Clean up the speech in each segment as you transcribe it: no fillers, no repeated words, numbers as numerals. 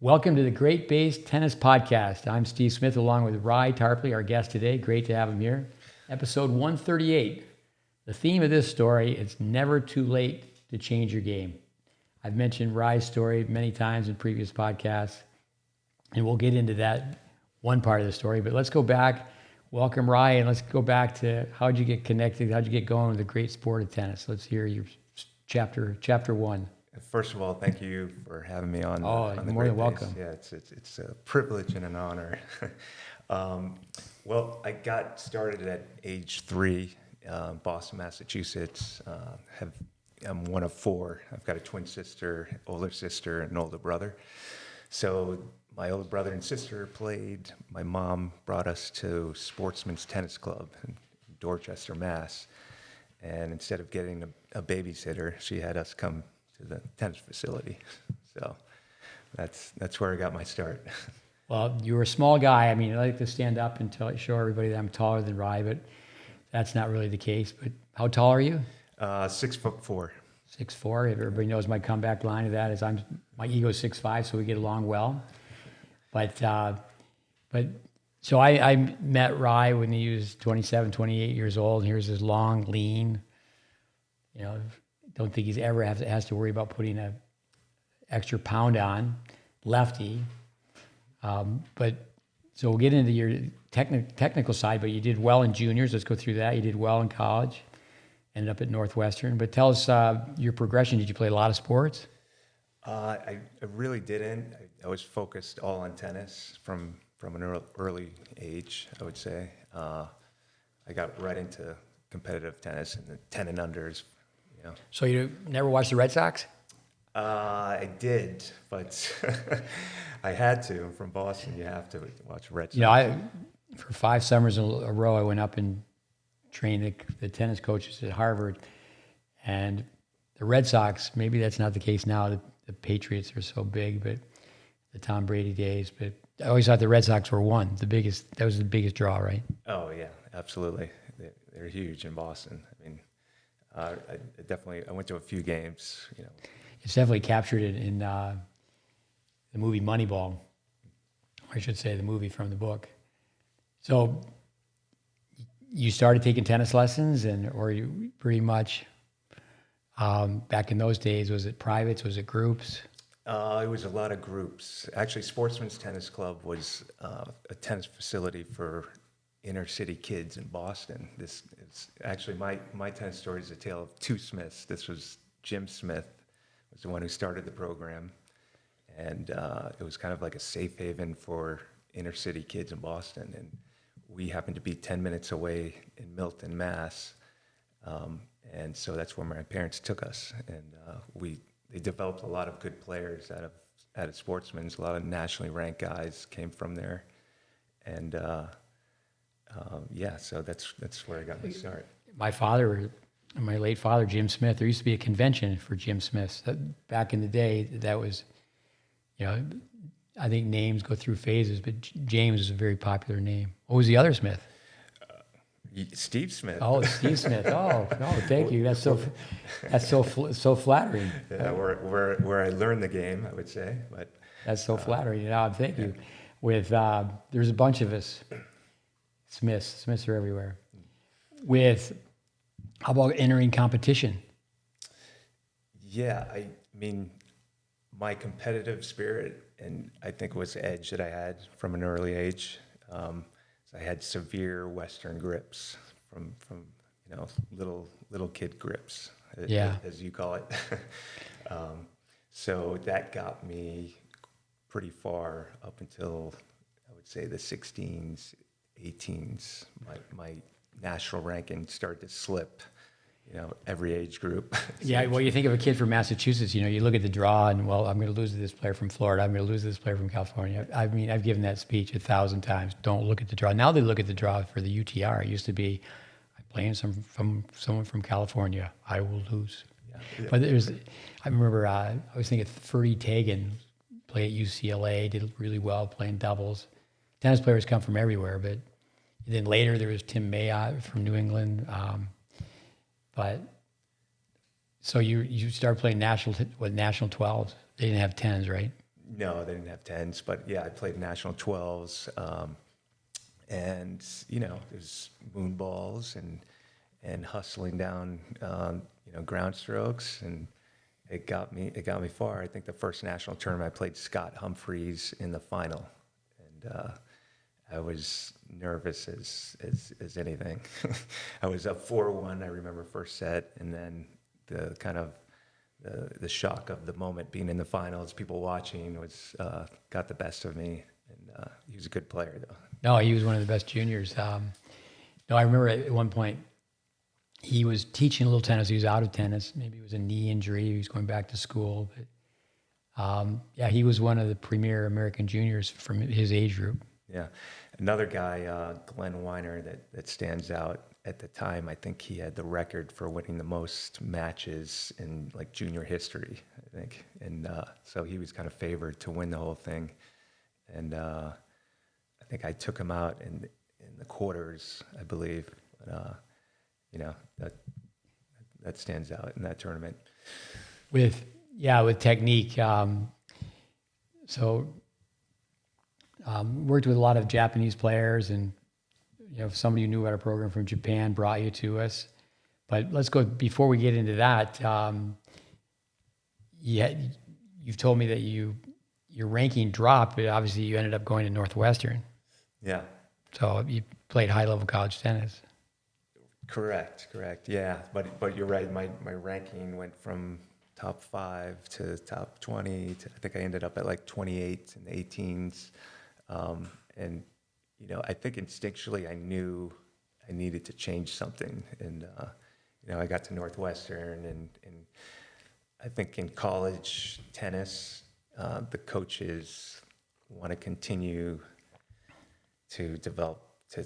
Welcome to the GreatBase Tennis Podcast. I'm Steve Smith along with Ry Tarpley, our guest today. Great to have him here. Episode 138. The theme of this story, it's never too late to change your game. I've mentioned Ry's story many times in previous podcasts, and we'll get into that one part of the story. But let's go back. Welcome, Ry, and let's go back to how'd you get connected? How'd you get going with the great sport of tennis? Let's hear your chapter one. First of all, thank you for having me on. On the more than welcome. Yeah, it's a privilege and an honor. Well, I got started at age 3, Boston, Massachusetts. I'm one of 4. I've got a twin sister, older sister, and an older brother. So my older brother and sister played. My mom brought us to Sportsman's Tennis Club in Dorchester, Mass. And instead of getting a babysitter, she had us come to the tennis facility. So that's where I got my start. Well, you were a small guy. I mean, I like to stand up and show everybody that I'm taller than Ry, but that's not really the case. But how tall are you? 6'4". 6'4". Everybody knows my comeback line of that is my ego is 6'5", so we get along well. But so I met Ry when he was 27, 28 years old, and here's this long, lean, don't think he's ever has to worry about putting an extra pound on, lefty. But so we'll get into your technical side, but you did well in juniors. Let's go through that. You did well in college, ended up at Northwestern. But tell us your progression. Did you play a lot of sports? I really didn't. I was focused all on tennis from an early age, I would say. I got right into competitive tennis and the 10 and unders. So you never watched the Red Sox? I did, but I had to. From Boston, you have to watch Red Sox. For 5 summers in a row, I went up and trained the tennis coaches at Harvard. And the Red Sox, maybe that's not the case now. The Patriots are so big, but the Tom Brady days. But I always thought the Red Sox were that was the biggest draw, right? Oh, yeah, absolutely. They're huge in Boston. I mean, I went to a few games, It's definitely captured it in the movie Moneyball. Or I should say the movie from the book. So you started taking tennis lessons, or you pretty much, back in those days, was it privates, was it groups? It was a lot of groups. Actually, Sportsman's Tennis Club was a tennis facility for inner city kids in Boston. This is actually my tennis story is a tale of 2 Smiths. This was Jim Smith, was the one who started the program, and it was kind of like a safe haven for inner city kids in Boston. And we happened to be 10 minutes away in Milton, Mass, and so that's where my parents took us. And they developed a lot of good players out of Sportsman's. A lot of nationally ranked guys came from there, and so that's where I got my start. My late father, Jim Smith, there used to be a convention for Jim Smiths. Back in the day, that was, I think names go through phases, but James is a very popular name. What was the other Smith? Steve Smith. Oh, Steve Smith. Oh, no, thank you. That's so flattering. Yeah, where I learned the game, I would say. But that's so flattering. Thank you. There's a bunch of us. Smiths are everywhere. How about entering competition? Yeah, I mean, my competitive spirit, and I think it was the edge that I had from an early age. So I had severe Western grips from little kid grips, as you call it. So that got me pretty far up until, I would say, the 16s, 18s. My national ranking started to slip, every age group. Yeah, well, you think of a kid from Massachusetts, you look at the draw and, well, I'm going to lose to this player from Florida. I'm going to lose to this player from California. I mean, I've given that speech 1,000 times. Don't look at the draw. Now they look at the draw for the UTR. It used to be, I'm playing someone from California. I will lose. Yeah. But I remember, I was thinking Ferdy Tagan played at UCLA, did really well playing doubles. Tennis players come from everywhere, but then later there was Tim Mayotte from New England. But so you started playing national 12s. They didn't have 10s, right? No, they didn't have tens, but yeah, I played national 12s. And, there's moon balls and hustling down, ground strokes. And it got me far. I think the first national tournament I played Scott Humphreys in the final. And I was nervous as anything. I was up 4-1, I remember first set, and then the kind of the shock of the moment being in the finals, people watching was got the best of me. And he was a good player though. No, he was one of the best juniors. No, I remember at one point he was teaching a little tennis. He was out of tennis. Maybe it was a knee injury. He was going back to school. But yeah, he was one of the premier American juniors from his age group. Yeah. Another guy, Glenn Weiner, that stands out at the time. I think he had the record for winning the most matches in like junior history, I think. And so he was kind of favored to win the whole thing. And I think I took him out in the quarters, I believe. But, that stands out in that tournament. With technique. Worked with a lot of Japanese players, and somebody who knew about our program from Japan brought you to us. But let's go before we get into that. You've told me that your ranking dropped, but obviously you ended up going to Northwestern. Yeah. So you played high level college tennis. Correct. Yeah, but you're right. My ranking went from top 5 to top 20. I think I ended up at like 28 and 18s. And, I think instinctually I knew I needed to change something. And, I got to Northwestern and I think in college tennis, the coaches want to continue to develop, to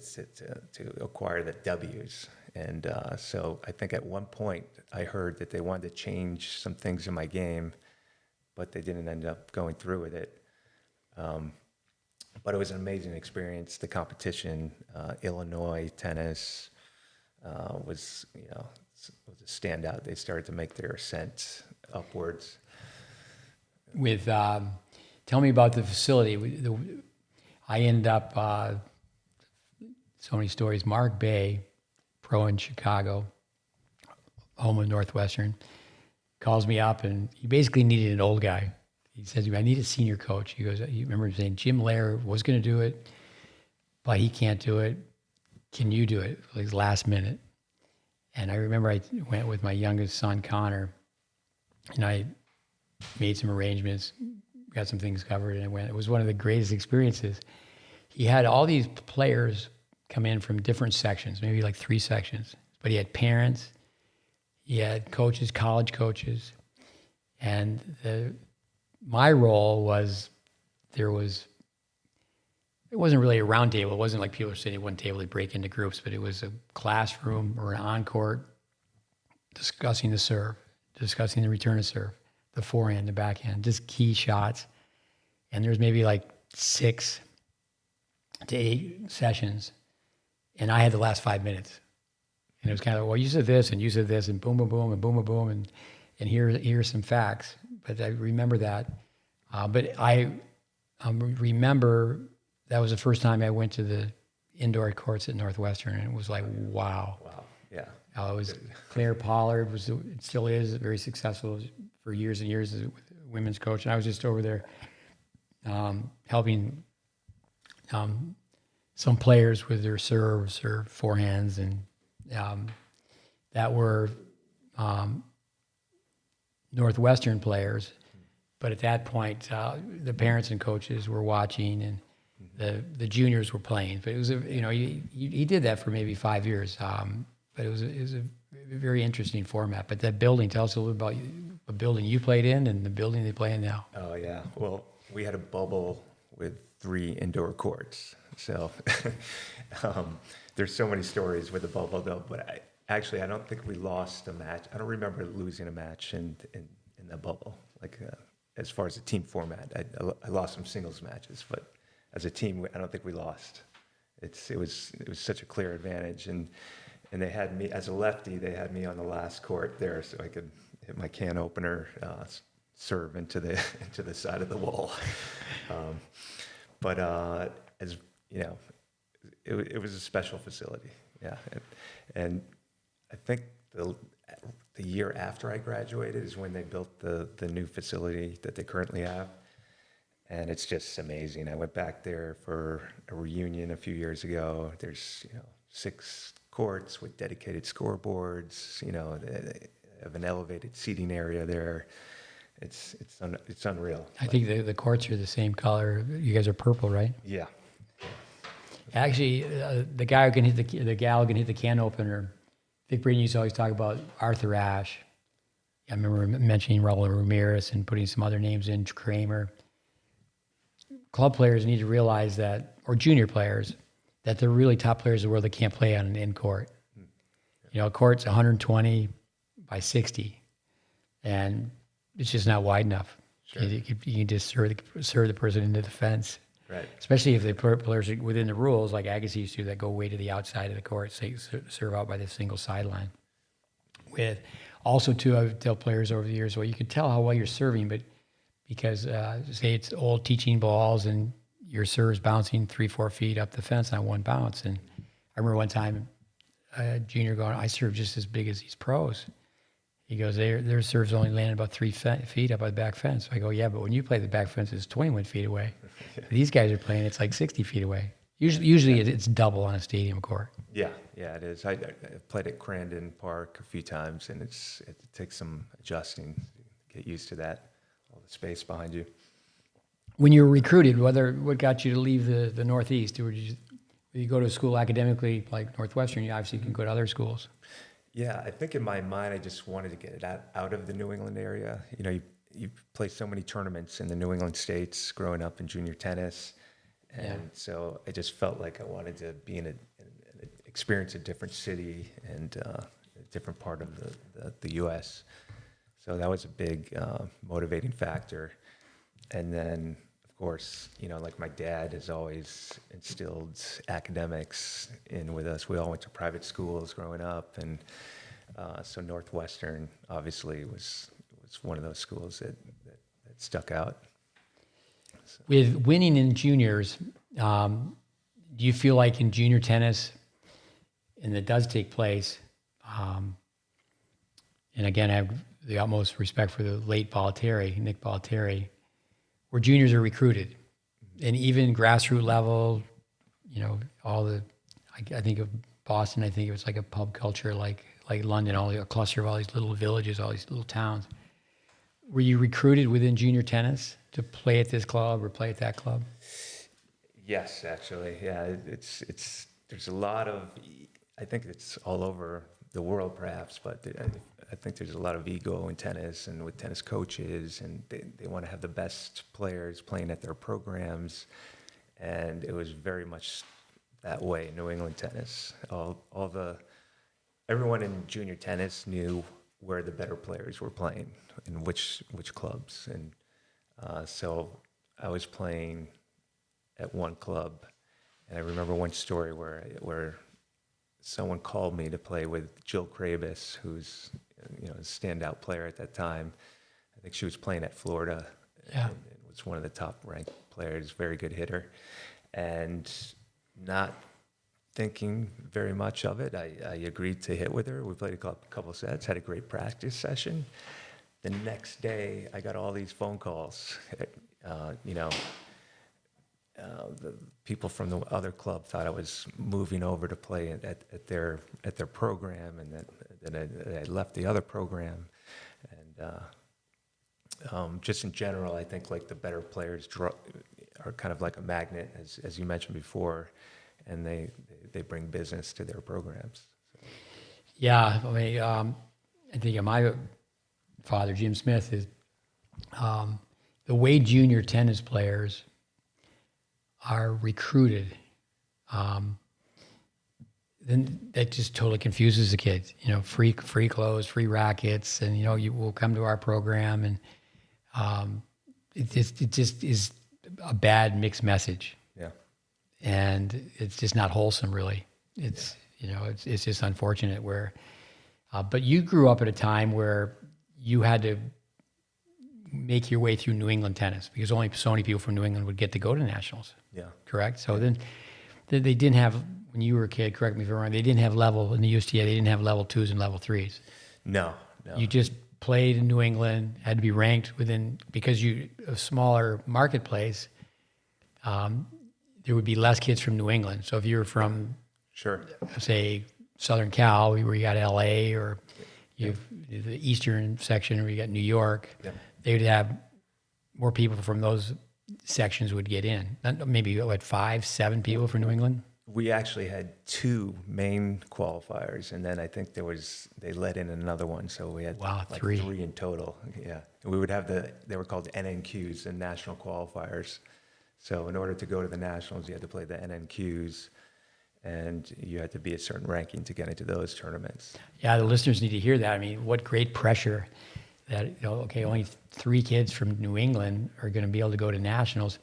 acquire the W's. And so I think at one point I heard that they wanted to change some things in my game, but they didn't end up going through with it. But it was an amazing experience. The competition, Illinois tennis was a standout. They started to make their ascent upwards. Tell me about the facility. I ended up, so many stories. Mark Bay, pro in Chicago, home of Northwestern, calls me up, and he basically needed an old guy. He says, I need a senior coach. He goes, you remember him saying, Jim Lair was going to do it, but he can't do it. Can you do it? Like last minute. And I remember I went with my youngest son, Connor, and I made some arrangements, got some things covered, and I went. It was one of the greatest experiences. He had all these players come in from different sections, maybe like 3 sections, but he had parents, he had coaches, college coaches, and my role was, it wasn't really a round table. It wasn't like people were sitting at one table, they break into groups, but it was a classroom or an on-court discussing the serve, discussing the return of serve, the forehand, the backhand, just key shots. And there's maybe like 6 to 8 sessions. And I had the last 5 minutes. And it was kind of, well, you said this and you said this and boom, boom, boom, and boom, boom, boom. And here's some facts. But I remember that. But I remember that was the first time I went to the indoor courts at Northwestern, and it was like, wow. Wow, yeah. It was Claire Pollard, it still is very successful for years and years as a women's coach. And I was just over there helping some players with their serves or forehands, and that were Northwestern players. But at that point, the parents and coaches were watching, and the juniors were playing. But it was he did that for maybe 5 years. But it was a very interesting format. But that building, tell us a little about the building you played in and the building they play in now. Oh yeah. Well, we had a bubble with 3 indoor courts. So there's so many stories with the bubble though. But I don't think we lost a match. I don't remember losing a match in the bubble. As far as the team format, I lost some singles matches, but as a team, I don't think we lost. It was such a clear advantage, and they had me as a lefty. They had me on the last court there, so I could hit my can opener, serve into the into the side of the wall. Um, but as you know, it was a special facility. Yeah, and I think the year after I graduated is when they built the new facility that they currently have. And it's just amazing. I went back there for a reunion a few years ago. There's, 6 courts with dedicated scoreboards. They have an elevated seating area there. It's unreal. I think the courts are the same color. You guys are purple, right? Yeah. Actually, the guy who can hit the gal who can hit the can opener. Vic Brady used to always talk about Arthur Ashe. I remember mentioning Raul Ramirez and putting some other names in, Kramer. Club players need to realize that, or junior players, that they're really top players in the world that can't play on an in court. A court's 120 by 60, and it's just not wide enough. Sure. You can just serve the person into the fence. Right. Especially if the players are within the rules, like Agassi used to, that go way to the outside of the court, say serve out by the single sideline. Also, too, I've told players over the years, well, you can tell how well you're serving, but because say it's old teaching balls and your serve's bouncing 3-4 feet up the fence on one bounce. And I remember one time a junior going, I serve just as big as these pros. He goes, their serves only landed about 3 feet up by the back fence. I go, yeah, but when you play, the back fence is 21 feet away. These guys are playing, it's like 60 feet away. Usually it's double on a stadium court. Yeah, it is. I played at Crandon Park a few times, and it takes some adjusting to get used to that, all the space behind you. When you were recruited, what got you to leave the Northeast? Or did you go to a school academically like Northwestern? You obviously can go to other schools. Yeah, I think in my mind, I just wanted to get it out of the New England area. You play so many tournaments in the New England states growing up in junior tennis. And so I just felt like I wanted to be experience a different city and a different part of the U.S. So that was a big motivating factor. And then, of course, like my dad has always instilled academics in with us. We all went to private schools growing up, and so Northwestern obviously was one of those schools that stuck out. So. With winning in juniors, do you feel like in junior tennis, and it does take place, and again, I have the utmost respect for the late Nick Bollettieri, where juniors are recruited, and even grassroots level, I think of Boston, I think it was like a pub culture, like London, a cluster of all these little villages, all these little towns. Were you recruited within junior tennis to play at this club or play at that club? Yes, actually, yeah. There's a lot of, I think it's all over the world perhaps, but I think there's a lot of ego in tennis and with tennis coaches, and they want to have the best players playing at their programs, and it was very much that way in New England tennis. Everyone in junior tennis knew where the better players were playing and which clubs, and so I was playing at one club, and I remember one story where someone called me to play with Jill Krabis, who's a standout player at that time. I think she was playing at Florida, and was one of the top ranked players, very good hitter, and not thinking very much of it, I agreed to hit with her. We played a couple sets, had a great practice session. The next day, I got all these phone calls. The people from the other club thought I was moving over to play at their program, and that I left the other program. And just in general, I think like the better players are kind of like a magnet, as you mentioned before, and they bring business to their programs. So. Yeah, I mean, I think of my father, Jim Smith, is the way junior tennis players are recruited, then that just totally confuses the kids. Free clothes, free rackets, and you will come to our program, and it just is a bad mixed message. Yeah, and it's just not wholesome, really. It's just unfortunate where. But you grew up at a time where you had to make your way through New England tennis because only so many people from New England would get to go to nationals. Yeah. Correct. So then they didn't have, when you were a kid, correct me if I'm wrong, they didn't have level in the USTA. They didn't have level 2s and level 3s. No. You just played in New England, had to be ranked within, because a smaller marketplace, there would be less kids from New England. So if you were from, Sure. say, Southern Cal, where you got LA, or you have the eastern section where you got New York, they would have more people from those sections would get in. Maybe, 5, 7 people from New England? We actually had 2 main qualifiers, and then I think they let in another one, so we had 3 in total. Yeah, and we would have they were called NNQs, the national qualifiers. So in order to go to the nationals, you had to play the NNQs, and you had to be a certain ranking to get into those tournaments. Yeah, the listeners need to hear that. I mean, what great pressure that, only 3 kids from New England are going to be able to go to nationals.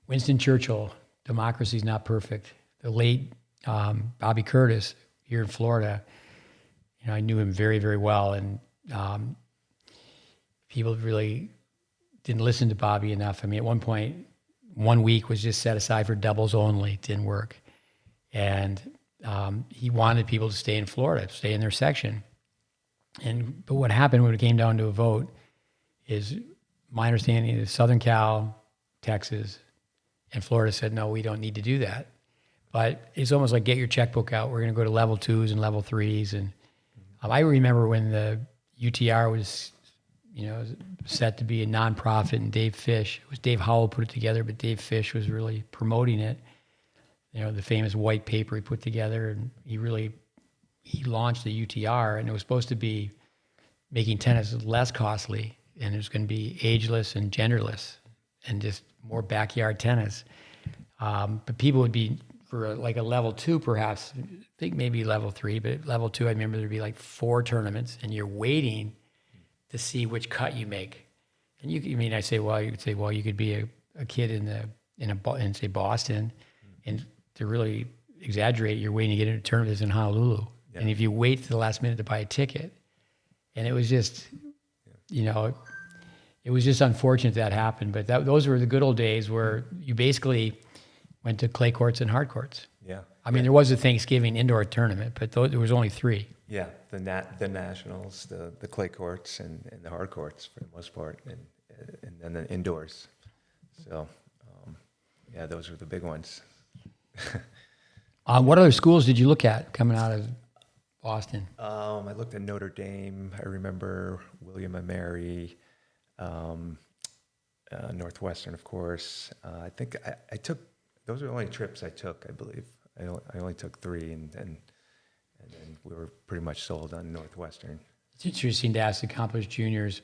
Winston Churchill, democracy's not perfect. The late Bobby Curtis here in Florida, I knew him very, very well, and people really didn't listen to Bobby enough. I mean, at one point, 1 week was just set aside for doubles only. It didn't work. And he wanted people to stay in Florida, stay in their section. But what happened when it came down to a vote is, my understanding is Southern Cal, Texas, and Florida said, no, we don't need to do that. But it's almost like, get your checkbook out. We're going to go to level 2s and level 3s. And I remember when the UTR was, set to be a nonprofit, and Dave Fish, it was Dave Howell put it together, but Dave Fish was really promoting it. The famous white paper he put together, and he launched the UTR, and it was supposed to be making tennis less costly, and it was going to be ageless and genderless, and just more backyard tennis. But people would be, for a level 2 perhaps, I think maybe level 3, but level 2, I remember there'd be 4 tournaments, and you're waiting to see which cut you make. And you could say, you could be a kid in say Boston, and to really exaggerate, you're waiting to get into a tournament that's in Honolulu. Yeah. And if you wait to the last minute to buy a ticket, and it was just, it was just unfortunate that happened. But those were the good old days where you basically went to clay courts and hard courts. Yeah. I mean, there was a Thanksgiving indoor tournament, but there was only 3. Yeah, the nationals, the clay courts, and the hard courts for the most part, and then the indoors. So, those were the big ones. What other schools did you look at coming out of Boston? I looked at Notre Dame. I remember William and Mary, Northwestern, of course. I think I took, those are the only trips I took, I believe. I only took 3, and then we were pretty much sold on Northwestern. It's interesting to ask accomplished juniors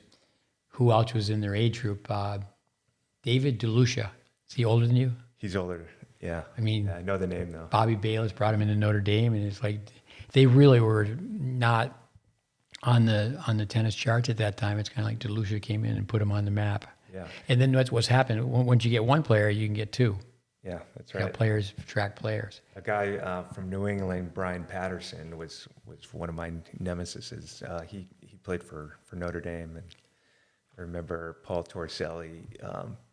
who else was in their age group. David DeLucia, is he older than you? He's older, yeah. I mean, I know the name though. Bobby Bayless brought him into Notre Dame, and it's like they really were not on the tennis charts at that time. It's kind of like DeLucia came in and put him on the map. Yeah. And then what's happened. Once you get 1 player, you can get 2. Yeah, that's right. Players track players. A guy from New England, Brian Patterson, was one of my nemesises. He played for Notre Dame, and I remember Paul Torselli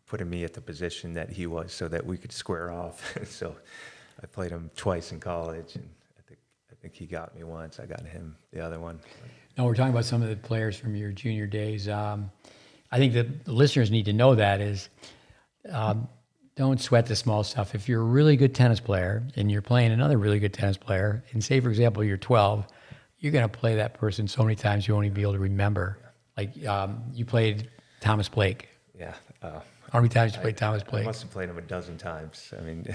putting me at the position that he was so that we could square off. So I played him twice in college, and I think he got me once. I got him the other one. No, we're talking about some of the players from your junior days. I think the listeners need to know that is. Don't sweat the small stuff. If you're a really good tennis player and you're playing another really good tennis player, and say, for example, you're 12, you're going to play that person so many times you won't even be able to remember. Like you played Thomas Blake. Yeah. How many times did you play Thomas Blake? I must have played him a dozen times. I mean,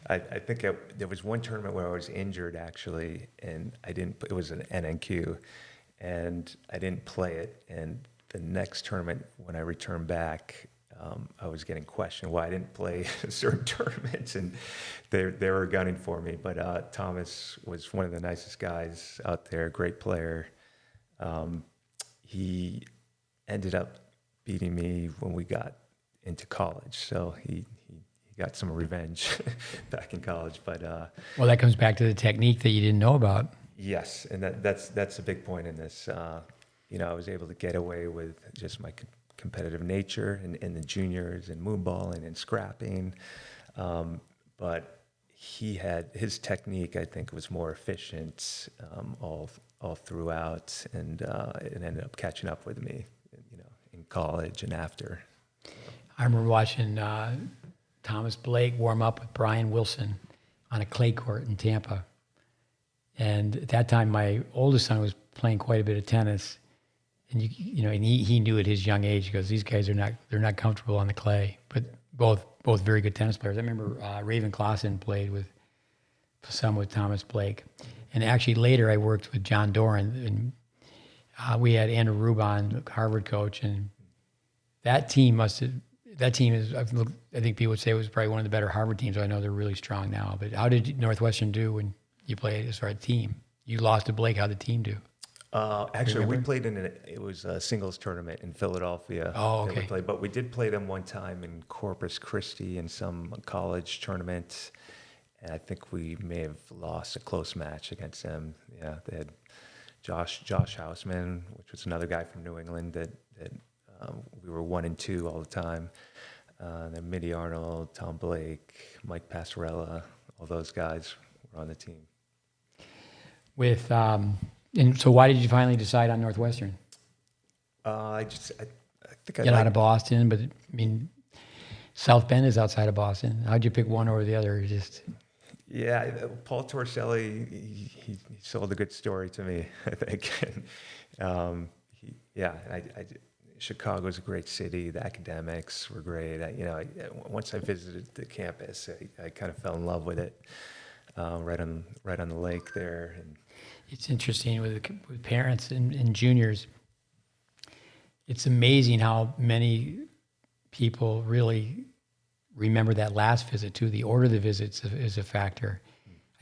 I think there was one tournament where I was injured, actually, and it was an NNQ, and I didn't play it. And the next tournament, when I returned back, I was getting questioned why I didn't play certain tournaments, and they were gunning for me. But Thomas was one of the nicest guys out there, great player. He ended up beating me when we got into college, so he got some revenge back in college. But well, that comes back to the technique that you didn't know about. Yes, and that's a big point in this. I was able to get away with just my competitive nature in the juniors and moon balling and scrapping. But his technique, I think, was more efficient all throughout, and it ended up catching up with me, in college and after. I remember watching Thomas Blake warm up with Brian Wilson on a clay court in Tampa. And at that time, my oldest son was playing quite a bit of tennis. And and he knew at his young age, he goes, these guys they're not comfortable on the clay, but both very good tennis players. I remember Raven Clausen played with Thomas Blake. And actually later I worked with John Doran, and we had Andrew Rubin, Harvard coach, and that team is, I think people would say it was probably one of the better Harvard teams. I know they're really strong now. But how did Northwestern do when you played as far as team? You lost to Blake. How did the team do? Actually, we played it was a singles tournament in Philadelphia. Oh, okay. We played, but we did play them one time in Corpus Christi in some college tournament. And I think we may have lost a close match against them. Yeah, they had Josh Hausman, which was another guy from New England that we were 1 and 2 all the time. Then Mitty Arnold, Tom Blake, Mike Passarella, all those guys were on the team. And so why did you finally decide on Northwestern? I think Get out of Boston, but I mean, South Bend is outside of Boston. How'd you pick one over the other? Yeah, Paul Torselli, he sold a good story to me, I think. Chicago's a great city. The academics were great. Once I visited the campus, I kind of fell in love with it. Right on the lake there. And it's interesting with parents and juniors. It's amazing how many people really remember that last visit too. The order of the visits is a factor.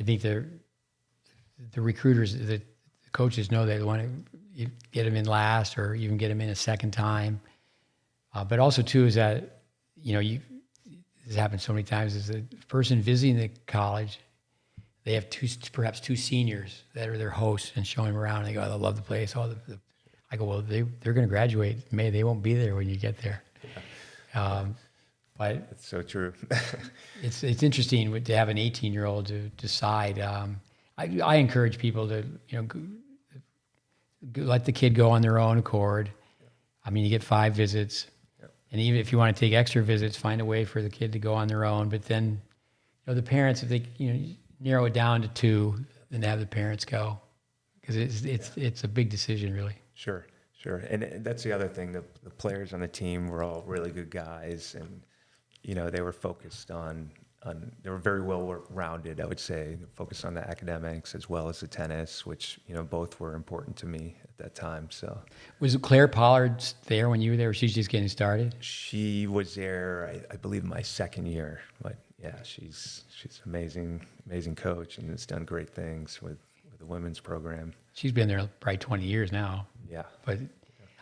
I think the recruiters, the coaches know they want to get them in last or even get them in a second time. But also too is that, this happens so many times, is the person visiting the college, they have perhaps two seniors that are their hosts and showing them around. And they go, I love the place. I go, well, they're going to graduate in May. They won't be there when you get there. But that's so true. it's interesting to have an 18-year-old to decide. I encourage people to let the kid go on their own accord. I mean, you get 5 visits, and even if you want to take extra visits, find a way for the kid to go on their own. But then, the parents, if they narrow it down to 2, then have the parents go, because it's a big decision, really. Sure. And that's the other thing. The players on the team were all really good guys, and they were focused on they were very well rounded, I would say, focused on the academics as well as the tennis, which both were important to me at that time. So, was Claire Pollard there when you were there? Or she's just getting started? She was there, I believe, my second year. But yeah, she's an amazing coach, and has done great things with the women's program. She's been there probably 20 years now. Yeah. But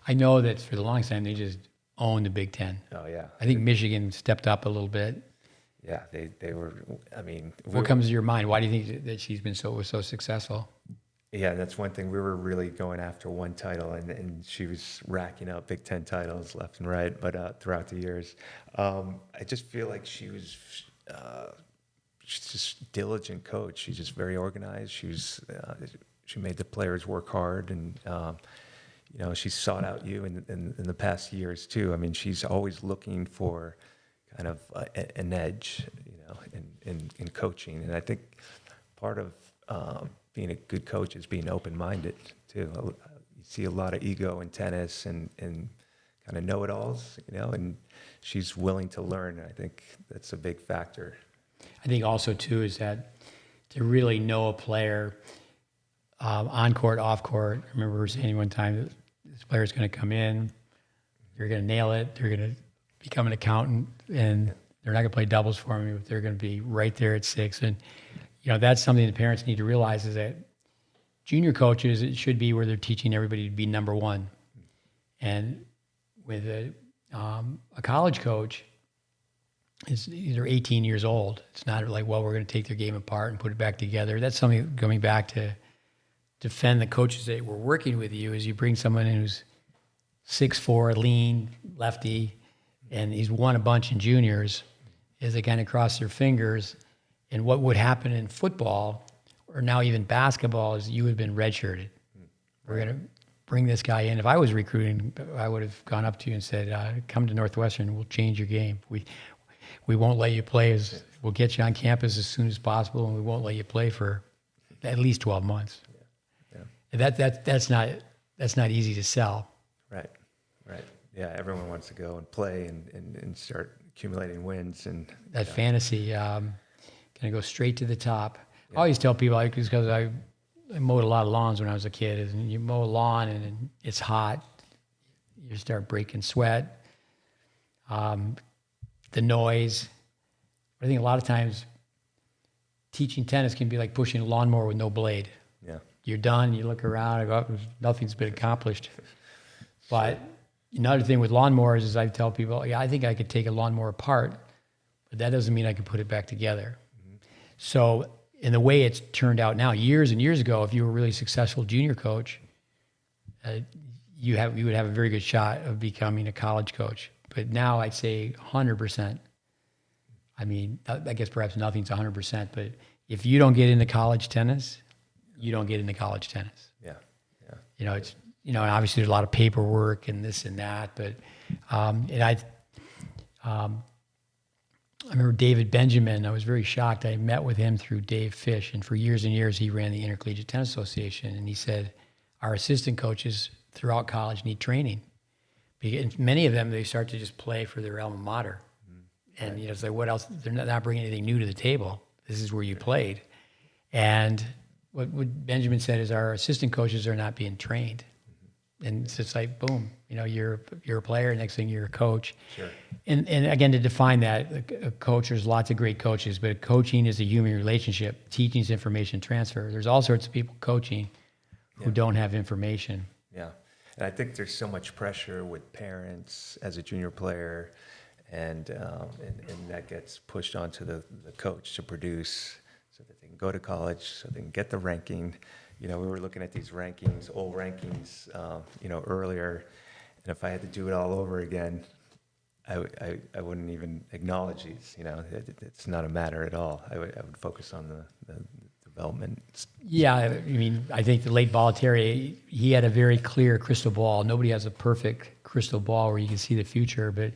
I know that for the longest time, they just owned the Big Ten. Oh, yeah. I think Michigan stepped up a little bit. Yeah, they were, I mean... What comes to your mind? Why do you think that she's been so successful? Yeah, that's one thing. We were really going after one title, and she was racking up Big Ten titles left and right, but throughout the years. I just feel like she's just a diligent coach. She's just very organized. She made the players work hard, and she sought out you in the past years too. I mean, she's always looking for kind of an edge, in coaching. And I think part of being a good coach is being open-minded too. You see a lot of ego in tennis and kind of know-it-alls, and she's willing to learn. And I think that's a big factor. I think also too is that to really know a player on court, off court. I remember her saying one time that this player's going to come in, they're going to nail it, they're going to become an accountant, and they're not going to play doubles for me, but they're going to be right there at 6. And that's something the parents need to realize, is that junior coaches, it should be where they're teaching everybody to be number one. And with a college coach, they're 18 years old. It's not like, well, we're going to take their game apart and put it back together. That's something going back to defend the coaches that were working with you is you bring someone in who's 6'4", lean, lefty, and he's won a bunch in juniors, is they kind of cross their fingers. And what would happen in football, or now even basketball, is you would have been redshirted. We're going to bring this guy in. If I was recruiting, I would have gone up to you and said, come to Northwestern, we'll change your game. We won't let you play. We'll get you on campus as soon as possible, and we won't let you play for at least 12 months. Yeah. That's not easy to sell. Right. Yeah, everyone wants to go and play and start accumulating wins. And that fantasy, going to go straight to the top. Yeah. I always tell people, because I mowed a lot of lawns when I was a kid, and you mow a lawn and it's hot, you start breaking sweat, the noise. I think a lot of times teaching tennis can be like pushing a lawnmower with no blade. Yeah. You're done, you look around, and go, oh, nothing's been accomplished. But another thing with lawnmowers is I tell people, I think I could take a lawnmower apart, but that doesn't mean I can put it back together. Mm-hmm. So in the way it's turned out now, years and years ago, if you were a really successful junior coach, you would have a very good shot of becoming a college coach. But now I'd say 100%. I mean, I guess perhaps nothing's 100%, but if you don't get into college tennis, you don't get into college tennis. Yeah. It's, and obviously there's a lot of paperwork and this and that, but, I remember David Benjamin. I was very shocked. I met with him through Dave Fish, and for years and years, he ran the Intercollegiate Tennis Association, and he said, our assistant coaches throughout college need training. Because many of them, they start to just play for their alma mater. And, it's like, what else? They're not bringing anything new to the table. This is where you played. And what Benjamin said is our assistant coaches are not being trained. And it's just like, boom, you're a player, next thing you're a coach. Sure. And again, to define that, a coach, there's lots of great coaches, but coaching is a human relationship. Teaching is information transfer. There's all sorts of people coaching who don't have information. Yeah. And I think there's so much pressure with parents as a junior player, and that gets pushed onto the coach to produce so that they can go to college, so they can get the ranking. We were looking at these rankings, old rankings, earlier, and if I had to do it all over again, I wouldn't even acknowledge these. It's not a matter at all. I would focus on the development. Yeah, I think the late Bollettieri, he had a very clear crystal ball. Nobody has a perfect crystal ball where you can see the future, but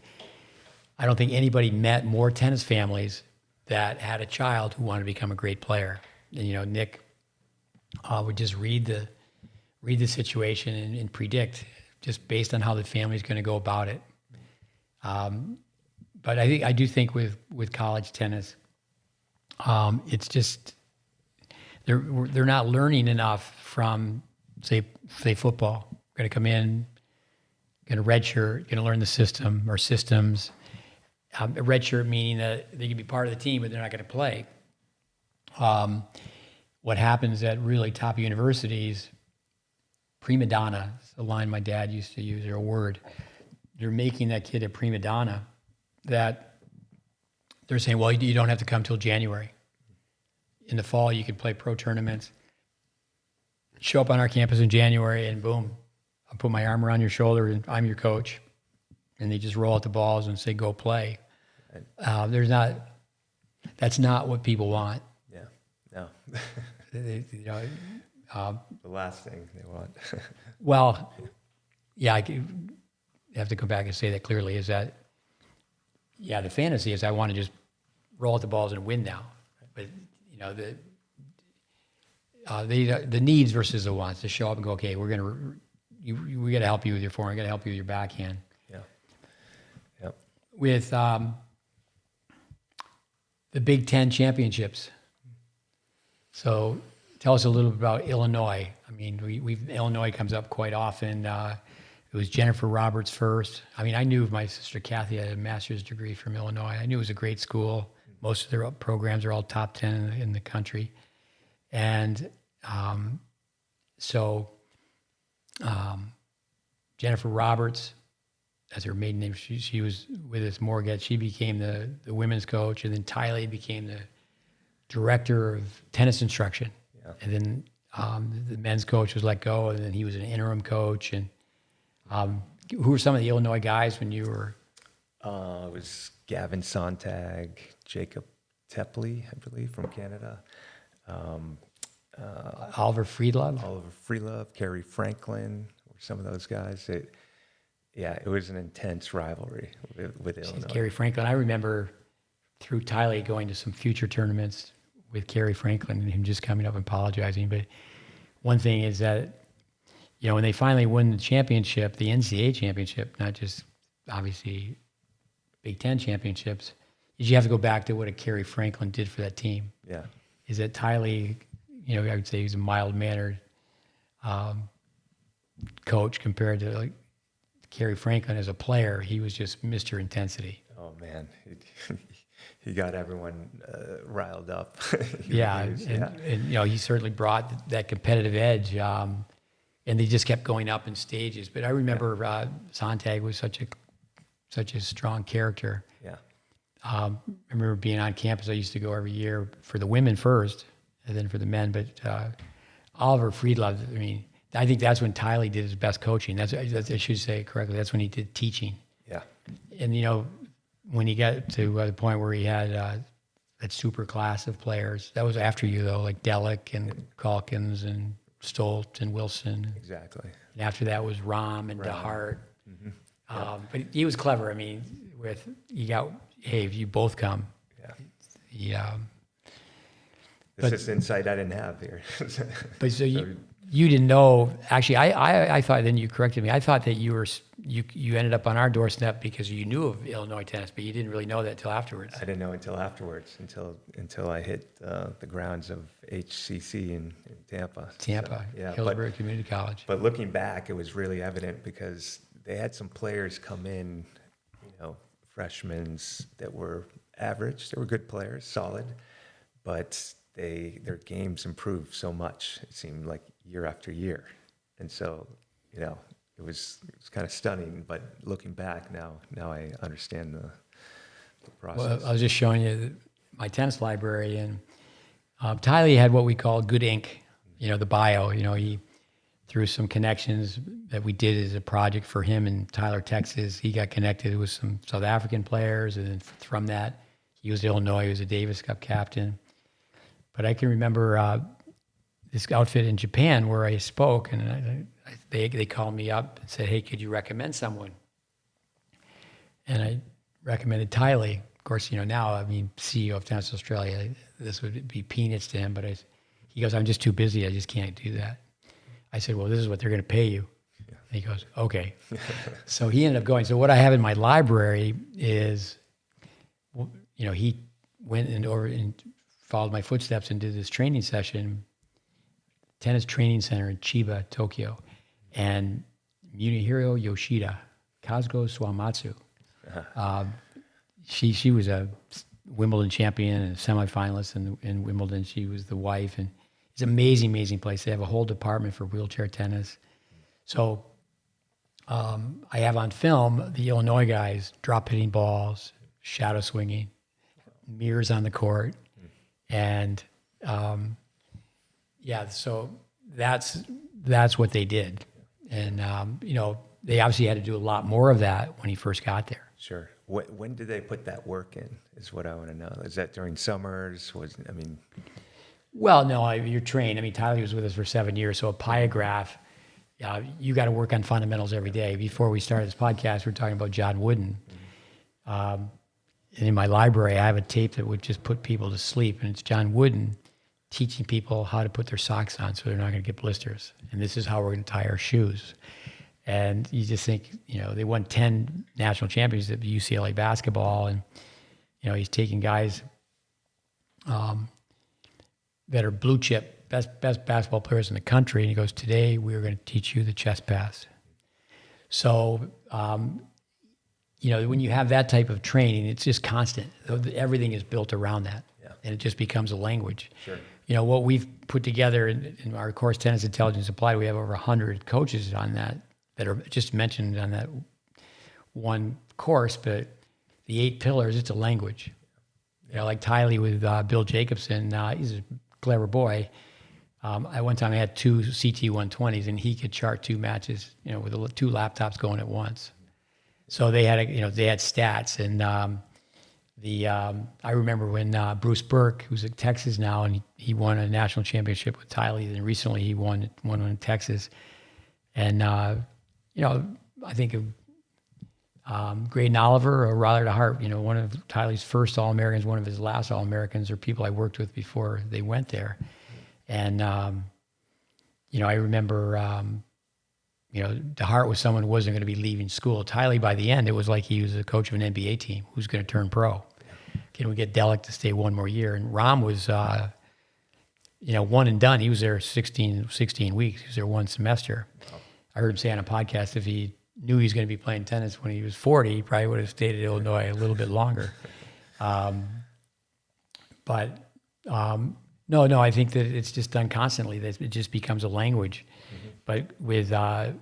I don't think anybody met more tennis families that had a child who wanted to become a great player. And Nick would just read the situation and predict just based on how the family's going to go about it. But I do think with college tennis, it's just they're not learning enough from say football. Going to come in, going to redshirt, going to learn the system or systems. A redshirt meaning that they can be part of the team, but they're not going to play. What happens at really top universities, prima donna, it's a line my dad used to use, or a word. They're making that kid a prima donna that they're saying, well, you don't have to come till January. In the fall, you can play pro tournaments. Show up on our campus in January and boom, I'll put my arm around your shoulder and I'm your coach. And they just roll out the balls and say, go play. That's not what people want. Yeah, no. The last thing they want. Well, yeah, I have to come back and say that clearly is that, yeah, the fantasy is I want to just roll out the balls and win now. But, the needs versus the wants, to show up and go, okay, we got to help you with your forehand, we got to help you with your backhand. Yeah. Yep. With the Big Ten championships. So tell us a little bit about Illinois. Illinois comes up quite often. It was Jennifer Roberts first. I knew my sister Kathy had a master's degree from Illinois. I knew it was a great school. Most of their programs are all top 10 in the country. And Jennifer Roberts, as her maiden name, she was with us Morgat. She became the women's coach, and then Tylee became the director of tennis instruction. Yeah. And then The men's coach was let go, and then he was an interim coach. And who were some of the Illinois guys when you were? It was Gavin Sontag, Jacob Tepley, I believe, from Canada. Oliver Friedlove? Oliver Freelove, Kerry Franklin, were some of those guys. It was an intense rivalry with Illinois. Kerry Franklin. I remember through Tyler going to some future tournaments with Kerry Franklin and him just coming up and apologizing. But one thing is that, when they finally win the championship, the NCAA championship, not just obviously Big Ten championships, is you have to go back to what a Kerry Franklin did for that team. Yeah. Is that Tyler, I would say he's a mild-mannered coach compared to like Kerry Franklin as a player. He was just Mr. Intensity. Oh man, he got everyone riled up. He certainly brought that competitive edge, and they just kept going up in stages. But I remember Sontag was such a strong character. Yeah. I remember being on campus. I used to go every year for the women first, and then for the men. But Oliver Friedlove, I think that's when Tylee did his best coaching. That's I should say it correctly. That's when he did teaching. Yeah. And when he got to the point where he had that super class of players, that was after you though, like Delic and Calkins and Stolt and Wilson. Exactly. And after that was Rahm and DeHart. Mm-hmm. But he was clever. If you both come. Yeah. This is insight I didn't have here. But so you didn't know. Actually, I thought. Then you corrected me. I thought that you ended up on our doorstep because you knew of Illinois tennis, but you didn't really know that until afterwards. I didn't know until afterwards, until I hit the grounds of HCC in Tampa. Tampa, so, Hillsborough Community College. But looking back, it was really evident because they had some players come in, freshmen that were average. They were good players, solid, but their games improved so much. It seemed like year after year, and so it was kind of stunning. But looking back now I understand the process. Well, I was just showing you my tennis library, and Tylee had what we call good ink. The bio. He through some connections that we did as a project for him in Tyler, Texas. He got connected with some South African players, and then from that, he was Illinois. He was a Davis Cup captain. But I can remember this outfit in Japan where I spoke, and they called me up and said, "Hey, could you recommend someone?" And I recommended Tylee. Of course, now, CEO of Tennis Australia, this would be peanuts to him, but he goes, "I'm just too busy. I just can't do that." I said, "Well, this is what they're going to pay you." Yeah. And he goes, "Okay." So he ended up going. So what I have in my library is, he went and followed my footsteps and did this training session, tennis training center in Chiba, Tokyo, and Munehiro Yoshida, Kazuko Swamatsu. She was a Wimbledon champion and a semifinalist in Wimbledon. She was the wife, and it's an amazing, amazing place. They have a whole department for wheelchair tennis. So I have on film the Illinois guys drop hitting balls, shadow swinging, mirrors on the court, and so that's what they did. And they obviously had to do a lot more of that when he first got there. Sure. When did they put that work in? Is what I want to know. Is that during summers? Well, no, you're trained. Tylee was with us for 7 years, so a pyograph, you got to work on fundamentals every day. Before we started this podcast, we were talking about John Wooden. And in my library, I have a tape that would just put people to sleep, and it's John Wooden teaching people how to put their socks on so they're not going to get blisters. And this is how we're going to tie our shoes. And you just think, they won 10 national championships at UCLA basketball, and, he's taking guys that are blue chip, best basketball players in the country, and he goes, "Today we're going to teach you the chest pass." So, when you have that type of training, it's just constant. Everything is built around that, and it just becomes a language. Sure. What we've put together in our course, Tennis Intelligence Applied, we have over 100 coaches on that are just mentioned on that one course, but the 8 pillars, it's a language. Like Tylee with Bill Jacobson, he's a clever boy. At one time, I had two CT 120s, and he could chart two matches, with two laptops going at once. So they had, they had stats, and I remember when Bruce Burke, who's at Texas now, and he won a national championship with Tiley, and recently he won one in Texas, and I think of Graydon Oliver or Ry Tarpley, one of Tiley's first All-Americans, one of his last All-Americans, or people I worked with before they went there. And, I remember, DeHart was someone who wasn't going to be leaving school. Tiley, by the end, it was like he was a coach of an NBA team who's going to turn pro. Can we get Delic to stay one more year? And Ram was, one and done. He was there 16 weeks. He was there one semester. I heard him say on a podcast, if he knew he was going to be playing tennis when he was 40, he probably would have stayed at Illinois a little bit longer. No, I think that it's just done constantly. That it just becomes a language. Mm-hmm. But with, I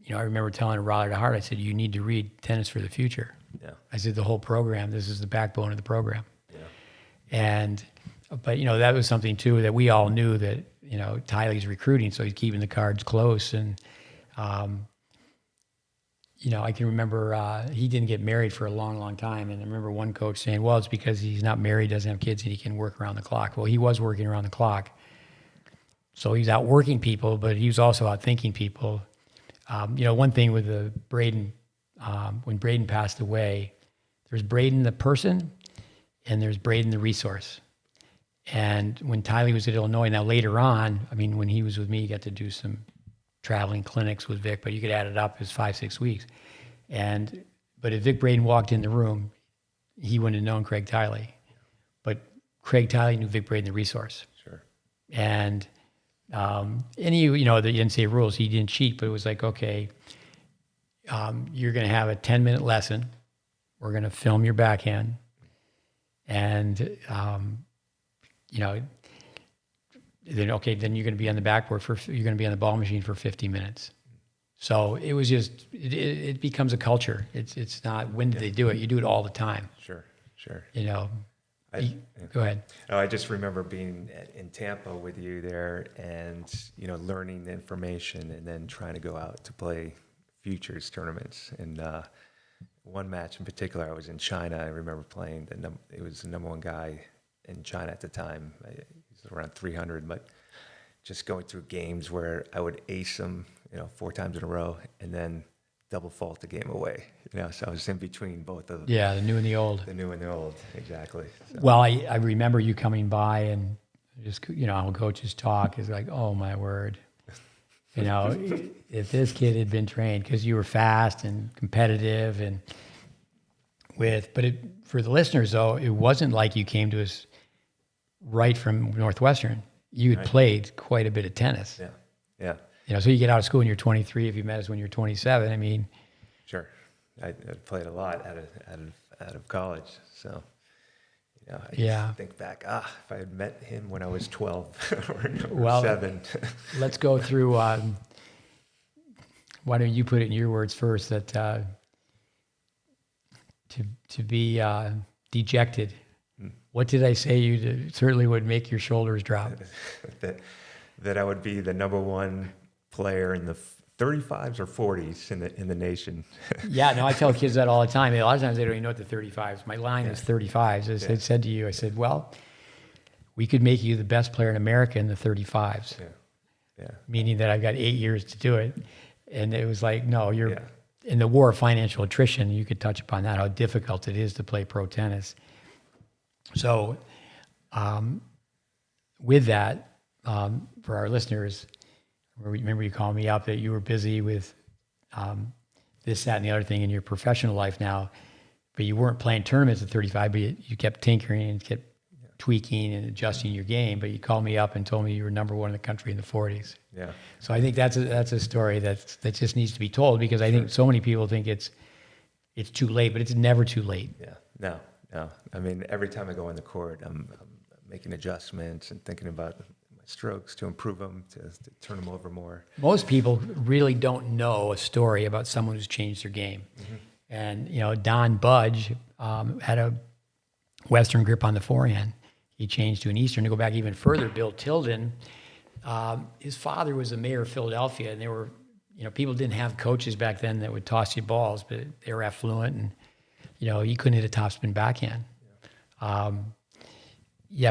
remember telling Ry DeHart, I said, you need to read Tennis for the Future. Yeah. I said, the whole program, this is the backbone of the program. Yeah. But that was something too that we all knew that, Tiley's recruiting, so he's keeping the cards close. And, I can remember he didn't get married for a long, long time. And I remember one coach saying, well, it's because he's not married, doesn't have kids, and he can work around the clock. Well, he was working around the clock. So he's out working people, but he was also out thinking people. One thing with Braden, when Braden passed away, there's Braden the person, and there's Braden the resource. And when Tiley was at Illinois, now later on, when he was with me, he got to do some traveling clinics with Vic, but you could add it up as 5-6 weeks. But if Vic Braden walked in the room, he wouldn't have known Craig Tiley. But Craig Tiley knew Vic Braden the resource. Sure. And the NCAA rules, he didn't cheat, but it was like, okay, you're going to have a 10-minute lesson. We're going to film your backhand. And, then you're going to be on the backboard you're going to be on the ball machine for 50 minutes. So it was just, it becomes a culture. It's not, when did they do it? You do it all the time. Sure. Go ahead. Oh, I just remember being in Tampa with you there and, learning the information and then trying to go out to play futures tournaments. And one match in particular, I was in China. I remember playing, it was the number one guy in China at the time. He was around 300, but just going through games where I would ace him, 4 times in a row, and then double fault the game away. So I was in between both of them. Yeah, the new and the old. The new and the old, exactly. So. Well, I remember you coming by and just, how coaches talk is like, oh my word. If this kid had been trained, because you were fast and competitive for the listeners though, it wasn't like you came to us right from Northwestern. You had played quite a bit of tennis. Yeah. So you get out of school when you're 23. If you met us when you're 27, Sure. I played a lot out of college. So, I think back, if I had met him when I was 12 or 7. Let's go through, why don't you put it in your words first, that to be dejected. What did I say you did? Certainly would make your shoulders drop. that I would be the number one player in the 35s or 40s in the nation. Yeah, no, I tell kids that all the time. A lot of times they don't even know what the 35s. My line is 35s. As I said to you, I said, well, we could make you the best player in America in the 35s. Yeah. Meaning that I've got 8 years to do it. And it was like, no, you're in the war of financial attrition. You could touch upon that, how difficult it is to play pro tennis. So with that, for our listeners, remember you called me up that you were busy with this, that, and the other thing in your professional life now, but you weren't playing tournaments at 35, but you kept tinkering and kept tweaking and adjusting your game. But you called me up and told me you were number one in the country in the 40s. Yeah. So I think that's a story that just needs to be told, because I think so many people think it's too late, but it's never too late. Yeah. No. Every time I go on the court, I'm making adjustments and thinking about my strokes to improve them, to turn them over more. Most people really don't know a story about someone who's changed their game. Mm-hmm. And, Don Budge had a Western grip on the forehand. He changed to an Eastern. To go back even further, Bill Tilden his father was the mayor of Philadelphia, and they were, people didn't have coaches back then that would toss you balls, but they were affluent, and you couldn't hit a topspin backhand.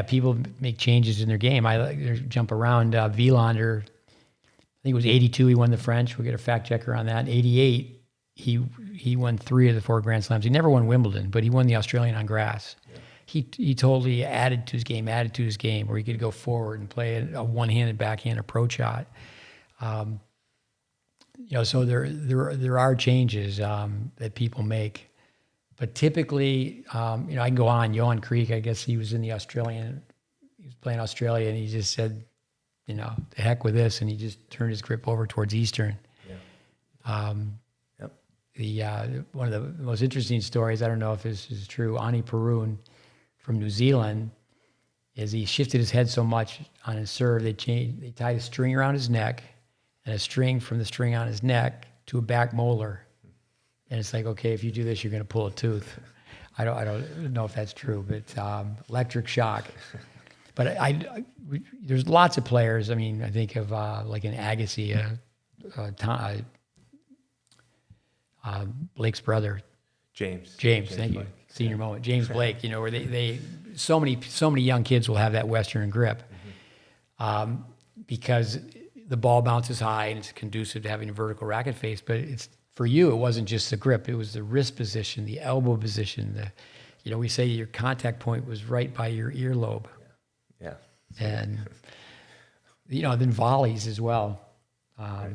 People make changes in their game. I like to jump around. Wielander, I think it was 82. He won the French. We'll get a fact checker on that. In 88, he won 3 of the 4 Grand Slams. He never won Wimbledon, but he won the Australian on grass. Yeah. He totally added to his game, where he could go forward and play a one-handed backhand approach shot. So there are changes that people make. But typically, I can go on. Johan Creek, I guess he was playing Australia, and he just said, the heck with this, and he just turned his grip over towards Eastern. Yeah. One of the most interesting stories, I don't know if this is true, Ani Perun from New Zealand, is he shifted his head so much on his serve, they tied a string around his neck, and a string from the string on his neck to a back molar. And it's like, okay, if you do this, you're going to pull a tooth. I don't know if that's true, but electric shock. But there's lots of players. I mean, I think of like an Agassi, Blake's brother. James, thank you. Blake. Senior moment. James Blake, where they so many young kids will have that Western grip because the ball bounces high and it's conducive to having a vertical racket face, but for you, it wasn't just the grip; it was the wrist position, the elbow position. We say your contact point was right by your earlobe. Yeah. And then volleys as well. Tell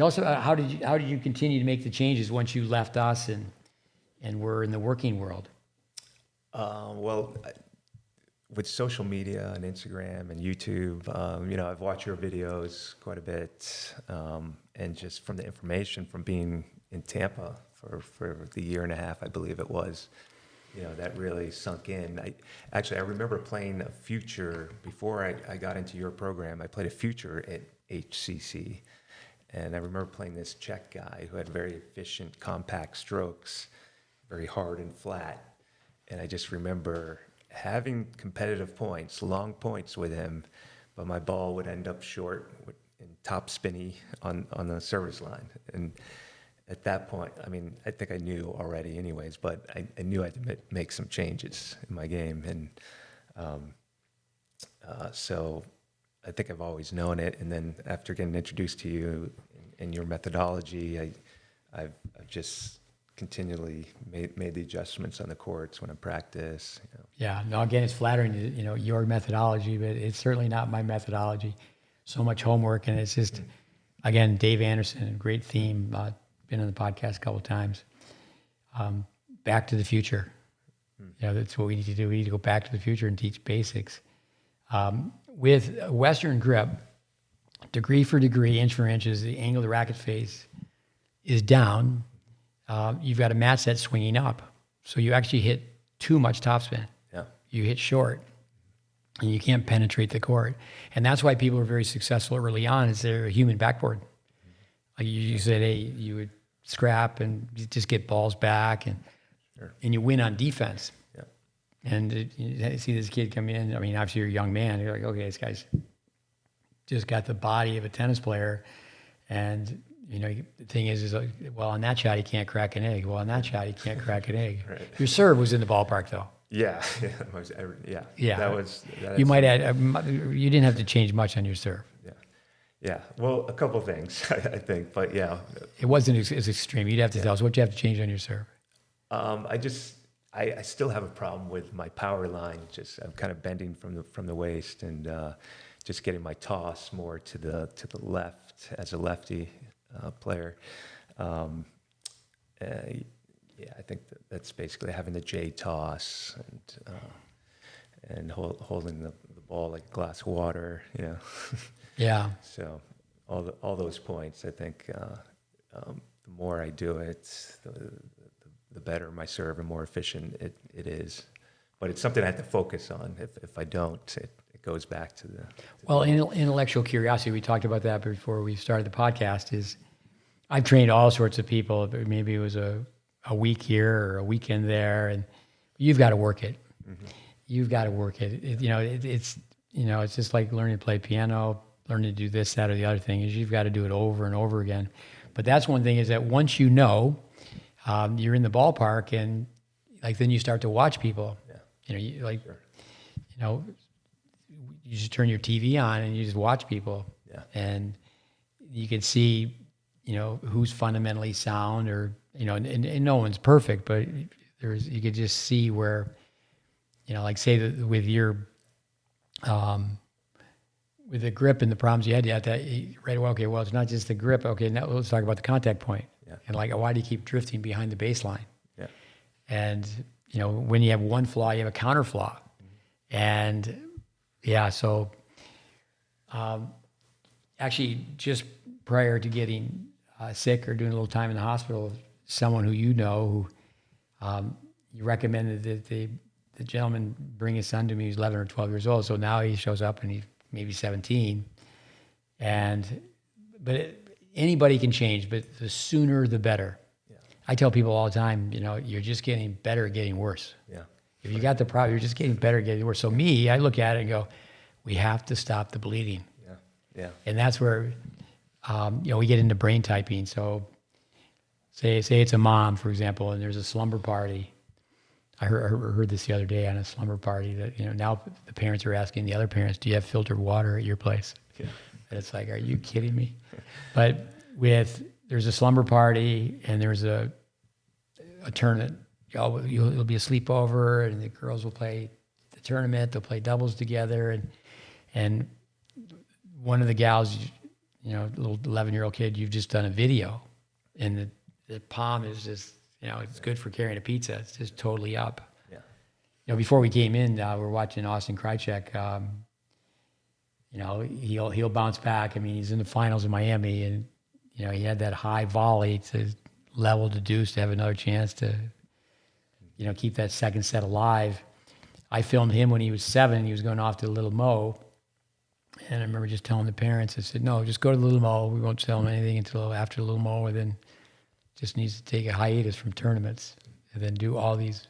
us about how did you continue to make the changes once you left us and were in the working world? With social media and Instagram and YouTube, I've watched your videos quite a bit, and just from the information from being in Tampa for the year and a half, I believe it was, that really sunk in. I remember playing a future before I got into your program. I played a future at HCC, and I remember playing this Czech guy who had very efficient, compact strokes, very hard and flat, and I just remember having competitive points, long points with him, but my ball would end up short and top spinny on the service line. And at that point, I think I knew already anyways, but I knew I had to make some changes in my game. And so I think I've always known it. And then after getting introduced to you and your methodology, I've just continually made the adjustments on the courts when I practice. Yeah, no, again, it's flattering, your methodology, but it's certainly not my methodology. So much homework, and it's just, again, Dave Anderson, great theme, been on the podcast a couple of times. Back to the future. That's what we need to do. We need to go back to the future and teach basics. With Western grip, degree for degree, inch for inch, as the angle of the racket face is down, you've got a match set swinging up. So you actually hit too much topspin. Yeah. You hit short, and you can't penetrate the court. And that's why people are very successful early on, is they're a human backboard. Like you said, hey, you would scrap and you just get balls back, and you win on defense. Yeah. And you see this kid come in. Obviously you're a young man. You're like, okay, this guy's just got the body of a tennis player. And the thing is like, well, on that shot, he can't crack an egg. Well, on that shot, he can't crack an egg. Right. Your serve was in the ballpark, though. Yeah. Yeah. You might add, you didn't have to change much on your serve. Yeah. Well, a couple things, I think, but yeah. It wasn't as extreme. You'd have to tell us what you have to change on your serve. I still have a problem with my power line. I'm kind of bending from the waist, and just getting my toss more to the left as a lefty player. I think that's basically having the J toss and holding the ball like a glass of water. Yeah. So all those points, I think, the more I do it, the better my serve and more efficient it is. But it's something I have to focus on. If I don't, it goes back to the... Well, intellectual curiosity, we talked about that before we started the podcast, is I've trained all sorts of people. Maybe it was a week here or a weekend there, and you've got to work it. Mm-hmm. You've got to work it. It's it's just like learning to play piano, learning to do this, that, or the other thing. Is you've got to do it over and over again. But that's one thing, is that once you're in the ballpark, and like then you start to watch people. Yeah. Sure. You just turn your TV on and you just watch people. Yeah. And you can see, who's fundamentally sound, or, and no one's perfect, but you could just see where, like say that with your, with the grip and the problems you had that right away. Okay, well, it's not just the grip. Okay, now let's talk about the contact point. Yeah. And like, why do you keep drifting behind the baseline? Yeah. And when you have one flaw, you have a counter flaw. Mm-hmm. And so actually, just prior to getting sick or doing a little time in the hospital, someone who who you recommended that the gentleman bring his son to me. He's 11 or 12 years old. So now he shows up and he's maybe 17. But anybody can change, but the sooner the better. Yeah. I tell people all the time, you're just getting better at getting worse. Yeah. If you got the problem, you're just getting better at getting worse. So I look at it and go, we have to stop the bleeding. Yeah. Yeah. And that's where, we get into brain typing. So say it's a mom, for example, and there's a slumber party. I heard this the other day on a slumber party that, now the parents are asking the other parents, do you have filtered water at your place? Yeah. And it's like, are you kidding me? But there's a slumber party and there's a tournament. It'll be a sleepover, and the girls will play the tournament. They'll play doubles together, and one of the gals, little 11-year-old kid, you've just done a video, and the palm is just, it's good for carrying a pizza. It's just totally up. Yeah. Before we came in, we're watching Austin Krajicek. He'll bounce back. I mean, he's in the finals in Miami, and he had that high volley to level the deuce to have another chance to, keep that second set alive. I filmed him when he was 7. He was going off to Little Mo. And I remember just telling the parents, I said, no, just go to Little Mo. We won't tell him anything until after Little Mo, and then just needs to take a hiatus from tournaments and then do all these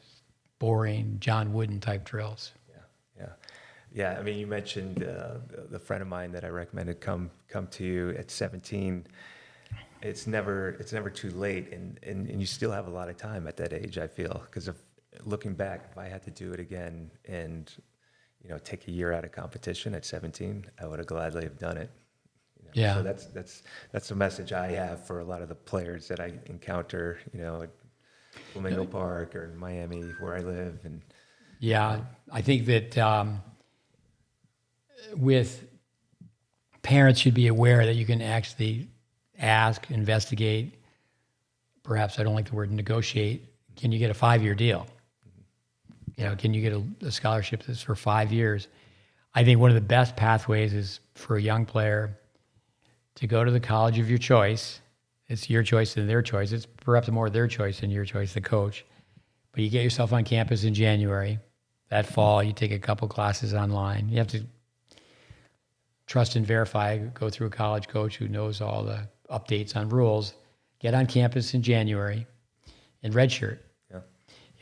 boring John Wooden type drills. Yeah. I mean, you mentioned the friend of mine that I recommended come to you at 17. It's never too late, and you still have a lot of time at that age, I feel, because looking back, if I had to do it again and take a year out of competition at 17, I would have gladly have done it. Yeah. So that's the message I have for a lot of the players that I encounter, at Flamingo Park or in Miami where I live. And I think that with parents should be aware that you can actually ask, investigate, perhaps I don't like the word negotiate. Can you get a 5-year deal? Can you get a scholarship that's for 5 years? I think one of the best pathways is for a young player to go to the college of your choice. It's your choice and their choice. It's perhaps more their choice than your choice, the coach. But you get yourself on campus in January. That fall, you take a couple classes online. You have to trust and verify, go through a college coach who knows all the updates on rules. Get on campus in January and redshirt.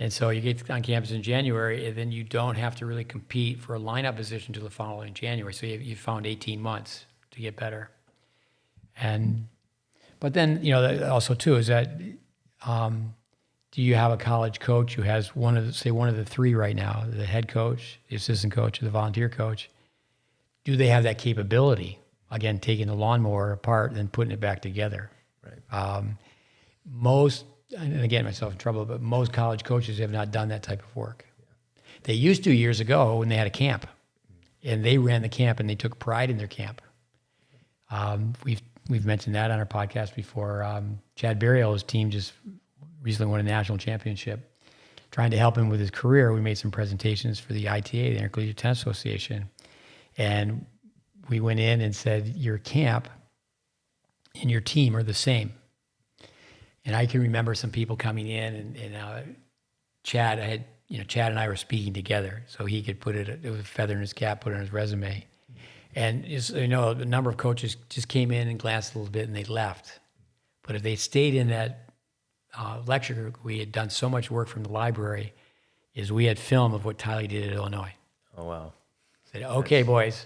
And so you get on campus in January, and then you don't have to really compete for a lineup position until the following January. So you found 18 months to get better. But then, also too, is that do you have a college coach who has one of the three right now, the head coach, the assistant coach, or the volunteer coach? Do they have that capability? Again, taking the lawnmower apart and then putting it back together. Right. And again, myself in trouble, but most college coaches have not done that type of work. Yeah. They used to years ago when they had a camp, and they ran the camp and they took pride in their camp. We've mentioned that on our podcast before. Chad Barriel's team just recently won a national championship. Trying to help him with his career, we made some presentations for the ITA, the Intercollegiate Tennis Association, and we went in and said, your camp and your team are the same. And I can remember some people coming in, and Chad and I were speaking together, so he could put it was a feather in his cap, put it on his resume. And a number of coaches just came in and glanced a little bit and they left. But if they stayed in that lecture group, we had done so much work from the library, is we had film of what Tylee did at Illinois. Oh, wow. I said, okay, boys.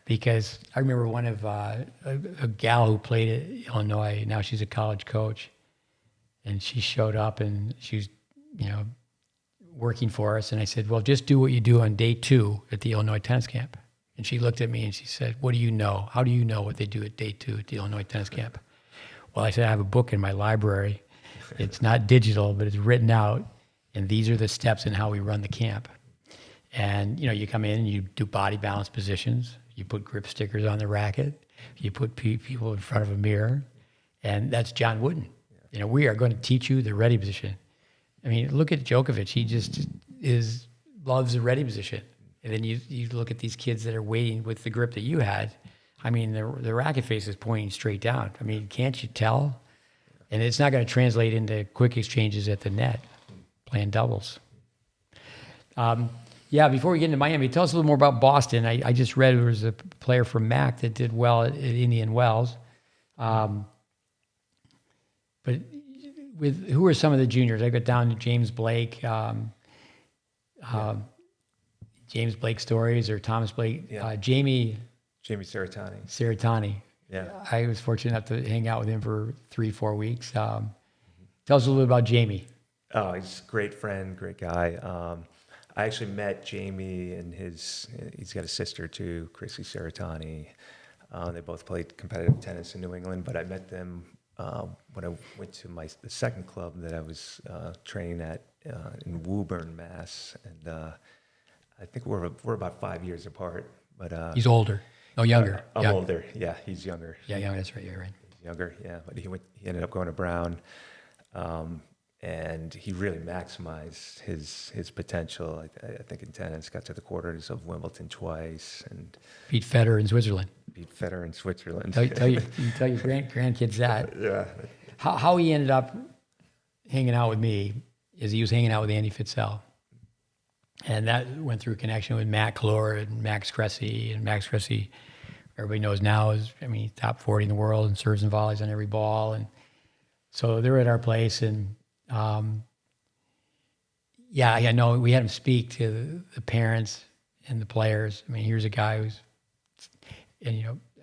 Because I remember one of a gal who played at Illinois, now she's a college coach, and she showed up and she was, working for us. And I said, well, just do what you do on day 2 at the Illinois tennis camp. And she looked at me and she said, what do you know? How do you know what they do at day 2 at the Illinois tennis camp? Well, I said, I have a book in my library. It's not digital, but it's written out. And these are the steps in how we run the camp. And, you come in and you do body balance positions. You put grip stickers on the racket. You put people in front of a mirror. And that's John Wooden. We are going to teach you the ready position. I mean, look at Djokovic. He just loves the ready position. And then you look at these kids that are waiting with the grip that you had. I mean, the racket face is pointing straight down. I mean, can't you tell? And it's not going to translate into quick exchanges at the net, playing doubles. Before we get into Miami, tell us a little more about Boston. I just read there was a player from MAC that did well at Indian Wells. But who are some of the juniors? I got down to James Blake, James Blake stories, or Thomas Blake, Jamie Seratani. Yeah. I was fortunate enough to hang out with him for 3-4 weeks. Tell us a little bit about Jamie. Oh, he's a great friend, great guy. I actually met Jamie and he's got a sister too, Chrissy Seratani. They both played competitive tennis in New England, but I met them when I went to the second club that I was training at in Woburn, Mass. And I think we're about 5 years apart. But he's older. Oh, younger. I'm older. Yeah, he's younger. Yeah, younger. That's right. You're right. He's younger. Yeah, but he ended up going to Brown, and he really maximized his potential. I think in tennis, got to the quarters of Wimbledon twice, and beat Federer in Switzerland. Tell you tell your grandkids that. Yeah. How he ended up hanging out with me is he was hanging out with Andy Fitzell. And that went through connection with Matt Clore and Max Cressy. And Max Cressy, everybody knows now, is, top 40 in the world and serves and volleys on every ball. And so they're at our place. And I know we had him speak to the parents and the players. Here's a guy who's,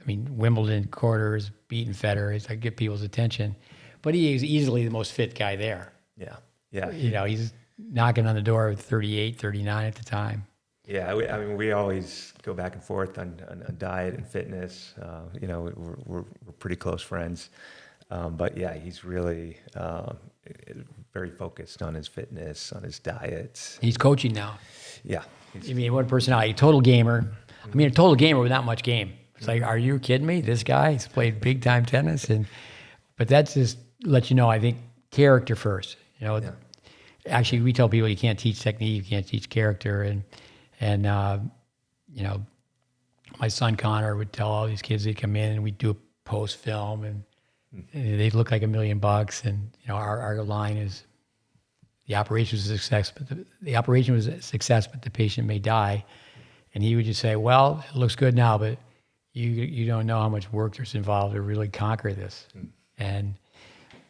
Wimbledon quarters, beating Federer. He's like, get people's attention. But he is easily the most fit guy there. Yeah. Yeah. He's knocking on the door with 38, 39 at the time. Yeah, we always go back and forth on diet and fitness. We're pretty close friends. But yeah, he's really very focused on his fitness, on his diet. He's coaching now. Yeah. What personality? Total gamer. A total gamer with not much game. It's like, are you kidding me? This guy, he's played big time tennis. But that's just let you know, I think character first. Yeah. Actually, we tell people you can't teach technique, you can't teach character, and my son Connor would tell all these kids they'd come in and we'd do a post film and they'd look like $1 million, and our line is the operation was a success, but the patient may die, and he would just say, well, it looks good now, but you don't know how much work there's involved to really conquer this,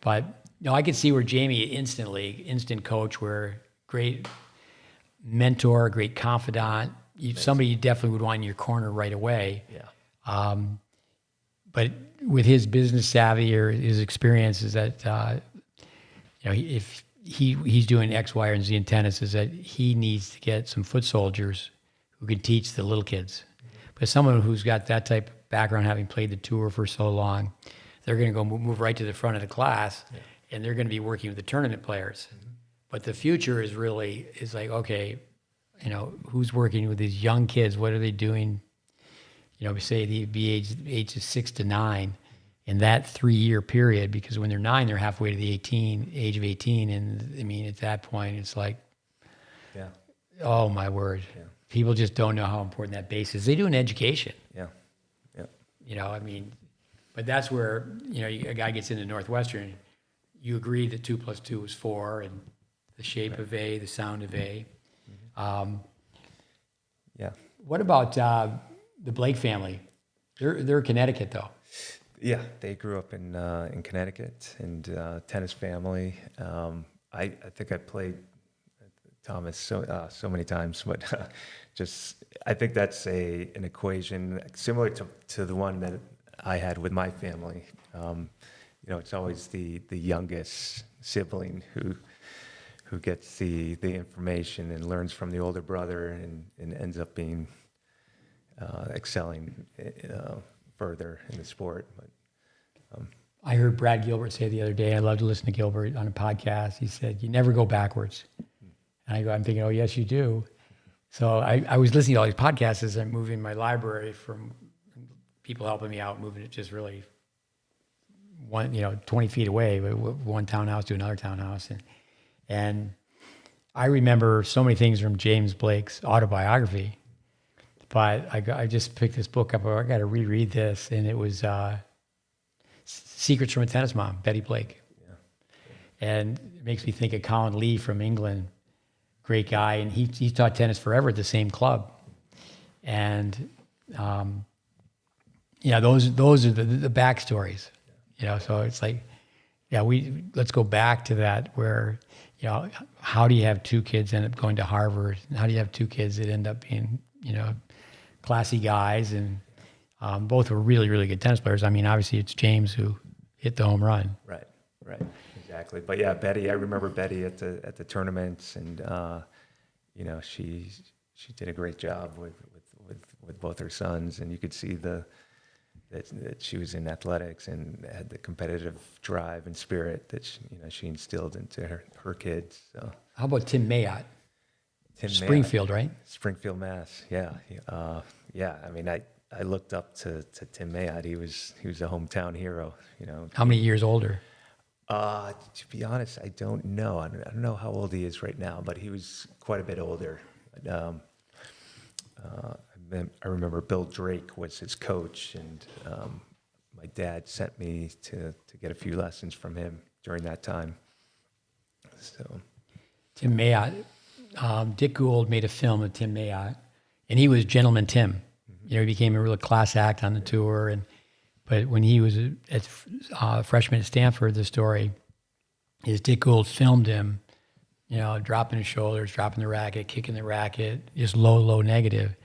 but. I could see where Jamie instant coach, where great mentor, great confidant, somebody you definitely would want in your corner right away. Yeah. But with his business savvy or his experience is that, if he's doing X, Y, and Z in tennis, is that he needs to get some foot soldiers who can teach the little kids. But someone who's got that type of background, having played the tour for so long, they're going to go move right to the front of the class. Yeah. And they're going to be working with the tournament players. Mm-hmm. But the future is like, okay, who's working with these young kids? What are they doing? Say they'd be ages 6 to 9 in that 3-year period, because when they're 9, they're halfway to the age of 18. And at that point, it's like, yeah, oh my word. Yeah. People just don't know how important that base is. They do an education. Yeah. Yeah. But that's where, a guy gets into Northwestern. You agree that 2 + 2 is 4, and the shape of A, the sound of A. Mm-hmm. Yeah. What about the Blake family? They're Connecticut, though. Yeah, they grew up in Connecticut, and tennis family. I think I played Thomas so many times, but just I think that's an equation similar to the one that I had with my family. It's always the youngest sibling who gets the information and learns from the older brother and ends up being excelling further in the sport. But I heard Brad Gilbert say the other day, I love to listen to Gilbert on a podcast. He said, "You never go backwards." And I'm thinking, oh, yes, you do. So I was listening to all these podcasts as I'm moving my library from people helping me out, moving it just really 20 feet away, one townhouse to another townhouse. And I remember so many things from James Blake's autobiography, but I just picked this book up. I got to reread this. And it was Secrets from a Tennis Mom, Betty Blake. Yeah. And it makes me think of Colin Lee from England. Great guy, and he taught tennis forever at the same club, and those are the backstories, So it's like, let's go back to that where, how do you have two kids end up going to Harvard? How do you have two kids that end up being, classy guys, and both were really, really good tennis players. I mean, obviously it's James who hit the home run. Right. Exactly. But yeah, Betty, I remember Betty at the tournaments, and she did a great job with both her sons, and you could see that she was in athletics and had the competitive drive and spirit that she instilled into her kids. So. How about Tim Mayotte? Springfield, right? Springfield, Mass. Yeah. I mean, I looked up to Tim Mayotte. He was a hometown hero. How many years older? To be honest, I don't know. I don't know how old he is right now, but he was quite a bit older. I remember Bill Drake was his coach, and my dad sent me to get a few lessons from him during that time. So, Tim Mayotte, Dick Gould made a film of Tim Mayotte, and he was Gentleman Tim. Mm-hmm. He became a real class act on the tour, but when he was a freshman at Stanford, the story is Dick Gould filmed him, dropping his shoulders, dropping the racket, kicking the racket, just low negative.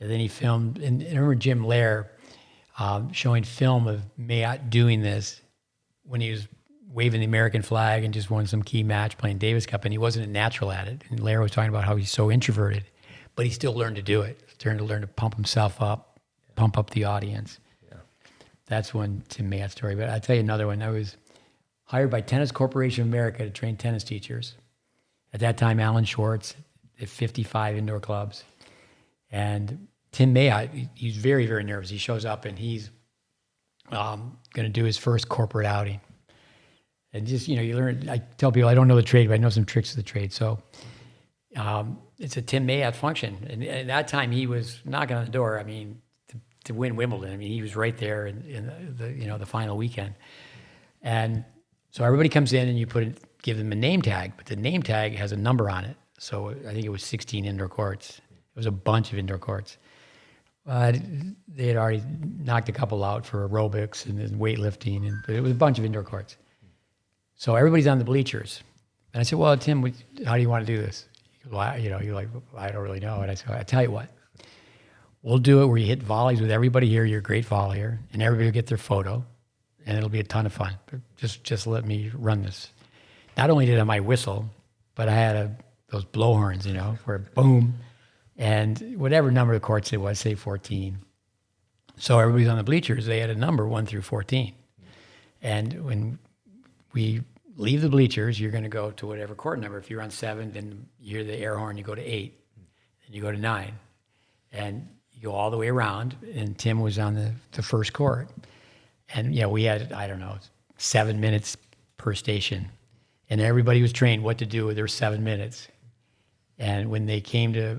And then he filmed, and I remember Jim Lair showing film of Mayotte doing this when he was waving the American flag and just won some key match playing Davis Cup, and he wasn't a natural at it. And Lair was talking about how he's so introverted, but he still learned to do it. He learned to pump himself up, pump up the audience. That's one Tim Mayotte story. But I'll tell you another one. I was hired by Tennis Corporation of America to train tennis teachers. At that time, Alan Schwartz at 55 indoor clubs. And Tim Mayotte, he's very, very nervous. He shows up and he's going to do his first corporate outing. And just, you learn, I tell people I don't know the trade, but I know some tricks of the trade. So it's a Tim Mayotte function. And at that time, he was knocking on the door. I mean, to win Wimbledon. I mean, he was right there in the final weekend. And so everybody comes in and you give them a name tag, but the name tag has a number on it. So I think it was 16 indoor courts. It was a bunch of indoor courts. They had already knocked a couple out for aerobics and weightlifting, but it was a bunch of indoor courts. So everybody's on the bleachers. And I said, well, Tim, how do you want to do this? He goes, well, you're like, I don't really know. And I said, I tell you what. We'll do it where you hit volleys with everybody here. You're a great volleyer, and everybody will get their photo, and it'll be a ton of fun. But just let me run this. Not only did I have my whistle, but I had those blowhorns, where boom, and whatever number of courts it was, say 14. So everybody's on the bleachers. They had a number 1 through 14, and when we leave the bleachers, you're going to go to whatever court number. If you're on 7, then you hear the air horn. You go to 8, and you go to 9, and you go all the way around, and Tim was on the first court. And, we had, 7 minutes per station. And everybody was trained what to do with their 7 minutes. And when they came to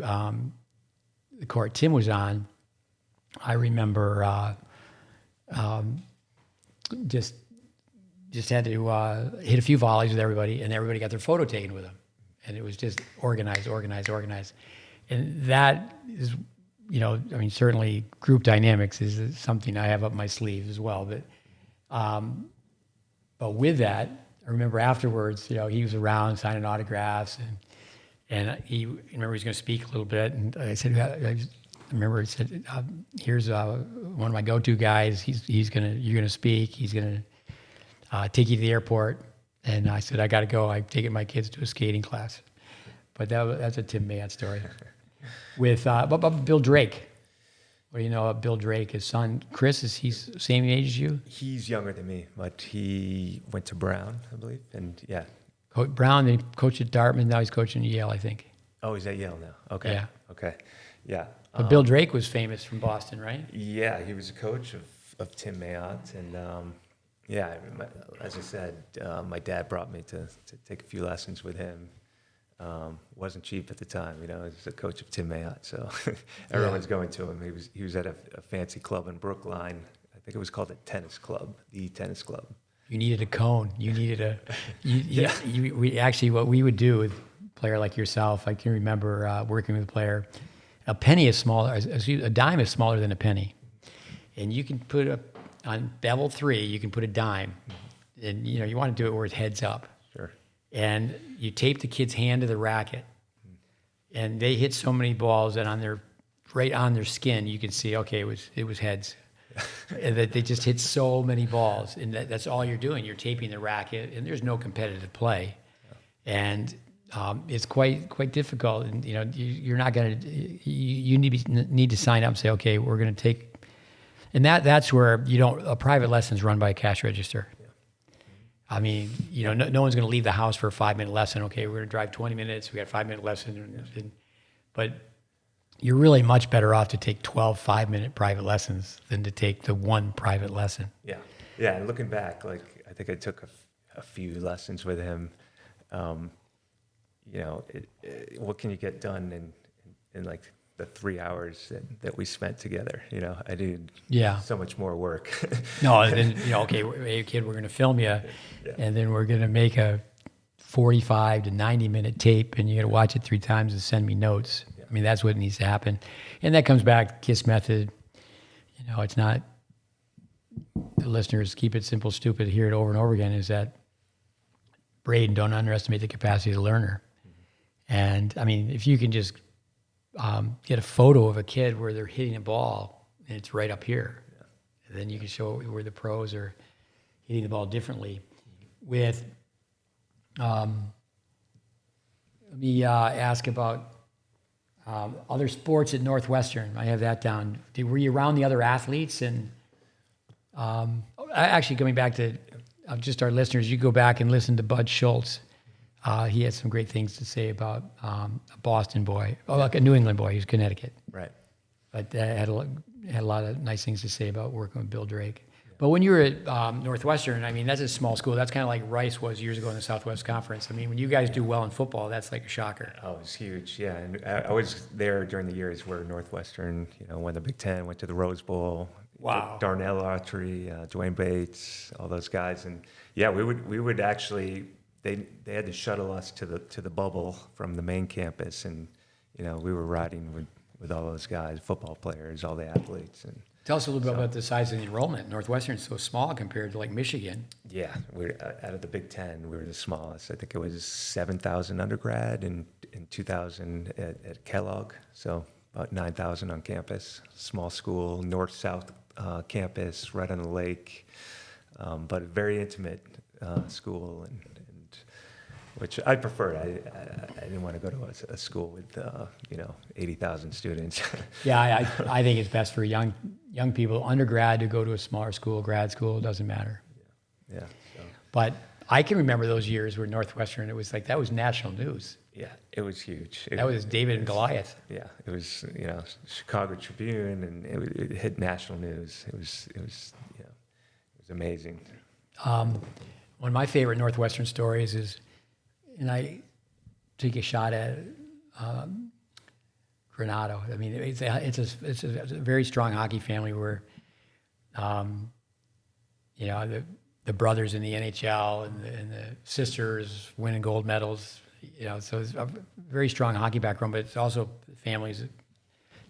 the court Tim was on, I remember just had to hit a few volleys with everybody, and everybody got their photo taken with him. And it was just organized. And that is... certainly group dynamics is something I have up my sleeve as well. But with that, I remember afterwards, he was around signing autographs, And he remember he's going to speak a little bit, and I said, I remember he said, "Here's one of my go-to guys. You're gonna speak. He's gonna take you to the airport." And I said, "I got to go. I'm taking my kids to a skating class." But that's a Tim Mayotte story. With what about Bill Drake? What do you know about Bill Drake? His son Chris, he's the same age as you? He's younger than me, but he went to Brown, I believe, and yeah. Brown, then he coached at Dartmouth. Now he's coaching at Yale, I think. Oh, he's at Yale now. Okay. Yeah. Okay. Yeah. But Bill Drake was famous from Boston, right? Yeah, he was a coach of Tim Mayotte, and yeah, as I said, my dad brought me to take a few lessons with him. Wasn't cheap at the time, you know. He was the coach of Tim Mayotte, so everyone's going to him. He was at a fancy club in Brookline. I think it was called the Tennis Club, the Tennis Club. You needed a cone. You needed we actually, what we would do with a player like yourself, I can remember working with a player. A penny is smaller, a dime is smaller than a penny. And you can put on bevel 3, you can put a dime. And, you know, you want to do it where it's heads up. Sure. And you tape the kid's hand to the racket. And they hit so many balls that right on their skin, you can see, okay, it was heads. And that they just hit so many balls, and that's all you're doing. You're taping the racket, and there's no competitive play, and it's quite difficult. And you know, you're not gonna you need to sign up and say, okay, we're gonna take, and that's where a private lesson is run by a cash register. Yeah. I mean, you know, no one's gonna leave the house for a 5-minute lesson. Okay, we're gonna drive 20 minutes. We got a 5-minute lesson, but you're really much better off to take 12 5-minute private lessons than to take the one private lesson. Yeah, yeah. And looking back, like I think I took a few lessons with him. You know, what can you get done in like the 3 hours that we spent together? You know, I did so much more work. No, and then okay, hey kid, we're going to film you, and then we're going to make a 45 to 90-minute tape, and you got to watch it 3 times and send me notes. I mean, that's what needs to happen. And that comes back to KISS method. You know, it's not, the listeners keep it simple, stupid, hear it over and over again, is that Braden, don't underestimate the capacity of the learner. Mm-hmm. And I mean, if you can just get a photo of a kid where they're hitting a ball and it's right up here, and then you can show where the pros are hitting the ball differently. With, let me ask about other sports at Northwestern. I have that down. Were you around the other athletes? And actually, coming back to just our listeners, you go back and listen to Bud Schultz. He had some great things to say about a Boston boy, like a New England boy. He was Connecticut, right? But had a lot of nice things to say about working with Bill Drake. But when you were at Northwestern, I mean, that's a small school. That's kind of like Rice was years ago in the Southwest Conference. I mean, when you guys do well in football, that's like a shocker. Oh, it's huge, yeah. And I was there during the years where Northwestern, you know, won the Big Ten, went to the Rose Bowl. Wow. Darnell Autry, Dwayne Bates, all those guys, and yeah, we would actually they had to shuttle us to the bubble from the main campus, and you know, we were riding with all those guys, football players, all the athletes, and. Tell us a little bit about the size of the enrollment. Northwestern's so small compared to like Michigan. Yeah, we're out of the Big Ten, we were the smallest. I think it was 7,000 undergrad and 2,000 at Kellogg, so about 9,000 on campus. Small school, north-south campus, right on the lake, but a very intimate school, and which I preferred. I didn't want to go to a school with 80,000 students. Yeah, I think it's best for young people, undergrad, to go to a smaller school. Grad school, doesn't matter. Yeah. So. But I can remember those years where Northwestern, it was like, that was national news. Yeah, it was huge. That was David and Goliath. Yeah, it was, you know, Chicago Tribune, and it hit national news. It was amazing. One of my favorite Northwestern stories is, and I take a shot at Granado. I mean, it's a very strong hockey family where, you know, the brothers in the NHL and the sisters winning gold medals. You know, so it's a very strong hockey background, but it's also families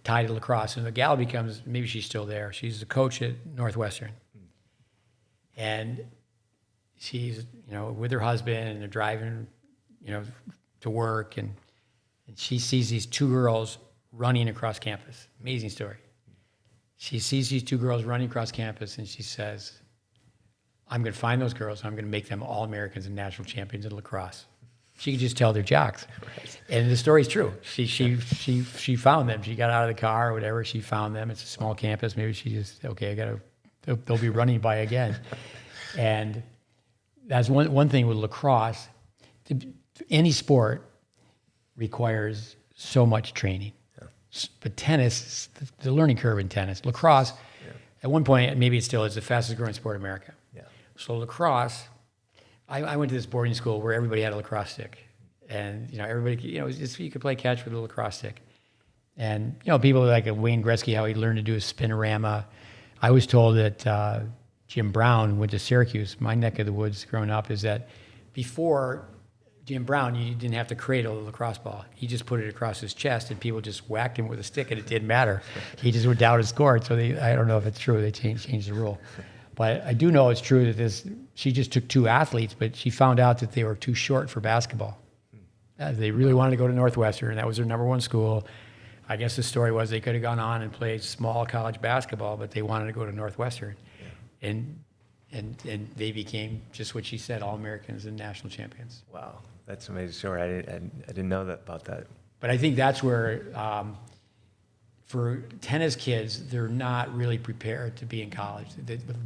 tied to lacrosse. And the gal becomes, maybe she's still there. She's the coach at Northwestern, and she's, you know, with her husband, and they're driving, you know, to work, and And she sees these two girls running across campus. Amazing story. She sees these two girls running across campus, and she says, I'm going to find those girls, and I'm going to make them All-Americans and national champions in lacrosse. She could just tell they're jocks. Right. And the story's true. She found them. She got out of the car or whatever. She found them. It's a small campus. Maybe she just, okay, they'll be running by again. And that's one thing with lacrosse. Any sport requires so much training. Yeah. But tennis, the learning curve in tennis, lacrosse, at one point, maybe it still is the fastest growing sport in America. Yeah. So lacrosse, I went to this boarding school where everybody had a lacrosse stick. And, everybody, it was just, you could play catch with a lacrosse stick. And, people like Wayne Gretzky, how he learned to do a spinorama. I was told that Jim Brown went to Syracuse. My neck of the woods growing up is that before Jim Brown, you didn't have to cradle the lacrosse ball. He just put it across his chest, and people just whacked him with a stick, and it didn't matter. He just went down and scored. So I don't know if it's true. They changed the rule. But I do know it's true that she just took two athletes, but she found out that they were too short for basketball. They really wanted to go to Northwestern. That was their number one school. I guess the story was they could have gone on and played small college basketball, but they wanted to go to Northwestern. Yeah. And they became, just what she said, All-Americans and national champions. Wow, that's an amazing story. I didn't know about that. But I think that's where, for tennis kids, they're not really prepared to be in college.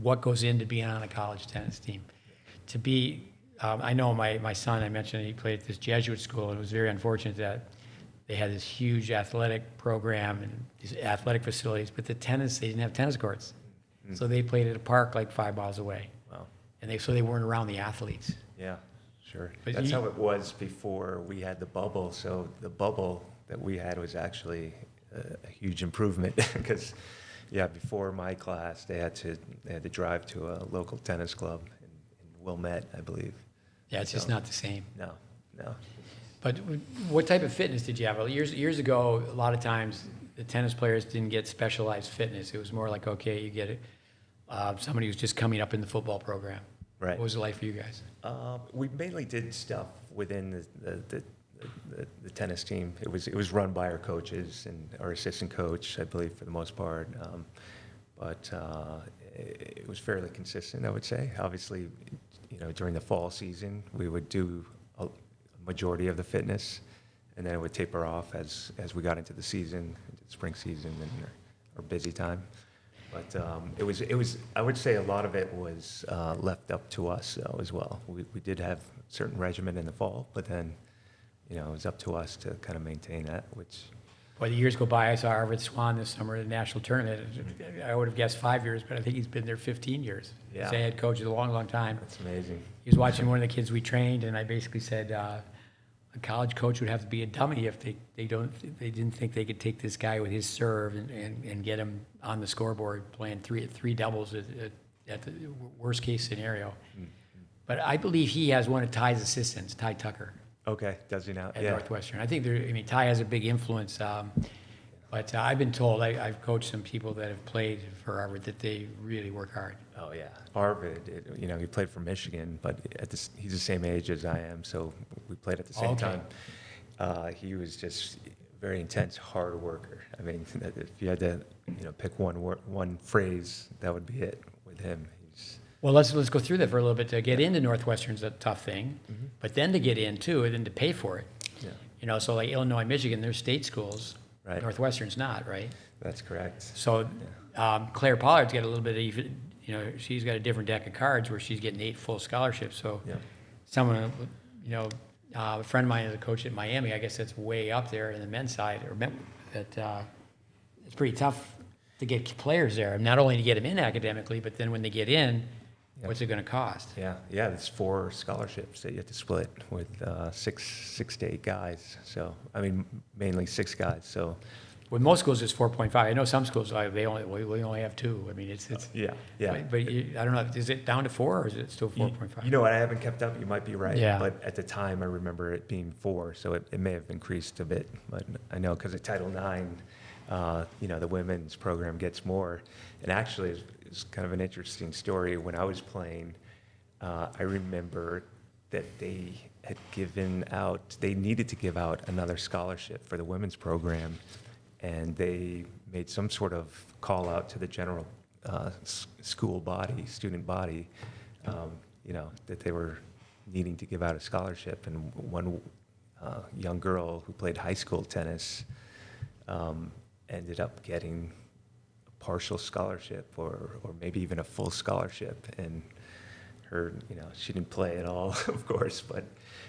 What goes into being on a college tennis team? To be, I know my son, I mentioned he played at this Jesuit school, and it was very unfortunate that they had this huge athletic program and these athletic facilities, but they didn't have tennis courts. Mm-hmm. So they played at a park like 5 miles away. Wow. And so they weren't around the athletes. Yeah, sure. But that's how it was before we had the bubble. So the bubble that we had was actually a huge improvement because, before my class, they had to drive to a local tennis club in Wilmette, I believe. Yeah, it's just not the same. No. But what type of fitness did you have? Years ago, a lot of times the tennis players didn't get specialized fitness. It was more like, okay, you get it. Somebody who's just coming up in the football program. Right. What was it like for you guys? We mainly did stuff within the tennis team. It was run by our coaches and our assistant coach, I believe, for the most part. But it was fairly consistent, I would say. Obviously, during the fall season, we would do a majority of the fitness, and then it would taper off as we got into the season, spring season, and our busy time. But it was. I would say a lot of it was left up to us though, as well. We did have a certain regimen in the fall, but then it was up to us to kind of maintain that. Which, the years go by. I saw Arvid Swan this summer at the national tournament. I would have guessed 5 years, but I think he's been there 15 years. Yeah. He's a head coach a long, long time. That's amazing. He was watching one of the kids we trained, and I basically said, a college coach would have to be a dummy if they didn't think they could take this guy with his serve and get him on the scoreboard playing three doubles at the worst case scenario. Mm-hmm. But I believe he has one of Ty's assistants, Ty Tucker. Okay, does he now? At Northwestern. I think Ty has a big influence. But I've been told, I've coached some people that have played for Arvid that they really work hard. Oh yeah, Arvid. He played for Michigan, but he's the same age as I am, so we played at the same time. He was just very intense, hard worker. I mean, if you had to, pick one phrase, that would be it with him. Well, let's go through that for a little bit. To get into Northwestern's a tough thing, mm-hmm. But then to get in too, and then to pay for it. Yeah. So like Illinois, Michigan, they're state schools. Right. Northwestern's not, right? That's correct. So Claire Pollard's got a little bit of, she's got a different deck of cards where she's getting 8 full scholarships. So someone, a friend of mine is a coach at Miami. I guess that's way up there in the men's side. That it's pretty tough to get players there. Not only to get them in academically, but then when they get in, what's it going to cost? Yeah, it's 4 scholarships that you have to split with 6 to 8 guys. So, mainly 6 guys. So, with most schools, it's 4.5. I know some schools we only have 2. it's yeah. But I don't know. Is it down to 4 or is it still 4.5? You know what? I haven't kept up. You might be right. Yeah. But at the time, I remember it being 4, so it may have increased a bit. But I know because of Title IX, the women's program gets more. And actually, it's kind of an interesting story. When I was playing, I remember that they had given out, they needed to give out another scholarship for the women's program, and they made some sort of call out to the general school body, student body, that they were needing to give out a scholarship. And one young girl who played high school tennis ended up getting a partial scholarship or maybe even a full scholarship. And her, she didn't play at all, of course, but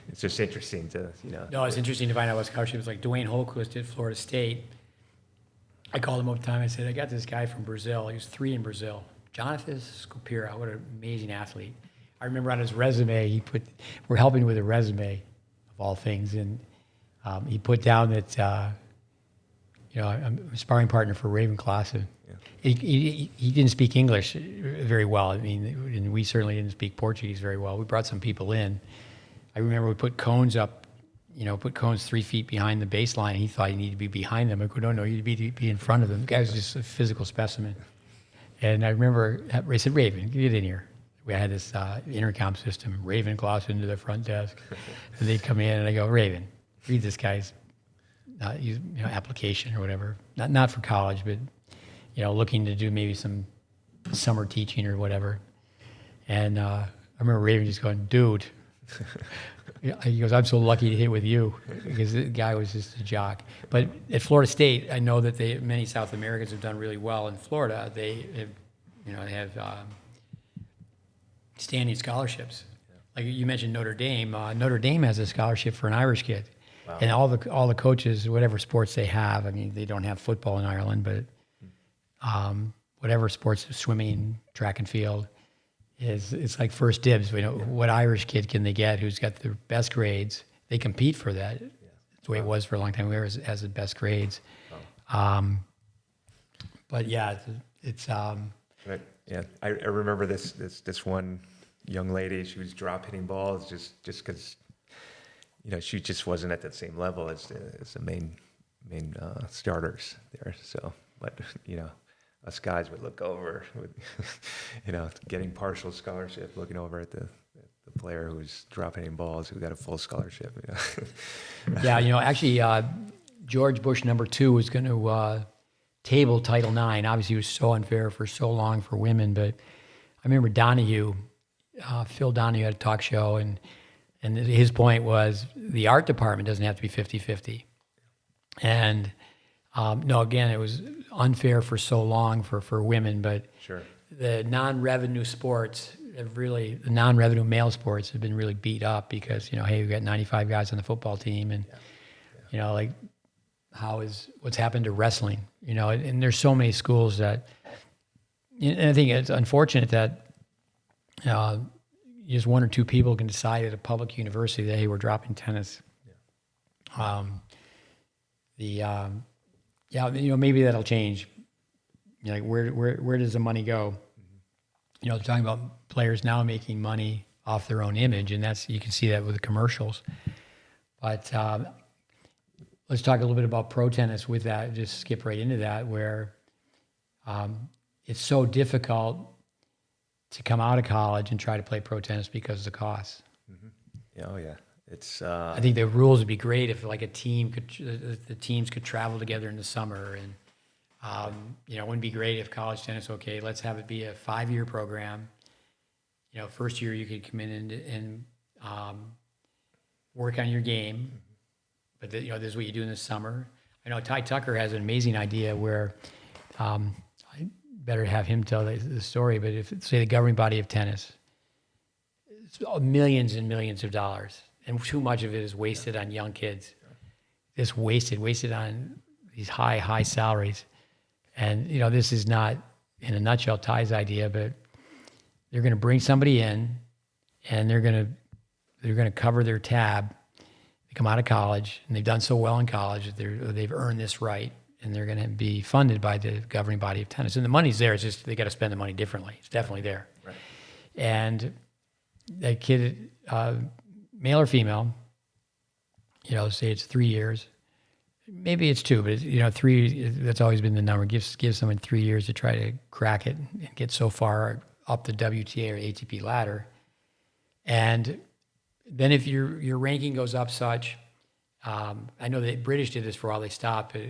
it's just interesting to, No, it's interesting to find out what scholarships. Like Dwayne Holquist at Florida State. I called him over time. I said, I got this guy from Brazil. He was 3 in Brazil. Jonathan Scopira, what an amazing athlete. I remember on his resume, we're helping with a resume of all things, and he put down that, I'm a sparring partner for Raven Klaassen. Yeah. He didn't speak English very well. I mean, and we certainly didn't speak Portuguese very well. We brought some people in. I remember we put cones up, 3 feet behind the baseline. He thought he needed to be behind them. I go, no, you need to be in front of them. The guy was just a physical specimen. And I remember I said, Raven, get in here. We had this intercom system. Raven Klaassen into the front desk. And they'd come in and I go, Raven, read this guy's application or whatever. Not for college, but looking to do maybe some summer teaching or whatever. And I remember Raven just going, dude. He goes, I'm so lucky to hit with you, because the guy was just a jock. But at Florida State, I know that many South Americans have done really well in Florida. They have, standing scholarships. Like you mentioned Notre Dame. Notre Dame has a scholarship for an Irish kid. Wow. And all the coaches, whatever sports they have, I mean, they don't have football in Ireland, but whatever sports, swimming, track and field, it's like first dibs. What Irish kid can they get who's got the best grades? They compete for that. Yeah. That's the way it was for a long time. We were as the best grades. Oh. But yeah, it's Right. Yeah, I remember this one young lady. She was drop hitting balls just because she just wasn't at that same level as the main starters there. So, but us guys would look over with getting partial scholarship, looking over at the player who's dropping in balls who got a full scholarship. Yeah, actually, George Bush #2 was going to table Title IX. Obviously, it was so unfair for so long for women. But I remember Donahue, Phil Donahue had a talk show, and his point was the art department doesn't have to be 50-50. And no, again, it was unfair for so long for women, but sure. The non-revenue sports the non-revenue male sports have been really beat up because, hey, we've got 95 guys on the football team, and, like what's happened to wrestling, and there's so many schools that, and I think it's unfortunate that just 1 or 2 people can decide at a public university that, hey, we're dropping tennis. Yeah. Maybe that'll change. Like where does the money go? They're talking about players now making money off their own image, and you can see that with the commercials. But let's talk a little bit about pro tennis with that. Just skip right into that, where it's so difficult to come out of college and try to play pro tennis because of the costs. Mm-hmm. Yeah, oh yeah. It's. I think the rules would be great if, like, the teams could travel together in the summer, and it wouldn't be great if college tennis. Okay, let's have it be a 5-year program. First year you could come in and work on your game, but this is what you do in the summer. I know Ty Tucker has an amazing idea where I better have him tell the story. But if, say, the governing body of tennis, it's millions and millions of dollars, and too much of it is wasted on young kids. Just wasted on these high salaries. And this is not, in a nutshell, Ty's idea, but they're going to bring somebody in, and they're going to cover their tab. They come out of college, and they've done so well in college that they've earned this right, and they're going to be funded by the governing body of tennis. And the money's there. It's just they got to spend the money differently. It's definitely there. Right. And that kid, male or female, say it's 3 years. Maybe it's 2, but 3, that's always been the number. Give someone 3 years to try to crack it and get so far up the WTA or ATP ladder. And then if your ranking goes up such, I know the British did this for a while, they stopped, but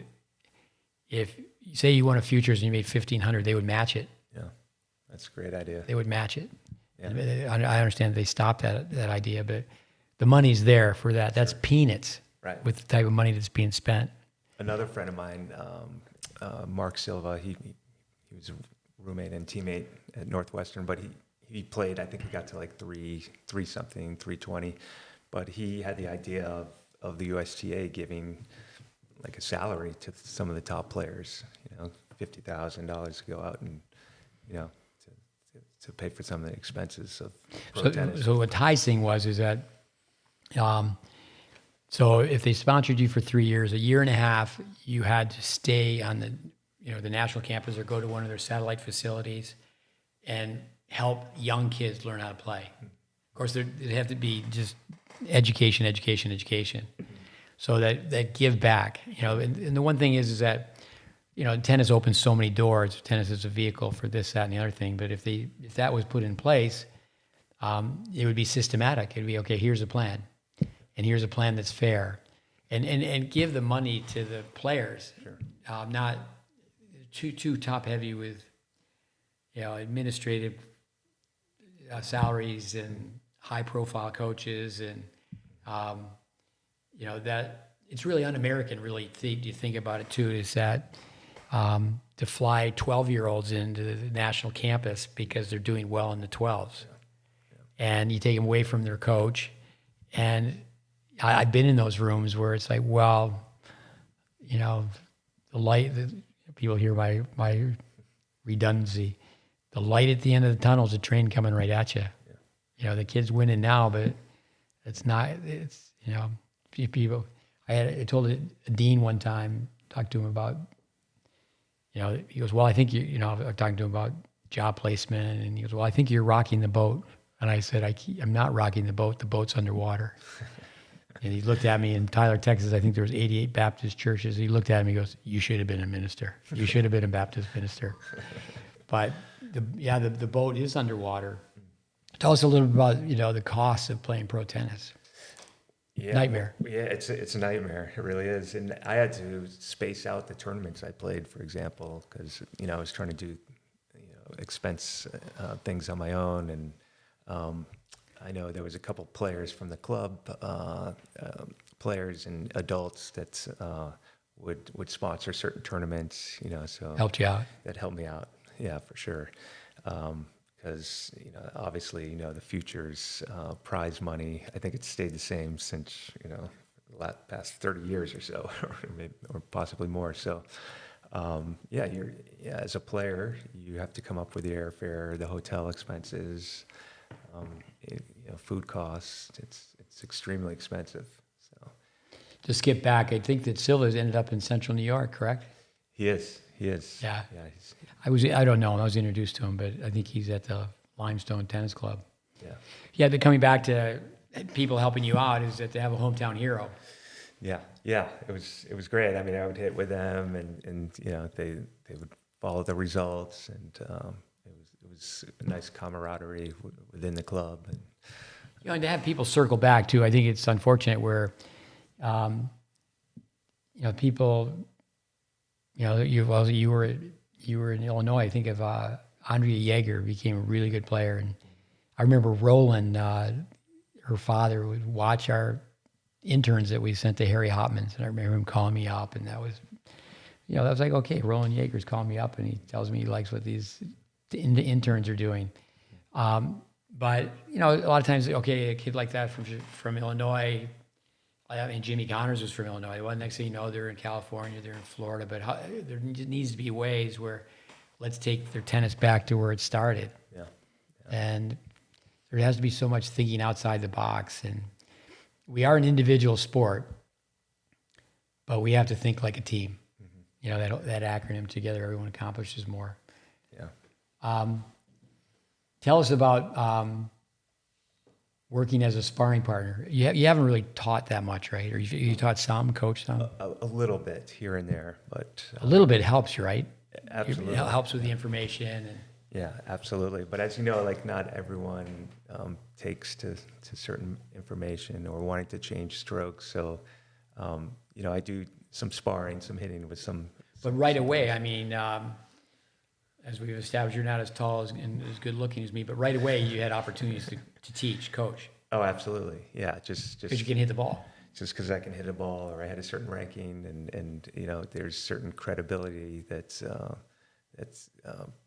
if, say you won a futures and you made 1,500, they would match it. Yeah, that's a great idea. They would match it. Yeah. I understand they stopped that idea, but the money's there for that. That's peanuts Right. with the type of money that's being spent. Another friend of mine, Mark Silva, he was a roommate and teammate at Northwestern, but he played, I think he got to like 320, but he had the idea of the USTA giving like a salary to some of the top players, $50,000 to go out and, to pay for some of the expenses of pro tennis. So what Ty's thing is that, so if they sponsored you for 3 years, a year and a half, you had to stay on the national campus or go to one of their satellite facilities and help young kids learn how to play. Of course, it'd have to be just education. So that give back, and the one thing is that, tennis opens so many doors. Tennis is a vehicle for this, that, and the other thing. But if that was put in place, it would be systematic. It'd be, okay, here's a plan, and here's a plan that's fair, and give the money to the players. Sure. Not too top heavy with, administrative salaries and high profile coaches, and that it's really un-American. Really, you think about it too, is that to fly 12-year-olds into the national campus because they're doing well in the 12s, and you take them away from their coach. And I've been in those rooms where it's like, well, the light. People hear my redundancy. The light at the end of the tunnel is a train coming right at you. Yeah. The kid's winning now, but it's not. It's people. I told a dean one time, talked to him about. He goes, well, I think I'm talking to him about job placement, and he goes, well, I think you're rocking the boat. And I said, I'm not rocking the boat. The boat's underwater. And he looked at me in Tyler, Texas. I think there was 88 Baptist churches. He looked at me. He goes, "You should have been a minister. You should have been a Baptist minister." But the boat is underwater. Tell us a little bit about the cost of playing pro tennis. Yeah, Nightmare. Yeah, it's a nightmare. It really is. And I had to space out the tournaments I played, for example, because I was trying to do expense things on my own, and I know there was a couple players from the club, players and adults that would sponsor certain tournaments. So Helped you out. that helped me out. Yeah, for sure. Because obviously the futures prize money, I think it's stayed the same since the past 30 years or so, or possibly more. So as a player, you have to come up with the airfare, the hotel expenses, food costs. It's extremely expensive. So To skip back, I think that Silva's ended up in Central New York, correct? he is. Yeah. Yeah. I don't know him. I was introduced to him, but I think he's at the Limestone Tennis Club. Yeah. Yeah, but coming back to people helping you out is that they have a hometown hero. Yeah. It was great. I mean, I would hit with them, and they would follow the results, and it was a nice camaraderie within the club. And And to have people circle back too, I think it's unfortunate where, people, you were in Illinois. I think of Andrea Yeager became a really good player, and I remember Roland, her father, would watch our interns that we sent to Harry Hopman's, and I remember him calling me up, and that was like, okay, Roland Yeager's calling me up, and he tells me he likes what these interns are doing. But a lot of times, okay, a kid like that from Illinois. I mean, Jimmy Connors was from Illinois. Well, next thing you know, they're in California, they're in Florida. But there needs to be ways where let's take their tennis back to where it started. yeah. And there has to be so much thinking outside the box. And we are an individual sport, but we have to think like a team. Mm-hmm. That acronym, together everyone accomplishes more. Yeah. Tell us about working as a sparring partner. You haven't really taught that much, right? Or you taught some, coached some? A little bit here and there, but A little bit helps you, right? absolutely. It helps with the information. Yeah, absolutely. But as you know, like not everyone takes to certain information or wanting to change strokes. So, I do some sparring, some hitting with some. But right away, I mean, as we've established, you're not as tall and as good looking as me, but right away you had opportunities to teach, coach, Oh, absolutely. Yeah, just because you can hit the ball. just because I can hit a ball or I had a certain ranking and there's certain credibility that's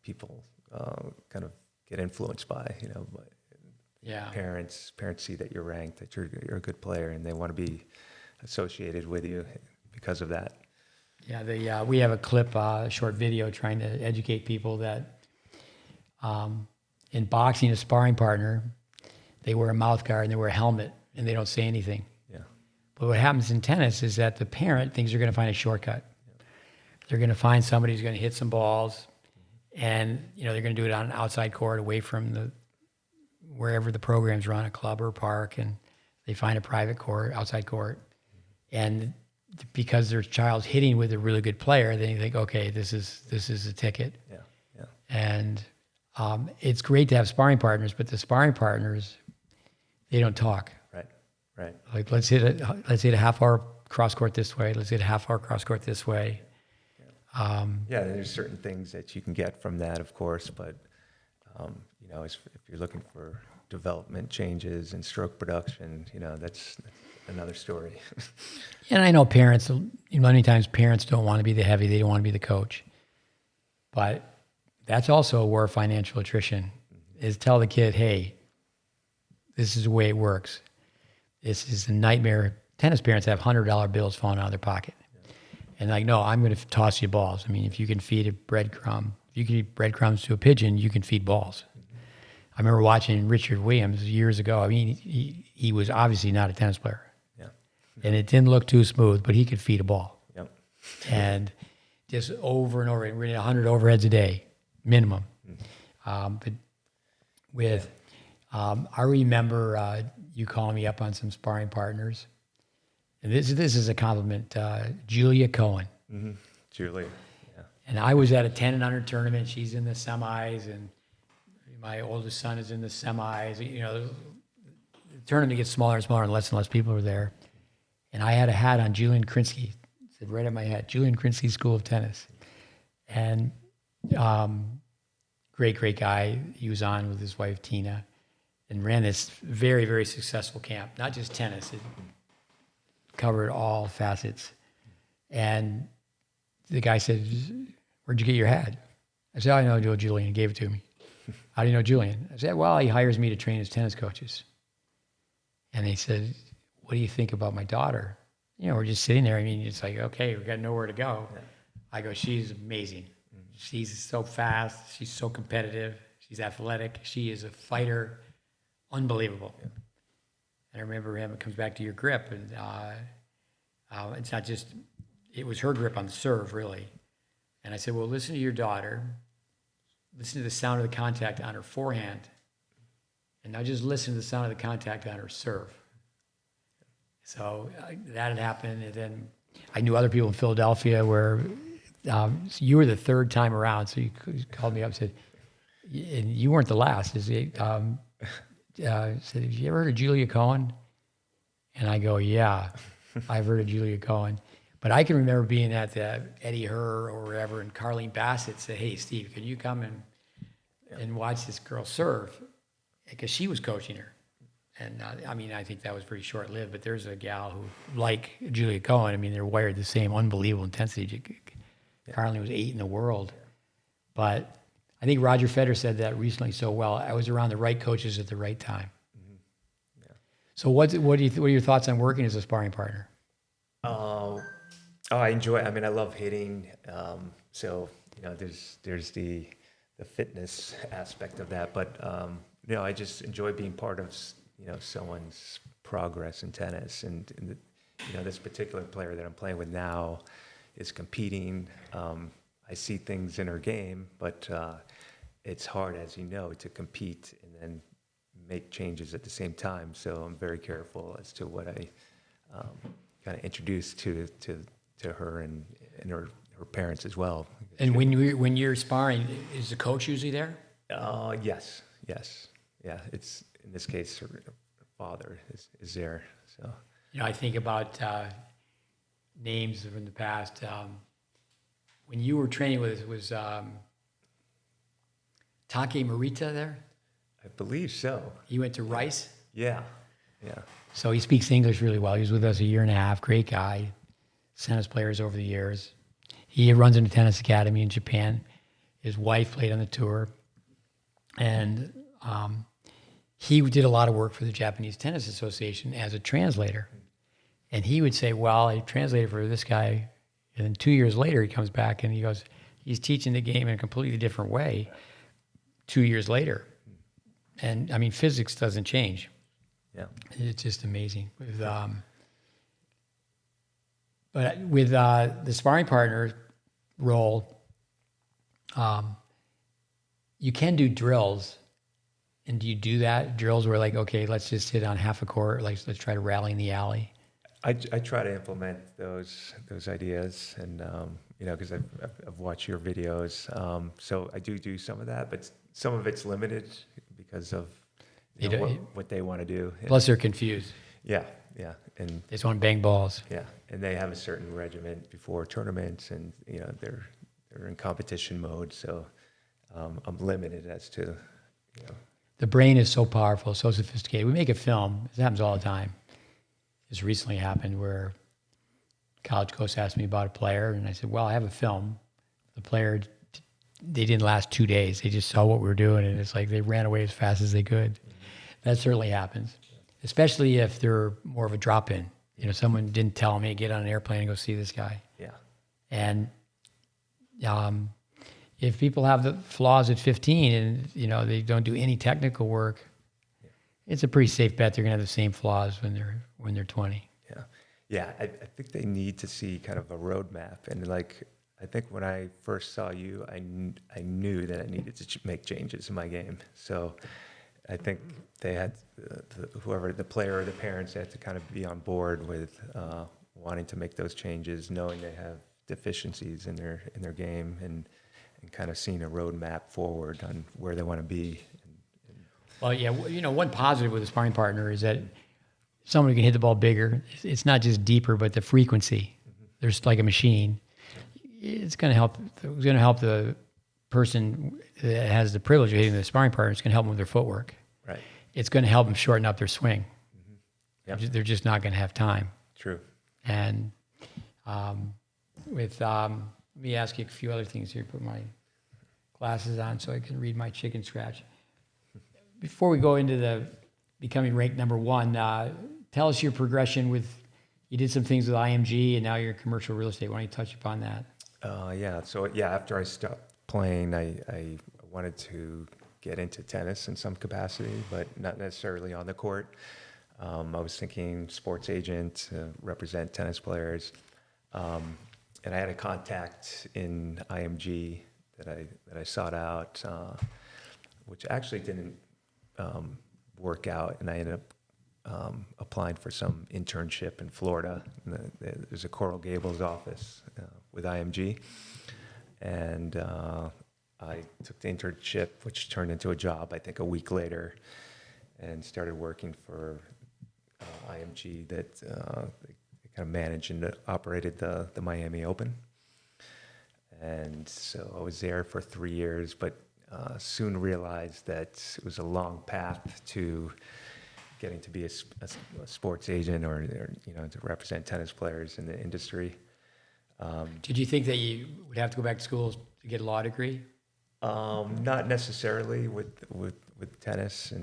people kind of get influenced by, but Yeah. parents see that you're ranked, that you're a good player, and they want to be associated with you because of that. Yeah, we have a clip, a short video trying to educate people that in boxing, a sparring partner, they wear a mouth guard and they wear a helmet and they don't say anything. Yeah. But what happens in tennis is that the parent thinks they're going to find a shortcut. They're going to find somebody who's going to hit some balls, and they're going to do it on an outside court away from wherever the programs run, a club or a park, and they find a private court, outside court, and because their child's hitting with a really good player, they think, okay, this is a ticket. Yeah. Yeah. And it's great to have sparring partners, but the sparring partners, they don't talk. Right. Like let's hit a half hour cross court this way. Let's hit a half hour cross court this way. Yeah, there's certain things that you can get from that, of course, but if you're looking for development changes and stroke production, that's another story. And I know parents, many times parents don't want to be the heavy, they don't want to be the coach. But that's also where financial attrition is. Tell the kid, hey, this is the way it works. This is a nightmare. Tennis parents have $100 bills falling out of their pocket. And like, no, I'm going to toss you balls. I mean, if you can feed a breadcrumb, if you can feed breadcrumbs to a pigeon, you can feed balls. I remember watching Richard Williams years ago. I mean, he was obviously not a tennis player. Yeah. And it didn't look too smooth, but he could feed a ball. Yep. And just over and over, and we're in 100 overheads a day, minimum. But with, I remember you calling me up on some sparring partners. And this is a compliment, Julia Cohen. Mm-hmm. Julia, yeah. And I was at a 10 and under tournament. She's in the semis, and my oldest son is in the semis. The tournament gets smaller and smaller, and less people are there. And I had a hat on Julian Krinsky. It said right on my hat, Julian Krinsky School of Tennis. And great guy. He was on with his wife, Tina, and ran this very, very successful camp. Not just tennis. It covered all facets. And the guy said, where'd you get your hat? I said, I know Julian. He gave it to me. How do you know Julian? I said, well, he hires me to train his tennis coaches. And they said, what do you think about my daughter? We're just sitting there. I mean, it's like, okay, we've got nowhere to go. Yeah. I go, she's amazing. She's so fast. She's so competitive. She's athletic. She is a fighter. Unbelievable. Yeah. And I remember him, it comes back to your grip. And it's not just, it was her grip on the serve, really. And I said, well, listen to your daughter. Listen to the sound of the contact on her forehand. And now just listen to the sound of the contact on her serve. So that had happened. And then I knew other people in Philadelphia where you were the third time around. So you called me up and said, and you weren't the last. Said, have you ever heard of Julia Cohen? And I go, yeah, I've heard of Julia Cohen. But I can remember being at the Eddie Herr or wherever, and Carlene Bassett said, hey, Steve, can you come and watch this girl serve? Because she was coaching her. And I think that was pretty short-lived, but there's a gal who, like Julia Cohen, they're wired the same unbelievable intensity. Carlene was 8 in the world. But I think Roger Federer said that recently so well. I was around the right coaches at the right time. Mm-hmm. Yeah. So what are your thoughts on working as a sparring partner? I enjoy. I love hitting. So there's the fitness aspect of that, but I just enjoy being part of someone's progress in tennis. And this particular player that I'm playing with now is competing. I see things in her game, but it's hard, as you know, to compete and then make changes at the same time. So I'm very careful as to what I kind of introduce to her and her parents as well. And when you're sparring, is the coach usually there? Yes, yes, yeah. It's in this case, her father is there. So I think about names from the past. When you were training with us, was Take Morita there? I believe so. He went to Rice. Yeah, yeah. So he speaks English really well. He was with us a year and a half. Great guy. Sent us players over the years. He runs a tennis academy in Japan. His wife played on the tour. And he did a lot of work for the Japanese Tennis Association as a translator. And he would say, well, I translated for this guy. And then 2 years later, he comes back and he goes, he's teaching the game in a completely different way 2 years later. And I mean, physics doesn't change. Yeah. It's just amazing. But with the sparring partner role, you can do drills. And do you do that? Drills where like, okay, let's just hit on half a court, like let's try to rally in the alley. I try to implement those ideas, and because I've watched your videos, so I do some of that, but some of it's limited because of what they want to do. Plus, they're confused. Yeah, and They just want to bang balls. yeah, and they have a certain regimen before tournaments, and they're in competition mode, so I'm limited as to. The brain is so powerful, so sophisticated. We make a film. This happens all the time. This recently happened where a college coach asked me about a player, and I said, well, I have a film. The player, they didn't last 2 days. They just saw what we were doing, and it's like they ran away as fast as they could. That certainly happens, especially if they're more of a drop-in. Someone didn't tell me, get on an airplane and go see this guy. Yeah. And if people have the flaws at 15 and, they don't do any technical work, it's a pretty safe bet they're going to have the same flaws when they're 20. Yeah. I think they need to see kind of a roadmap. And I think when I first saw you, I knew that I needed to make changes in my game. So I think they had whoever the player or the parents had to kind of be on board with wanting to make those changes, knowing they have deficiencies in their game, and kind of seeing a roadmap forward on where they want to be. Well, yeah, one positive with a sparring partner is that someone who can hit the ball bigger, it's not just deeper, but the frequency. Mm-hmm. There's like a machine. It's going to help. It's going to help the person that has the privilege of hitting the sparring partner. It's going to help them with their footwork. Right. It's going to help them shorten up their swing. Mm-hmm. Yep. They're just not going to have time. True. And let me ask you a few other things here. Put my glasses on so I can read my chicken scratch. Before we go into the becoming ranked number one, tell us your progression you did some things with IMG and now you're in commercial real estate. Why don't you touch upon that? So after I stopped playing, I wanted to get into tennis in some capacity, but not necessarily on the court. I was thinking sports agent, represent tennis players. And I had a contact in IMG that I sought out, which actually didn't work out, and I ended up applying for some internship in Florida. There's a Coral Gables office with IMG, and I took the internship, which turned into a job, I think, a week later, and started working for IMG that they kind of managed and operated the Miami Open. And so I was there for 3 years, but soon realized that it was a long path to getting to be a sports agent or to represent tennis players in the industry. Did you think that you would have to go back to school to get a law degree? Not necessarily with tennis,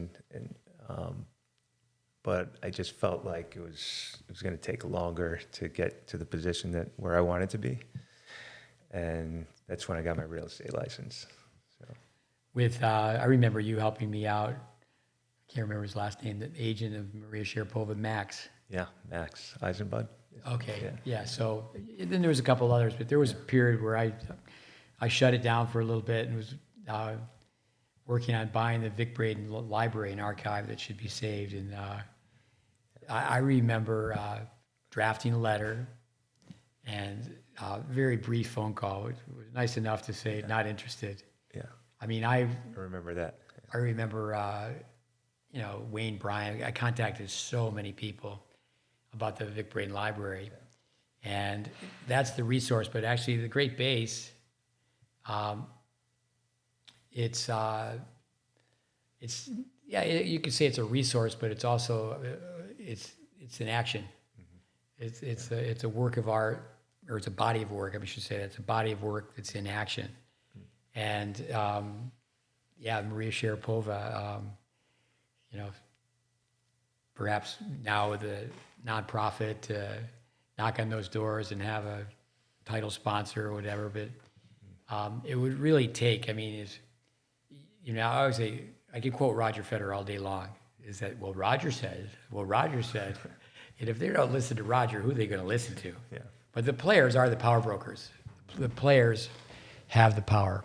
but I just felt like it was going to take longer to get to the position where I wanted to be, and that's when I got my real estate license. So. I remember you helping me out. I can't remember his last name. The agent of Maria Sharapova, Max. Yeah, Max Eisenbud. Okay, yeah. So then there was a couple others, but there was a period where I shut it down for a little bit and was working on buying the Vic Braden library and archive that should be saved. And I remember drafting a letter and a very brief phone call. It was nice enough to say not interested. Yeah. I mean, I remember that. remember, Wayne Bryan. I contacted so many people about the Vic Braden Library, and that's the resource. But actually, the GreatBase, it's you could say it's a resource, but it's also it's an action. It's a work of art, or it's a body of work. I should say it's a body of work that's in action. And Maria Sharapova, perhaps now with a nonprofit, knock on those doors and have a title sponsor or whatever. But it would really take. I mean, I always say I can quote Roger Federer all day long. Is that Roger said. And if they don't listen to Roger, who are they going to listen to? Yeah. But the players are the power brokers. The players have the power.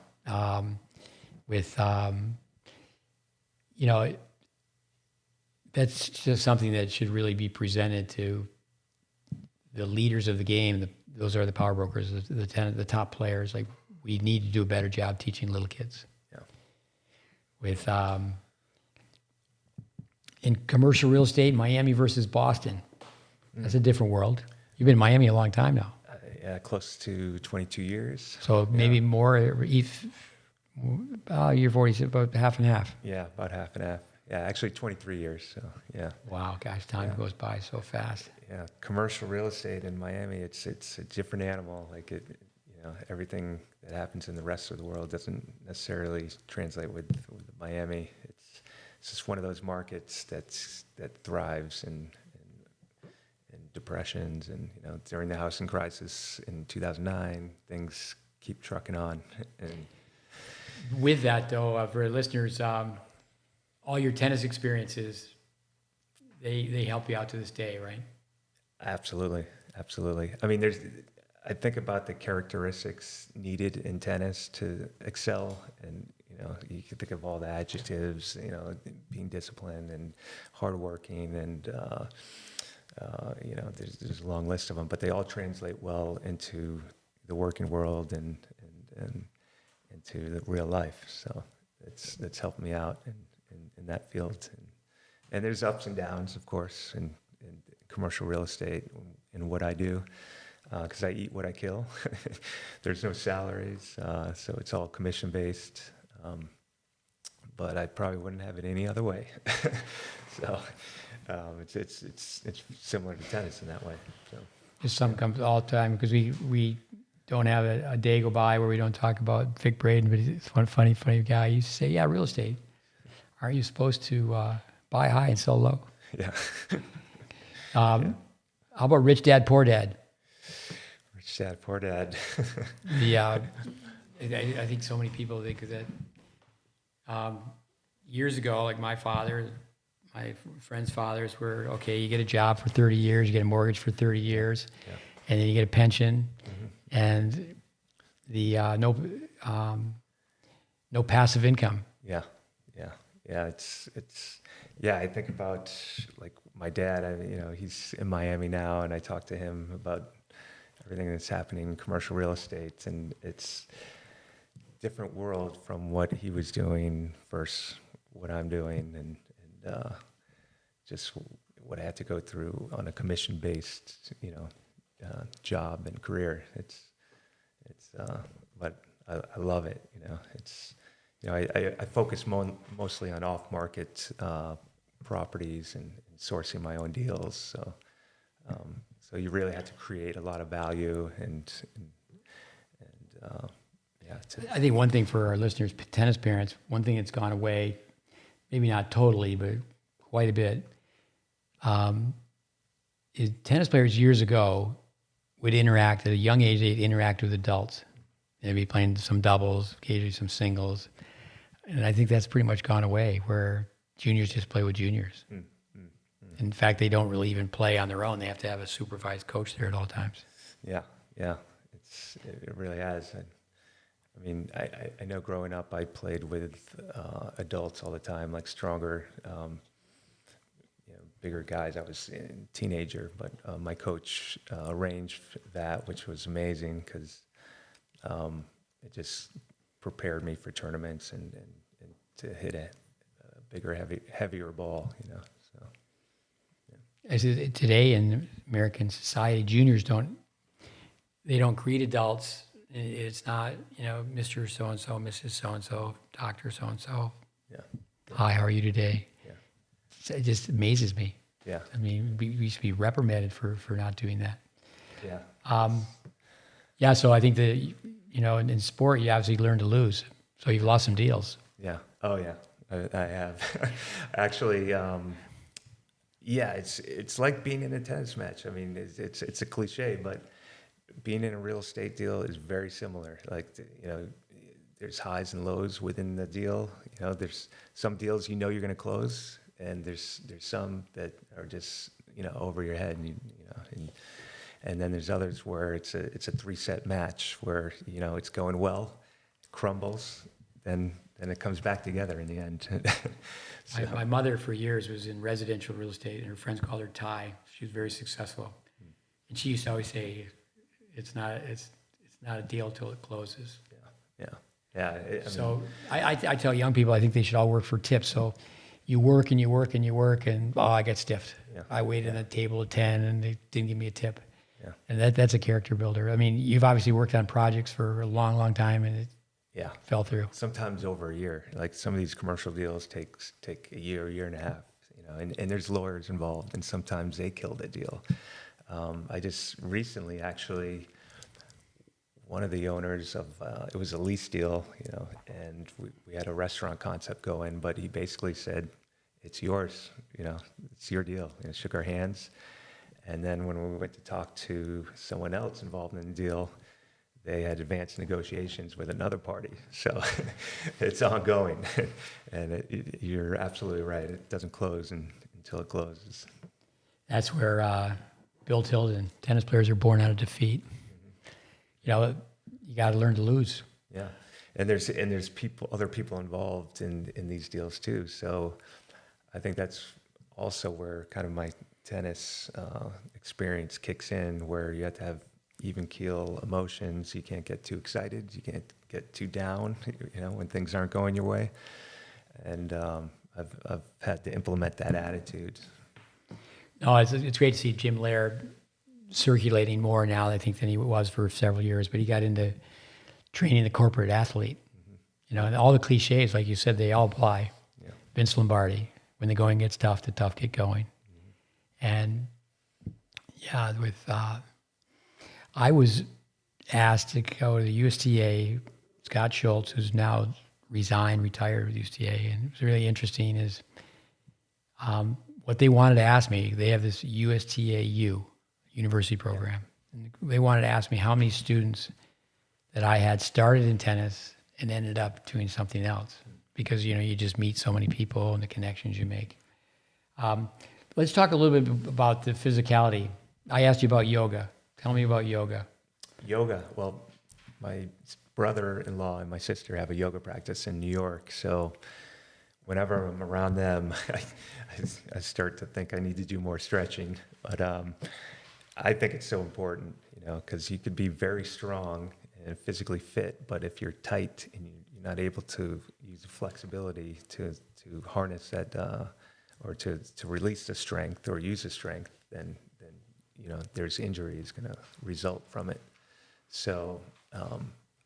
That's just something that should really be presented to the leaders of the game. Those are the power brokers, the top players. Like, we need to do a better job teaching little kids. Yeah. In commercial real estate, Miami versus Boston. That's a different world. You've been in Miami a long time now. Close to 22 years. So maybe more, you're 40, about half and half. Yeah, about half and half. Yeah, actually 23 years. So yeah. Wow, gosh, time goes by so fast. Yeah, commercial real estate in Miami, it's a different animal. Like everything that happens in the rest of the world doesn't necessarily translate with Miami. It's just one of those markets that thrives in depressions, and during the housing crisis in 2009, things keep trucking on. And with that, though, for listeners, all your tennis experiences, they help you out to this day, right? Absolutely. I mean, I think about the characteristics needed in tennis to excel, and you can think of all the adjectives, being disciplined and hardworking, and there's a long list of them, but they all translate well into the working world and into the real life. So it's helped me out in that field. And there's ups and downs, of course, in commercial real estate and what I do, because I eat what I kill. There's no salaries, so it's all commission based. But I probably wouldn't have it any other way. So it's similar to tennis in that way. So. Just something comes all the time, because we don't have a day go by where we don't talk about Vic Braden, but he's one funny guy. He used to say, yeah, real estate. Aren't you supposed to buy high and sell low? Yeah. How about Rich Dad, Poor Dad? Rich Dad, Poor Dad. I think so many people think of that. Years ago, like my father, my friends' fathers were, okay, you get a job for 30 years, you get a mortgage for 30 years, and then you get a pension, and the no passive income. Yeah. I think about like my dad. He's in Miami now, and I talk to him about everything that's happening in commercial real estate, and it's a different world from what he was doing versus what I'm doing, and just what I had to go through on a commission-based, job and career. But I love it. I focus mostly on off-market properties and sourcing my own deals. So you really have to create a lot of value I think one thing for our listeners, tennis parents, one thing that's gone away, maybe not totally, but quite a bit, is tennis players years ago would interact at a young age. They'd interact with adults. They'd be playing some doubles, occasionally some singles. And I think that's pretty much gone away, where juniors just play with juniors. In fact, they don't really even play on their own. They have to have a supervised coach there at all times. Yeah. It really has. I mean, I know growing up, I played with adults all the time, like stronger, bigger guys. I was a teenager, but my coach arranged that, which was amazing, because it just prepared me for tournaments and to hit a bigger, heavier ball, you know. So, yeah. As today in American society, juniors don't greet adults. It's not, you know, Mr. So-and-so, Mrs. So-and-so, Dr. So-and-so. Yeah. Hi, how are you today? Yeah. It just amazes me. Yeah. I mean, we used to be reprimanded for not doing that. Yeah. Yeah, so I think that, you know, in sport, you obviously learn to lose. So you've lost some deals. Yeah. Oh, yeah. I have. Actually, yeah, it's like being in a tennis match. I mean, it's a cliche, but being in a real estate deal is very similar. Like, you know, there's highs and lows within the deal. You know, there's some deals you know you're going to close, and there's some that are just, you know, over your head, and you know, and then there's others where it's a 3-set match where, you know, it's going well, crumbles, then it comes back together in the end. So, My mother for years was in residential real estate, and her friends called her Ty. She was very successful, and she used to always say, "It's not a deal till it closes." yeah. So I tell young people I think they should all work for tips. So you work and you work and you work, and I got stiffed. Yeah. I waited at a table at 10, and they didn't give me a tip. Yeah. And that's a character builder. I mean, you've obviously worked on projects for a long, long time, and it fell through. Sometimes over a year. Like some of these commercial deals take a year and a half. You know, and there's lawyers involved, and sometimes they kill the deal. I just recently actually. One of the owners of it was a lease deal, you know, and we had a restaurant concept going, but he basically said, "It's yours, you know, it's your deal." You know, shook our hands, and then when we went to talk to someone else involved in the deal, they had advanced negotiations with another party. So it's ongoing, and you're absolutely right. It doesn't close until it closes. That's where Bill Tilden, tennis players are born out of defeat. You know, you got to learn to lose. Yeah, and there's other people involved in these deals too. So I think that's also where kind of my tennis experience kicks in, where you have to have even keel emotions. You can't get too excited. You can't get too down. You know, when things aren't going your way. And I've had to implement that attitude. No, it's great to see Jim Laird circulating more now, I think, than he was for several years. But he got into training the corporate athlete. You know, and all the cliches, like you said, they all apply. Yeah. Vince Lombardi, when the going gets tough, the tough get going. And yeah, I was asked to go to the USTA. Scott Schultz, who's now retired with USTA, and it was really interesting is what they wanted to ask me. They have this USTAU university program. And they wanted to ask me how many students that I had started in tennis and ended up doing something else, because, you know, you just meet so many people and the connections you make. Let's talk a little bit about the physicality. I asked you about yoga. Tell me about yoga. Yoga. Well, my brother-in-law and my sister have a yoga practice in New York. So whenever I'm around them, I start to think I need to do more stretching. But I think it's so important, you know, because you could be very strong and physically fit, but if you're tight and you're not able to use the flexibility to harness that or to release the strength or use the strength, then you know there's injuries going to result from it. So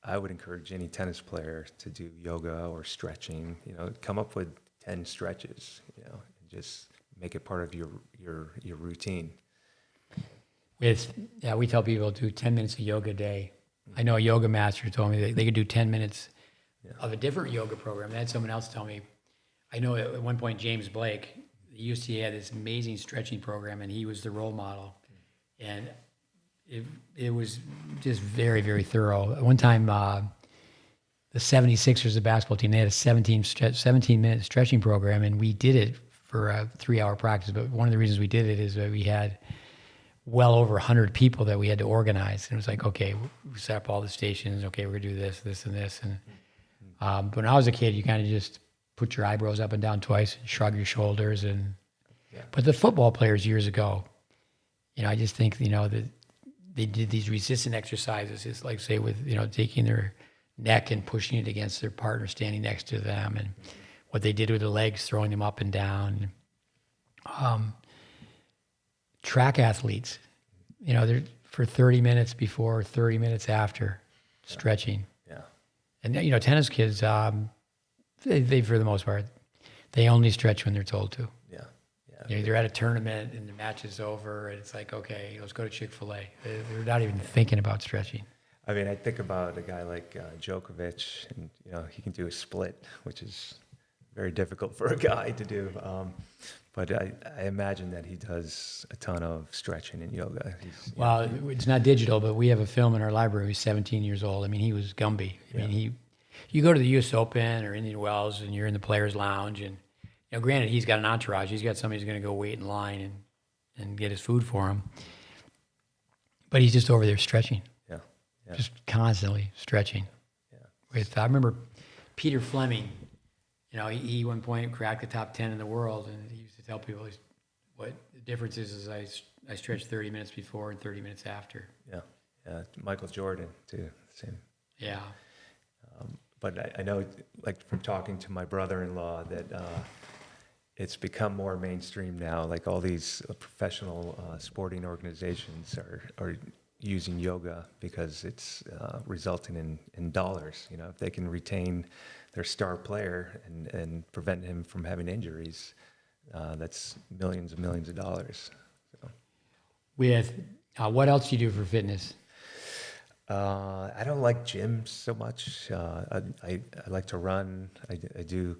I would encourage any tennis player to do yoga or stretching. You know, come up with 10 stretches. You know, and just make it part of your routine. We tell people to do 10 minutes of yoga a day. I know a yoga master told me they could do 10 minutes of a different yoga program. I had someone else tell me, I know at one point James Blake, the UCA had this amazing stretching program, and he was the role model. And it was just very, very thorough. At one time, the 76ers, the basketball team, they had a 17-minute stretching program, and we did it for a 3-hour practice. But one of the reasons we did it is that we had well over 100 people that we had to organize. And it was like, okay, we set up all the stations. Okay, we're going to do this, this, and this. And when I was a kid, you kind of just put your eyebrows up and down twice and shrug your shoulders. But the football players years ago, you know, I just think, you know, that they did these resistance exercises. It's like, say, with, you know, taking their neck and pushing it against their partner standing next to them, and what they did with their legs, throwing them up and down. Track athletes, they're for 30 minutes before, 30 minutes after, stretching. Yeah. And, tennis kids, they for the most part, they only stretch when they're told to. Yeah. They're at a tournament and the match is over and it's like, okay, let's go to Chick-fil-A. They're not even thinking about stretching. I mean, I think about a guy like Djokovic, and he can do a split, which is very difficult for a guy to do. But I imagine that he does a ton of stretching and yoga. Well, it's not digital, but we have a film in our library. He's 17 years old. I mean, he was Gumby. I mean, you go to the U.S. Open or Indian Wells, and you're in the players' lounge, and granted, he's got an entourage. He's got somebody who's going to go wait in line and get his food for him. But he's just over there stretching. Yeah. Just constantly stretching. Yeah. I remember Peter Fleming. He one point cracked the top 10 in the world, and he used to tell people what the difference is I stretch 30 minutes before and 30 minutes after. Yeah. Michael Jordan too, same. Yeah. But I know, like from talking to my brother-in-law, that it's become more mainstream now. Like all these professional sporting organizations are using yoga because it's resulting in dollars. If they can retain their star player and prevent him from having injuries, that's millions and millions of dollars. So. With what else do you do for fitness? I don't like gyms so much. I like to run. I do,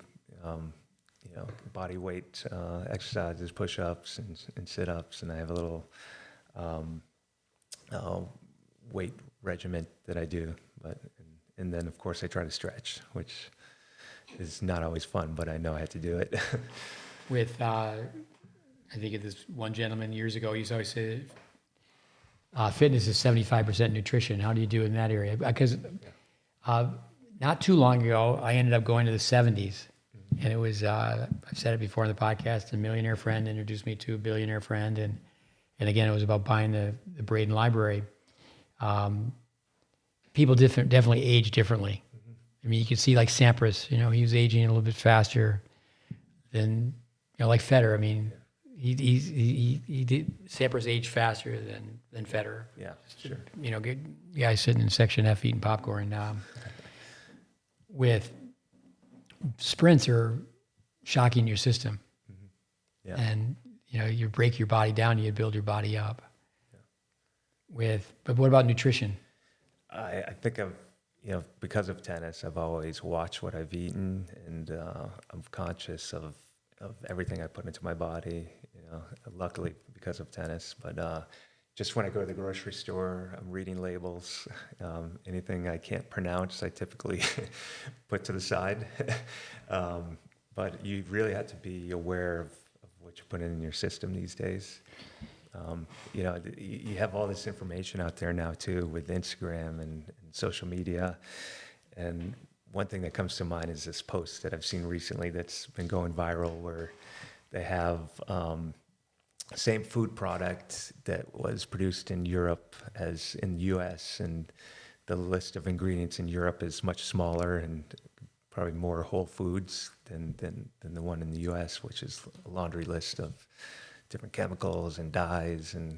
body weight exercises, push-ups and sit-ups, and I have a little weight regimen that I do. And then of course I try to stretch, which is not always fun, but I know I have to do it. With I think of this one gentleman years ago, he used to always say, fitness is 75% nutrition. How do you do in that area? Because not too long ago, I ended up going to the 70s. And it was, I've said it before in the podcast, a millionaire friend introduced me to a billionaire friend. And again, it was about buying the Braden Library. People definitely age differently. I mean, you can see like Sampras, he was aging a little bit faster than, like Federer. I mean, he did Sampras aged faster than Federer. Yeah, sure. Guys sitting in Section F eating popcorn. With sprints are shocking your system. Yeah. And, you break your body down, you build your body up. But what about nutrition? I think because of tennis, I've always watched what I've eaten, and I'm conscious of everything I put into my body, luckily because of tennis. But just when I go to the grocery store, I'm reading labels. Anything I can't pronounce, I typically put to the side. But you really have to be aware of what you're putting in your system these days. You have all this information out there now too with Instagram and social media. And one thing that comes to mind is this post that I've seen recently that's been going viral, where they have same food product that was produced in Europe as in the US, and the list of ingredients in Europe is much smaller and probably more whole foods than the one in the US, which is a laundry list of different chemicals and dyes and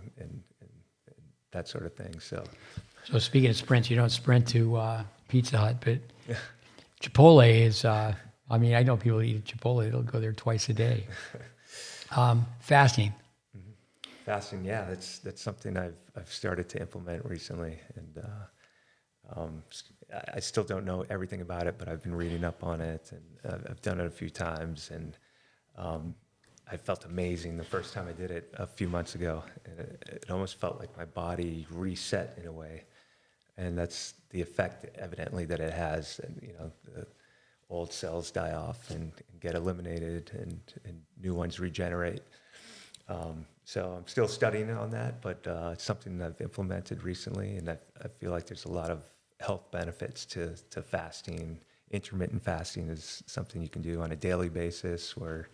that sort of thing. So speaking of sprints, you don't sprint to Pizza Hut, but Chipotle is, I know people eat Chipotle, they'll go there twice a day. Fasting. Mm-hmm. Fasting, yeah, that's something I've started to implement recently. And I still don't know everything about it, but I've been reading up on it, and I've done it a few times. And I felt amazing the first time I did it a few months ago. And it almost felt like my body reset in a way. And that's the effect, evidently, that it has. And, the old cells die off and get eliminated, and new ones regenerate. So I'm still studying on that, but it's something that I've implemented recently, and I feel like there's a lot of health benefits to fasting. Intermittent fasting is something you can do on a daily basis, where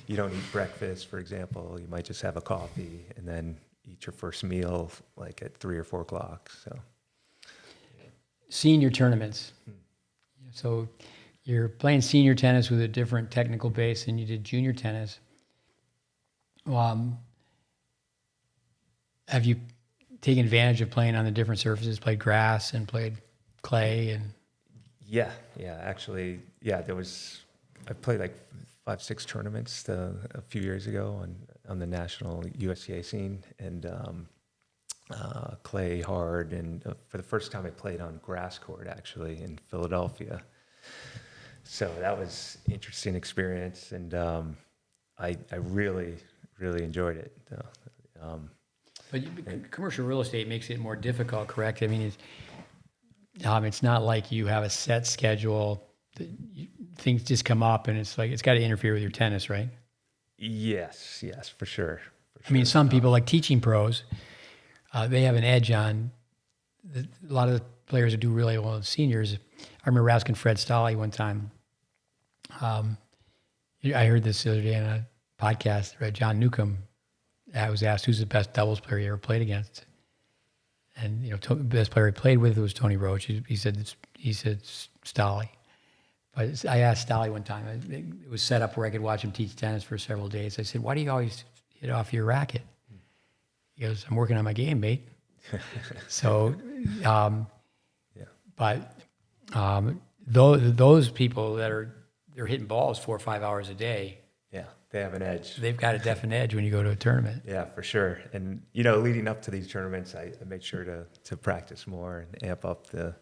you don't eat breakfast, for example. You might just have a coffee and then eat your first meal like at 3 or 4 o'clock. So, Senior tournaments. So you're playing senior tennis with a different technical base than you did junior tennis. Have you taken advantage of playing on the different surfaces, played grass and played clay? And Yeah, actually, yeah, I played like 5, 6 tournaments a few years ago on the national USTA scene, and clay hard, and for the first time I played on grass court actually in Philadelphia. So that was interesting experience, and I really, really enjoyed it. but commercial real estate makes it more difficult, correct? I mean, it's not like you have a set schedule. Things just come up, and it's like it's got to interfere with your tennis, right? Yes, for sure. I mean, some people like teaching pros, they have an edge on a lot of the players who do really well as seniors. I remember asking Fred Stolle one time. I heard this the other day on a podcast. Right, John Newcomb. I was asked who's the best doubles player he ever played against, and the best player he played with was Tony Roach. He said Stolle. But I asked Stolle one time. It was set up where I could watch him teach tennis for several days. I said, "Why do you always hit off your racket?" He goes, "I'm working on my game, mate." So, but those people they're hitting balls 4 or 5 hours a day. Yeah, they have an edge. They've got a definite edge when you go to a tournament. Yeah, for sure. And leading up to these tournaments, I made sure to practice more and amp up the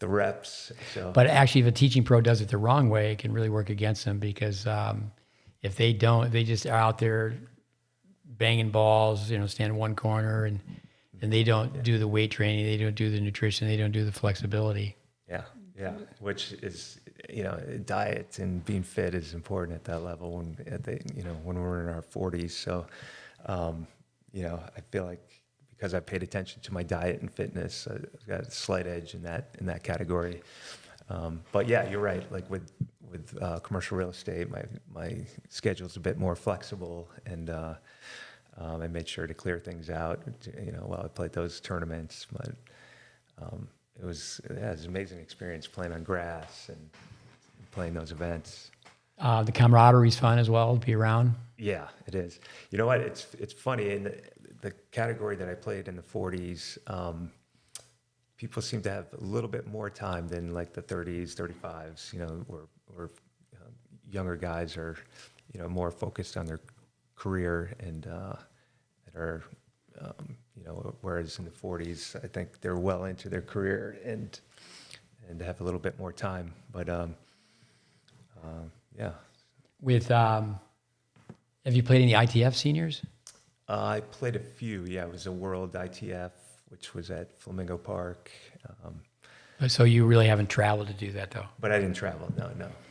reps. So, but actually, if a teaching pro does it the wrong way, it can really work against them because if they don't, they just are out there banging balls, stand in one corner, and they don't do the weight training, they don't do the nutrition, they don't do the flexibility. Yeah, which is, diet and being fit is important at that level when we're in our 40s. So, I feel like because I paid attention to my diet and fitness, I've got a slight edge in that category. But yeah, you're right. Like with commercial real estate, my schedule's a bit more flexible, and I made sure to clear things out, while I played those tournaments. But it was an amazing experience playing on grass and playing those events. The camaraderie's fun as well to be around. Yeah, it is. You know what? It's funny in the category that I played in the 40s. People seem to have a little bit more time than like the 30s, 35s. Where younger guys are, more focused on their career and that are, whereas in the 40s, I think they're well into their career and have a little bit more time. But yeah. Have you played any ITF seniors? I played a few. Yeah, it was a World ITF, which was at Flamingo Park. So you really haven't traveled to do that, though? But I didn't travel. No,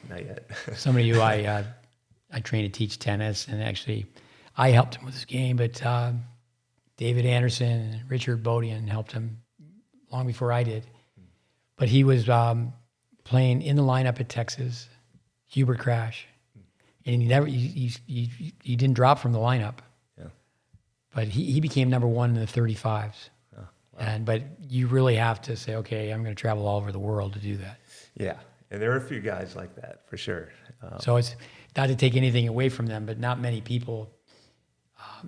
not yet. Somebody who I trained to teach tennis, and actually I helped him with his game, but David Anderson and Richard Bodian helped him long before I did. But he was playing in the lineup at Texas, Hubert Crash, and he didn't drop from the lineup. Yeah. But he became number one in the 35s. Oh, wow. But you really have to say, okay, I'm going to travel all over the world to do that. Yeah, and there are a few guys like that for sure. So it's not to take anything away from them, but not many people.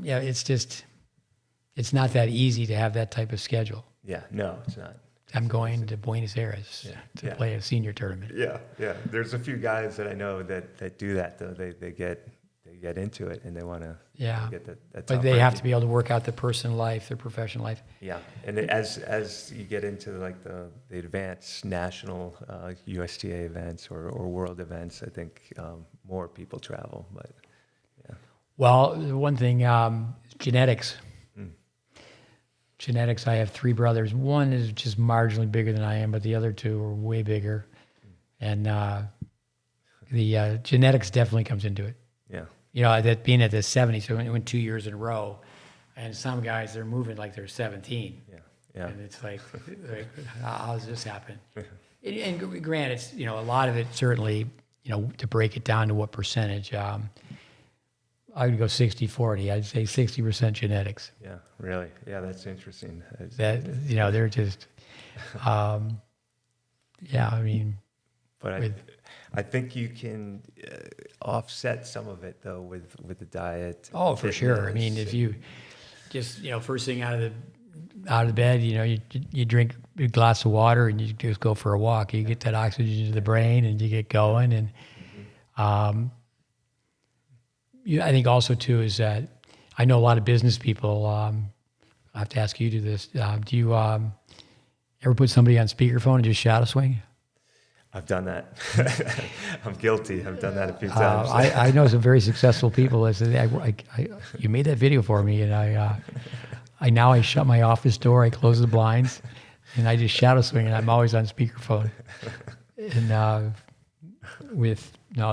It's not that easy to have that type of schedule. Yeah, no, it's not. I'm going to Buenos Aires to play a senior tournament. Yeah. There's a few guys that I know that do that though. They get into it and they want to get that. But they have to be able to work out their personal life, their professional life. Yeah, and as you get into like the advanced national USTA events or world events, I think more people travel. But yeah. Well, one thing, genetics. Genetics, I have 3 brothers. One is just marginally bigger than I am, but the other 2 are way bigger. And the genetics definitely comes into it. Yeah. That being at the 70s, so it went 2 years in a row. And some guys, they're moving like they're 17. Yeah. And it's like how does this happen? And granted, it's, a lot of it certainly, to break it down to what percentage, I would go 60-40. I'd say 60% genetics. Yeah, really. Yeah, that's interesting. They're just, But with I think you can offset some of it though with the diet. oh, for sure. I mean, fitness, if you just first thing out of the bed, you drink a glass of water and you just go for a walk. You get that oxygen to the brain and you get going. And I think also too is that I know a lot of business people. I have to ask you to do this. Do you ever put somebody on speakerphone and just shadow swing? I've done that. I'm guilty. I've done that a few times. I know some very successful people. I said, you made that video for me, and I shut my office door, I close the blinds, and I just shadow swing, and I'm always on speakerphone. And no,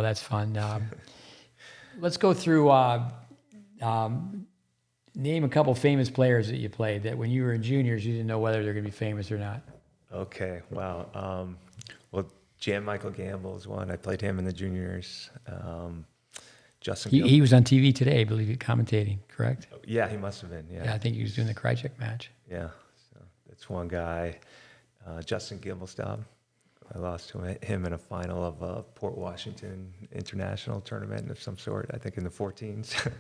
that's fun. Let's go through. Name a couple famous players that you played that when you were in juniors, you didn't know whether they're going to be famous or not. Okay, wow. Well, Jan Michael Gamble is one. I played him in the juniors. Justin. He was on TV today, I believe, commentating. Correct? Yeah, he must have been. Yeah, I think he was doing the Krychek match. Yeah, so that's one guy. Justin Gimbelstaub. I lost to him in a final of a Port Washington international tournament of some sort, I think in the 14s.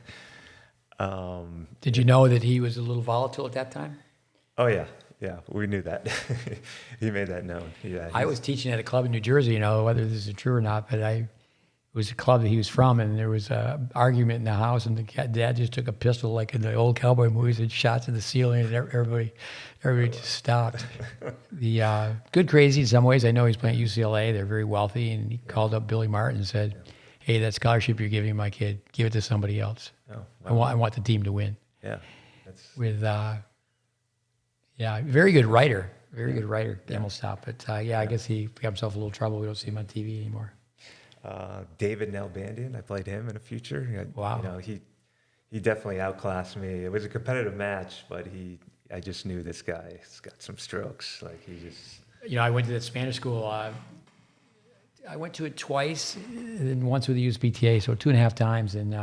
Did you know that he was a little volatile at that time? Oh, yeah. Yeah, we knew that. He made that known. Yeah, I was teaching at a club in New Jersey, whether this is true or not, but it was a club that he was from, and there was an argument in the house, and the dad just took a pistol like in the old cowboy movies and shot to the ceiling, and everybody just stopped. The good crazy in some ways. I know he's playing at UCLA. They're very wealthy, and he called up Billy Martin and said, "Hey, that scholarship you're giving my kid, give it to somebody else. Oh, wow. I want the team to win." Yeah. With very good writer. Very good writer, Gimbelstaub. But I guess he got himself a little trouble. We don't see him on TV anymore. David Nalbandian, I played him in a future. Wow. He definitely outclassed me. It was a competitive match, but I just knew this guy's got some strokes. Like he just. I went to that Spanish school. I went to it twice, and once with the USPTA, so 2.5 times. And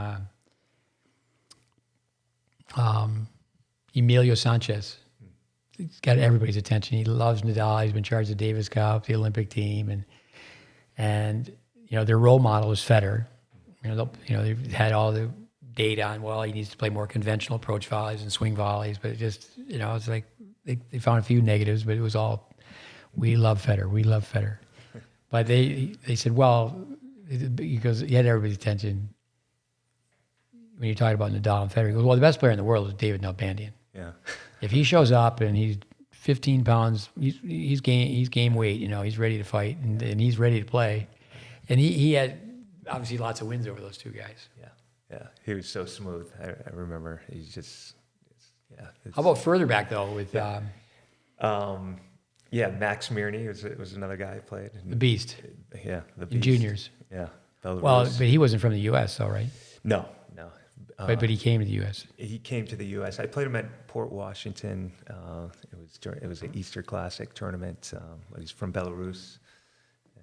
Emilio Sanchez. He's got everybody's attention. He loves Nadal. He's been charged the Davis Cup, the Olympic team, and their role model is Federer. They've had all the data on he needs to play more conventional approach volleys and swing volleys, but it just it's like they found a few negatives, but it was all we love Federer. But they said, because he had everybody's attention when you talk about Nadal and Federer. He goes, the best player in the world is David Nalbandian. Yeah. If he shows up and he's 15 pounds, he's game weight. He's ready to fight and he's ready to play. And he had obviously lots of wins over those two guys. Yeah. He was so smooth. I remember. He's just. How about further back though with? Max Mirny was another guy I played. The Beast. Yeah, the Beast. In juniors. Yeah. Well, but he wasn't from the U.S. though, right? No. But he came to the U.S. He came to the U.S. I played him at Port Washington. It was an Easter Classic tournament. He's from Belarus,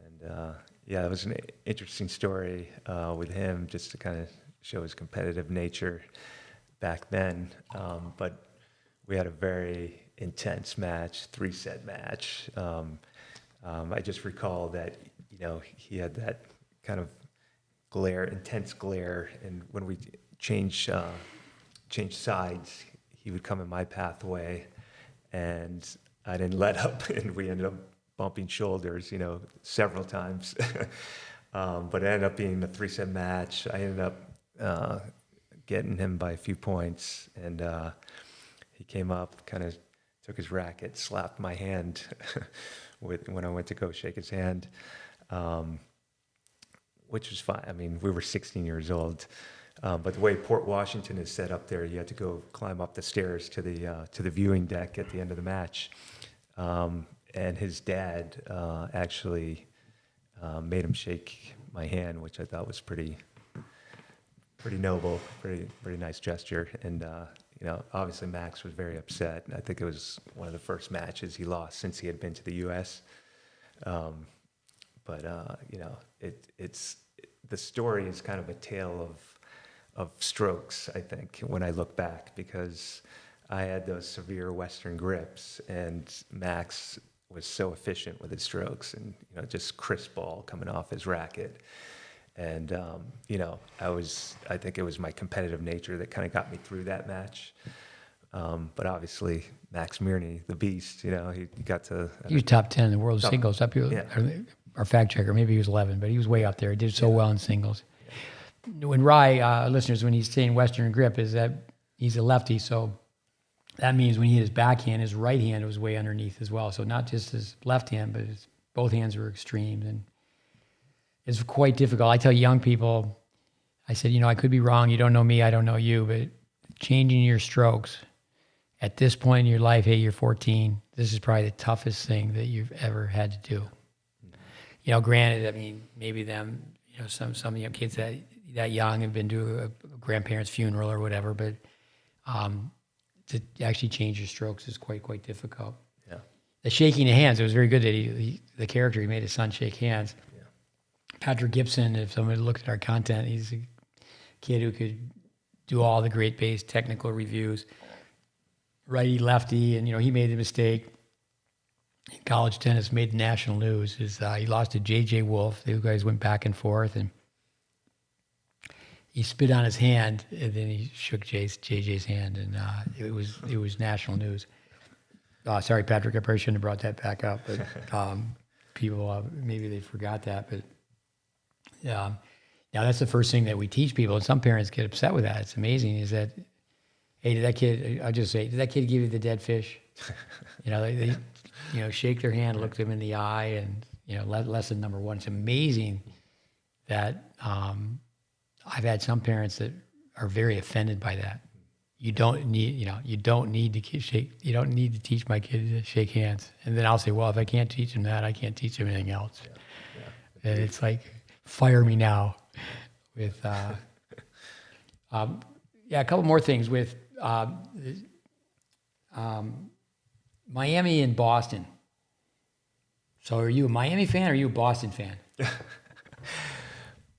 and it was an interesting story with him, just to kind of show his competitive nature back then. But we had a very intense match, 3-set match. I just recall that he had that kind of intense glare, and when we change sides, he would come in my pathway, and I didn't let up, and we ended up bumping shoulders, several times. But it ended up being a 3-set match. I ended up getting him by a few points, and he came up, kind of took his racket, slapped my hand when I went to go shake his hand, which was fine. I mean, we were 16 years old. But the way Port Washington is set up there, you had to go climb up the stairs to the viewing deck at the end of the match. And his dad actually made him shake my hand, which I thought was pretty noble, pretty nice gesture. And obviously Max was very upset. I think it was one of the first matches he lost since he had been to the U.S. It's the story is kind of a tale of strokes, I think, when I look back, because I had those severe Western grips, and Max was so efficient with his strokes, and just crisp ball coming off his racket. And I think it was my competitive nature that kind of got me through that match. But obviously, Max Mirny, the beast, he got to. He was top 10 in the world of singles. Up here, Yeah. our fact checker, maybe he was 11, but he was way up there. He did so well in singles. When Ry, listeners, when he's saying Western grip, is that he's a lefty, so that means when he hit his backhand, his right hand was way underneath as well. So not just his left hand, but both hands were extremes, and it's quite difficult. I tell young people, I said, I could be wrong. You don't know me, I don't know you, but changing your strokes at this point in your life, hey, you're 14, this is probably the toughest thing that you've ever had to do. Granted, I mean, maybe them, some of the young kids that young have been to a grandparent's funeral or whatever, but to actually change your strokes is quite difficult. Yeah. The shaking of hands, it was very good that the character, he made his son shake hands. Yeah. Patrick Gibson, if somebody looked at our content, he's a kid who could do all the GreatBase technical reviews. Righty, lefty, and he made a mistake in college tennis, made national news. He lost to J.J. Wolf. The guys went back and forth, and he spit on his hand, and then he shook JJ's hand, and it was national news. Sorry, Patrick, I probably shouldn't have brought that back up, but people maybe they forgot that. But now that's the first thing that we teach people, and some parents get upset with that. It's amazing. Is that, hey, did that kid give you the dead fish? They shake their hand, look them in the eye, and lesson number one. It's amazing that. I've had some parents that are very offended by that. You don't need to teach my kid to shake hands. And then I'll say, well, if I can't teach him that, I can't teach him anything else. Yeah. And it's like, fire me now. With, a couple more things with Miami and Boston. So are you a Miami fan or are you a Boston fan?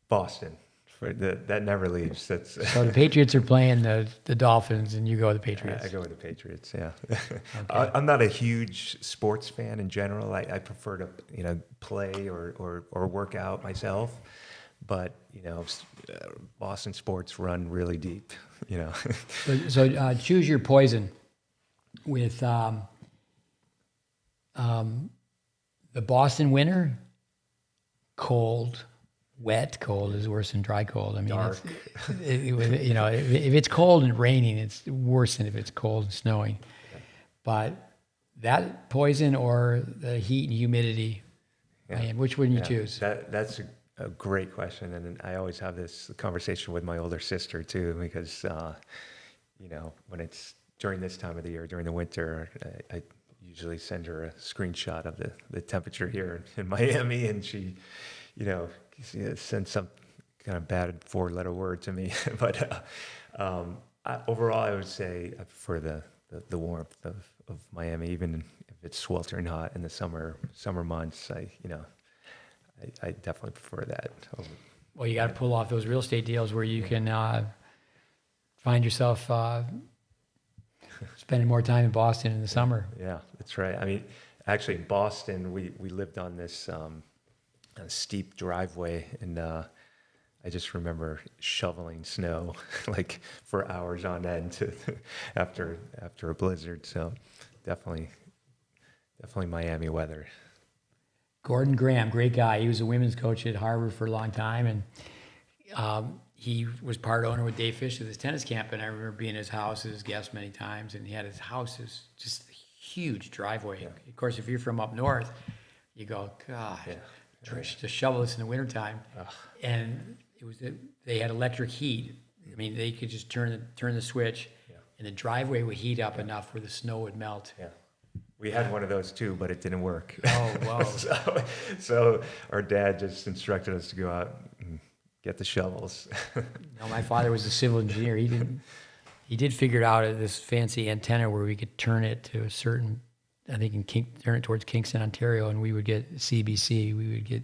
Boston. That never leaves. So the Patriots are playing the Dolphins, and you go with the Patriots. I go with the Patriots. Yeah. Okay. I'm not a huge sports fan in general. I prefer to play or work out myself, but Boston sports run really deep. So choose your poison with the Boston winter. Cold. Wet cold is worse than dry cold. I mean, dark. If it's cold and raining, it's worse than if it's cold and snowing. But that poison or the heat and humidity, man, which wouldn't you choose? That's a great question, and I always have this conversation with my older sister too, because when it's during this time of the year, during the winter, I usually send her a screenshot of the temperature here in Miami, and she, send some kind of bad 4-letter word to me. But overall, I would say I prefer the warmth of Miami, even if it's sweltering hot in the summer months. I definitely prefer that. Well, you got to pull off those real estate deals where you can find yourself spending more time in Boston in the summer. Yeah, that's right. I mean, actually, in Boston, we lived on this a steep driveway, and I just remember shoveling snow like for hours on end after a blizzard. So definitely Miami weather. Gordon Graham, great guy. He was a women's coach at Harvard for a long time, and he was part owner with Dave Fish at his tennis camp. And I remember being in his house as his guest many times, and he had his house is just a huge driveway. Yeah. Of course, if you're from up north, you go, God. Yeah. To shovel this in the wintertime. And they had electric heat. I mean, they could just turn the switch, and the driveway would heat up enough where the snow would melt. Yeah, we had one of those too, but it didn't work. Oh, wow. so our dad just instructed us to go out and get the shovels. No, my father was a civil engineer. He did figure out this fancy antenna where we could turn it to a certain, I think turn it towards Kingston, Ontario, and we would get CBC.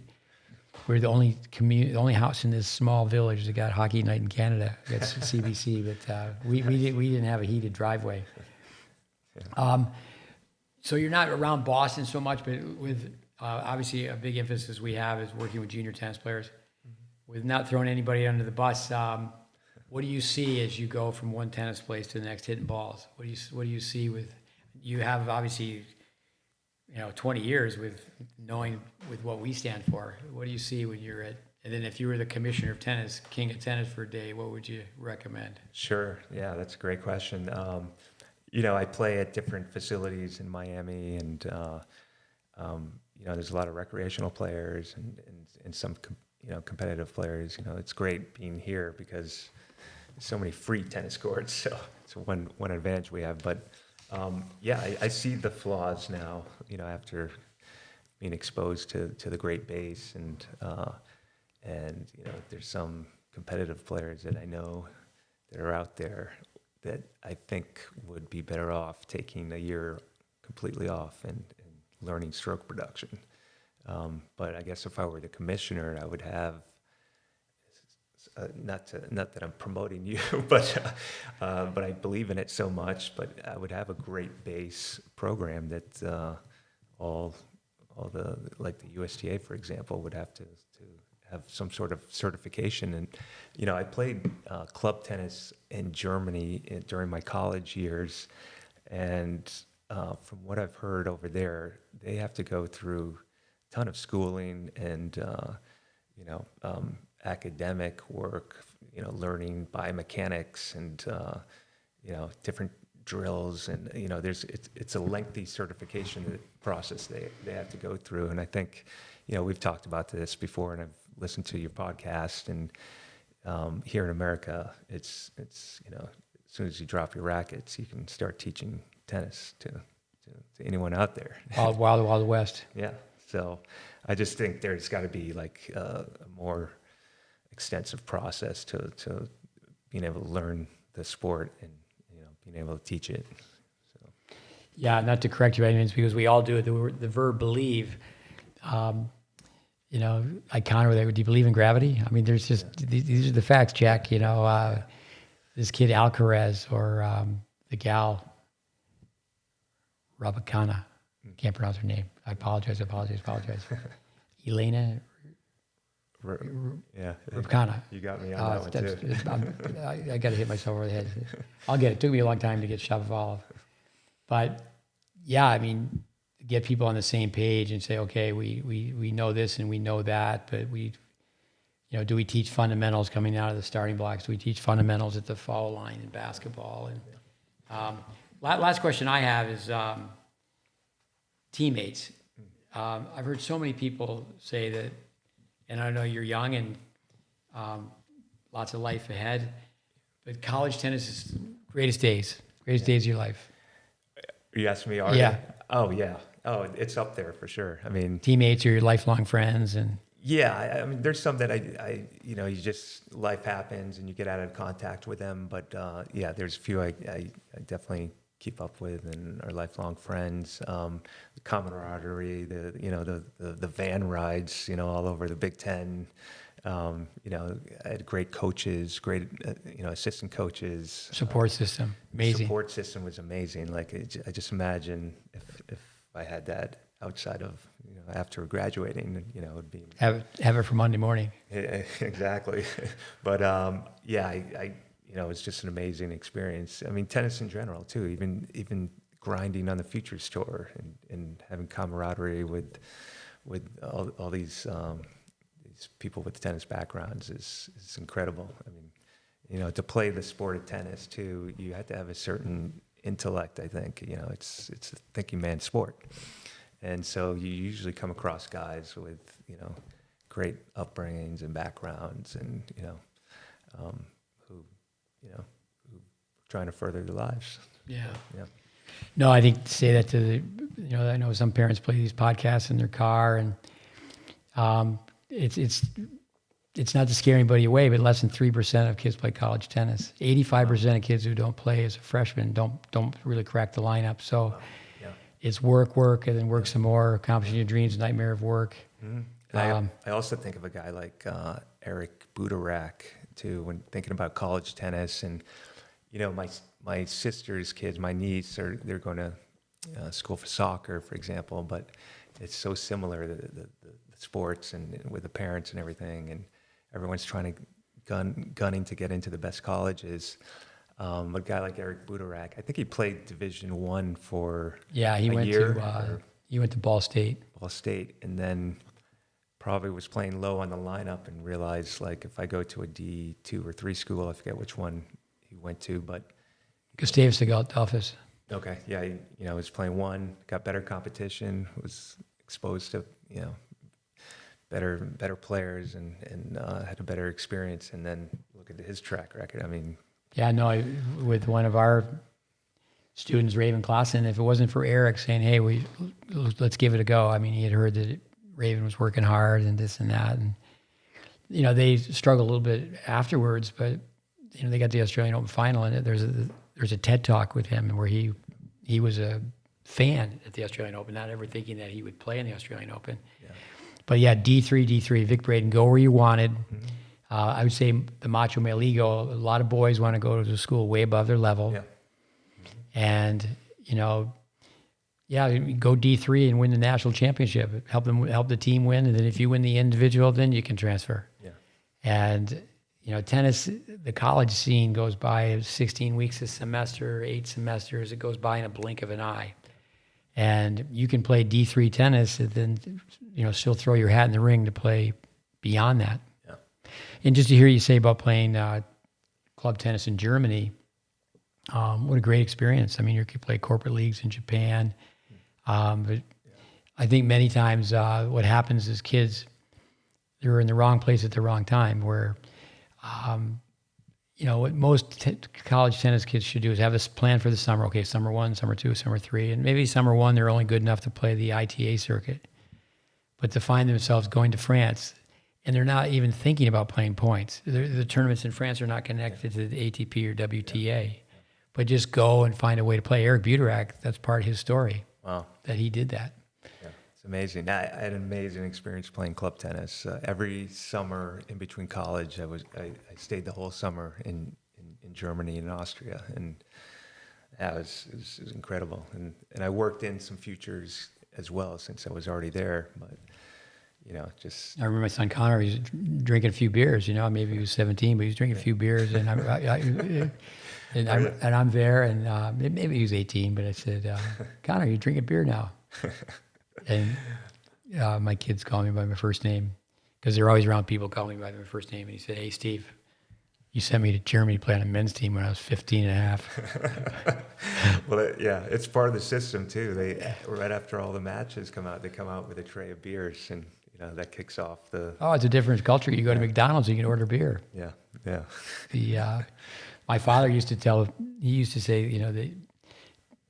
We're the only house in this small village that got Hockey Night in Canada. That's CBC, but we didn't have a heated driveway. So you're not around Boston so much, but with obviously a big emphasis we have is working with junior tennis players. With not throwing anybody under the bus, what do you see as you go from one tennis place to the next hitting balls? What do you see with you have obviously 20 years with knowing with what we stand for. What do you see when you're at? And then if you were the commissioner of tennis, king of tennis for a day, what would you recommend? Sure. Yeah, that's a great question. I play at different facilities in Miami, and there's a lot of recreational players and some competitive players. It's great being here because there's so many free tennis courts. So it's one advantage we have. But I see the flaws now. After being exposed to the GreatBase and there's some competitive players that I know that are out there that I think would be better off taking a year completely off and learning stroke production. But I guess if I were the commissioner, I would have, not that I'm promoting you, but I believe in it so much, but I would have a GreatBase program that all the, like the USTA, for example, would have to have some sort of certification. And, I played club tennis in Germany during my college years. And from what I've heard over there, they have to go through a ton of schooling and, academic work, learning biomechanics and, different drills. And, it's a lengthy certification process they have to go through. And I think, we've talked about this before, and I've listened to your podcast, and here in America, it's as soon as you drop your rackets, you can start teaching tennis to anyone out there. Wild West. Yeah. So I just think there's got to be like a more extensive process to being able to learn the sport and being able to teach it. So. Yeah, not to correct you by any means, because we all do it. The verb believe. I counter with that. Do you believe in gravity? I mean, there's just these are the facts, Jack. This kid Alcaraz or the gal Rabakana. Can't pronounce her name. I apologize. Elena. Yeah. Rabakana. You got me on that one too. I got to hit myself over the head. I'll get it. It took me a long time to get Shapovalov. But yeah, I mean, get people on the same page and say, okay, we know this and we know that, but do we teach fundamentals coming out of the starting blocks? Do we teach fundamentals at the foul line in basketball? And last question I have is teammates. I've heard so many people say that, and I know you're young and lots of life ahead, but college tennis is greatest days of your life. You asked me, are Yeah. they? Oh, yeah. Oh, it's up there for sure. I mean, teammates are your lifelong friends, and yeah, I mean, there's some that you just life happens and you get out of contact with them. But there's a few I definitely keep up with and are lifelong friends. The camaraderie, the van rides, all over the Big Ten. I had great coaches, great assistant coaches. support system, amazing. Support system was amazing. Like I just imagine if I had that outside of after graduating, it would be Have it for Monday morning. exactly. But it's just an amazing experience. I mean, tennis in general too. Even grinding on the Futures Tour and having camaraderie with all these people with tennis backgrounds is incredible. I mean, to play the sport of tennis too, you have to have a certain intellect. I think it's a thinking man's sport. And so you usually come across guys with, great upbringings and backgrounds and, who trying to further their lives. Yeah. Yeah. No, I think to say that to I know some parents play these podcasts in their car, and it's not to scare anybody away, but less than 3% of kids play college tennis. 85% of kids who don't play as a freshman don't really crack the lineup. So. Yeah. It's work, and then work some more, accomplishing your dreams, nightmare of work. Mm-hmm. I also think of a guy like Eric Budarak, too, when thinking about college tennis. And, my sister's kids, my niece, they're going to school for soccer, for example, but it's so similar, the sports and with the parents and everything, and everyone's trying to gunning to get into the best colleges. A guy like Eric Budorak, I think he played Division I for he a went year. he went to Ball State. Ball State, and then probably was playing low on the lineup and realized, like, if I go to a D2 or 3 school, I forget which one he went to, but Gustavus Adolphus. okay, yeah, he, was playing one, got better competition, was exposed to, better players and had a better experience, and then look at his track record. I mean, yeah, no, with one of our students, Raven Clausen, if it wasn't for Eric saying, hey, let's give it a go. I mean, he had heard that Raven was working hard and this and that. And, they struggled a little bit afterwards, but, they got the Australian Open final, and there's a TED Talk with him where he was a fan at the Australian Open, not ever thinking that he would play in the Australian Open. Yeah. But yeah, D3, Vic Braden, go where you wanted. Mm-hmm. I would say the macho male ego, a lot of boys want to go to school way above their level. Yeah. Mm-hmm. And, go D3 and win the national championship. Help the team win, and then if you win the individual, then you can transfer. Yeah. And, tennis, the college scene goes by 16 weeks a semester, 8 semesters. It goes by in a blink of an eye. And you can play D3 tennis and then, still throw your hat in the ring to play beyond that. Yeah. And just to hear you say about playing club tennis in Germany, what a great experience. I mean, you could play corporate leagues in Japan. But I think many times what happens is kids, they're in the wrong place at the wrong time, where, what most college tennis kids should do is have this plan for the summer. Okay, summer 1, summer 2, summer 3. And maybe summer 1, they're only good enough to play the ITA circuit. But to find themselves going to France, and they're not even thinking about playing points. The tournaments in France are not connected to the ATP or WTA. But just go and find a way to play. Eric Budorak, that's part of his story. Wow. That he did that. Yeah, it's amazing. I had an amazing experience playing club tennis. Every summer in between college, I stayed the whole summer in Germany and Austria, and it was incredible. And I worked in some futures as well, since I was already there. But just I remember my son Connor. He was drinking a few beers. Maybe he was 17, but he was drinking a few beers, and I'm there, and maybe he was 18, but I said, Connor, you're drinking beer now. And my kids call me by my first name, because they're always around people calling me by my first name. And he said, hey, Steve, you sent me to Germany to play on a men's team when I was 15 and a half. Well, it's part of the system, too. They right after all the matches come out, they come out with a tray of beers, and that kicks off the... Oh, it's a different culture. You go to McDonald's, you can order beer. Yeah. My father used to say,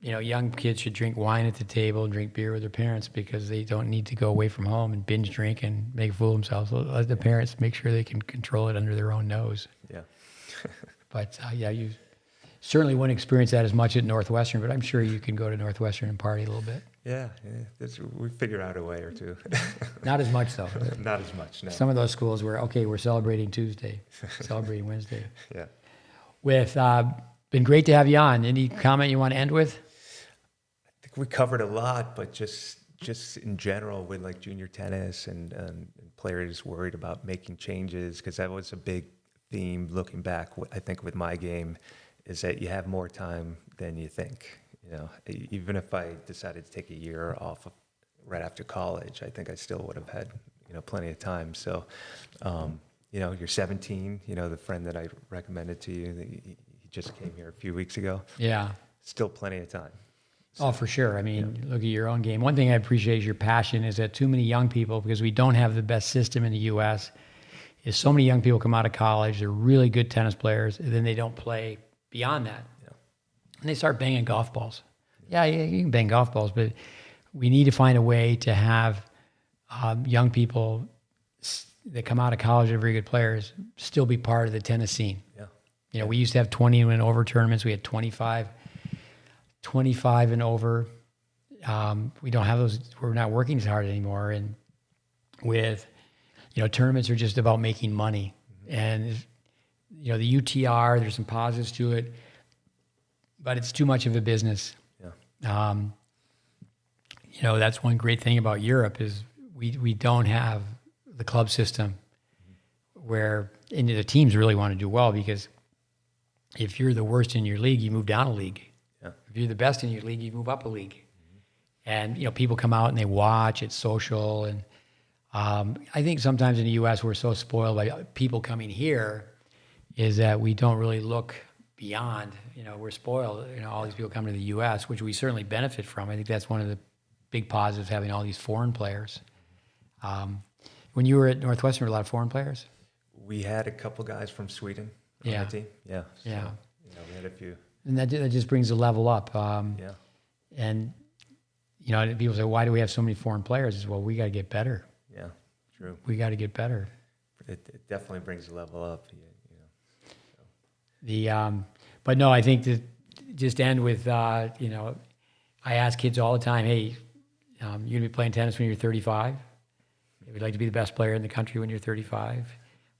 that, young kids should drink wine at the table and drink beer with their parents, because they don't need to go away from home and binge drink and make a fool of themselves. Let the parents make sure they can control it under their own nose. Yeah. But you certainly wouldn't experience that as much at Northwestern, but I'm sure you can go to Northwestern and party a little bit. Yeah. We figure out a way or two. Not as much, though. Not as much, no. Some of those schools we're celebrating Tuesday, celebrating Wednesday. Yeah. Been great to have you on. Any comment you want to end with? I think we covered a lot, but just in general with like junior tennis and players worried about making changes, because that was a big theme looking back. I think with my game is that you have more time than you think. Even if I decided to take a year off right after college, I think I still would have had plenty of time. So, you're 17. The friend that I recommended to you, he just came here a few weeks ago. Yeah. Still plenty of time. So, oh, for sure. I mean, look at your own game. One thing I appreciate is your passion, is that too many young people, because we don't have the best system in the U.S., is so many young people come out of college, they're really good tennis players, and then they don't play beyond that. Yeah. And they start banging golf balls. Yeah, you can bang golf balls, but we need to find a way to have young people that come out of college and are very good players still be part of the tennis scene. Yeah. We used to have 20 and over tournaments. We had 25 and over. We don't have those. We're not working as hard anymore. And with, tournaments are just about making money. Mm-hmm. And, the UTR, there's some positives to it, but it's too much of a business. Yeah. you know, that's one great thing about Europe is we don't have the club system where and the teams really want to do well, because if you're the worst in your league, you move down a league. Yeah. If you're the best in your league, you move up a league. And, you know, people come out and they watch, it's social. And I think sometimes in the U.S. we're so spoiled by people coming here is that we don't really look beyond, you know, we're spoiled, you know, all these people come to the U.S., which we certainly benefit from. I think that's one of the big positives, having all these foreign players. When you were at Northwestern, were a lot of foreign players? We had a couple guys from Sweden on Yeah. the team. Yeah. So, Yeah. you know, we had a few. And that just brings the level up. Yeah. And, you know, people say, why do we have so many foreign players? It's, well, we got to get better. Yeah. True. We got to get better. It definitely brings the level up. You know. But no, I think that just end with, you know, I ask kids all the time, hey, you're going to be playing tennis when you're 35. We'd like to be the best player in the country when you're 35.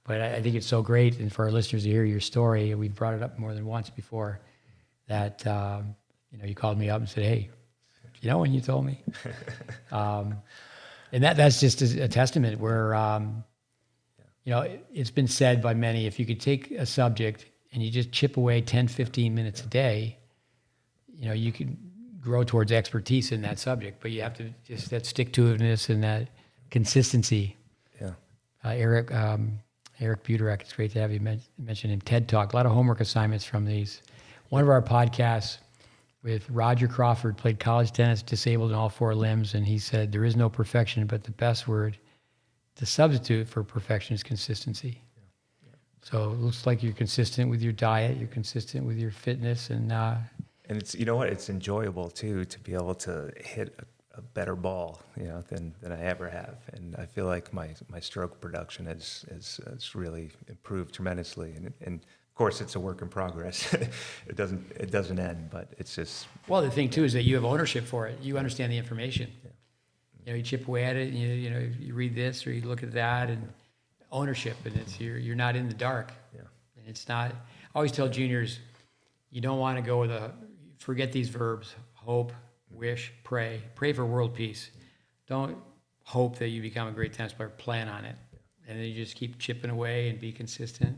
But I think it's so great, and for our listeners to hear your story, we've brought it up more than once before, that, you know, you called me up and said, hey, you know when you told me? And that's just a testament where, you know, it's been said by many, if you could take a subject and you just chip away 10, 15 minutes a day, you know, you could grow towards expertise in that subject, but you have to just that stick-to-itiveness and that consistency. Yeah. Eric Buderek, it's great to have you mention in TED Talk. A lot of homework assignments from these. One of our podcasts with Roger Crawford, played college tennis, disabled in all four limbs, and he said, there is no perfection, but the best word, the substitute for perfection is consistency. So it looks like you're consistent with your diet, you're consistent with your fitness, and it's, you know what, it's enjoyable too to be able to hit a better ball, you know, than I ever have. And I feel like my stroke production has really improved tremendously. And of course it's a work in progress. It doesn't end, but it's just. Well, the thing too is that you have ownership for it. You understand the information. Yeah. You know, you chip away at it, and you know, you read this or you look at that, and ownership, and it's you're not in the dark. Yeah. And it's not. I always tell juniors, you don't want to go with forget these verbs: hope, wish, pray. Pray for world peace. Don't hope that you become a great tennis player. Plan on it, and then you just keep chipping away and be consistent.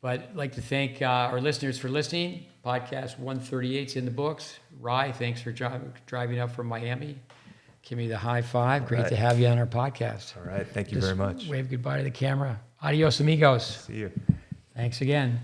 But I'd like to thank our listeners for listening. Podcast 138's in the books. Ry, thanks for driving up from Miami. Give me the high five. Great to have you on our podcast. All right. Thank you very much. Wave goodbye to the camera. Adios, amigos. See you. Thanks again.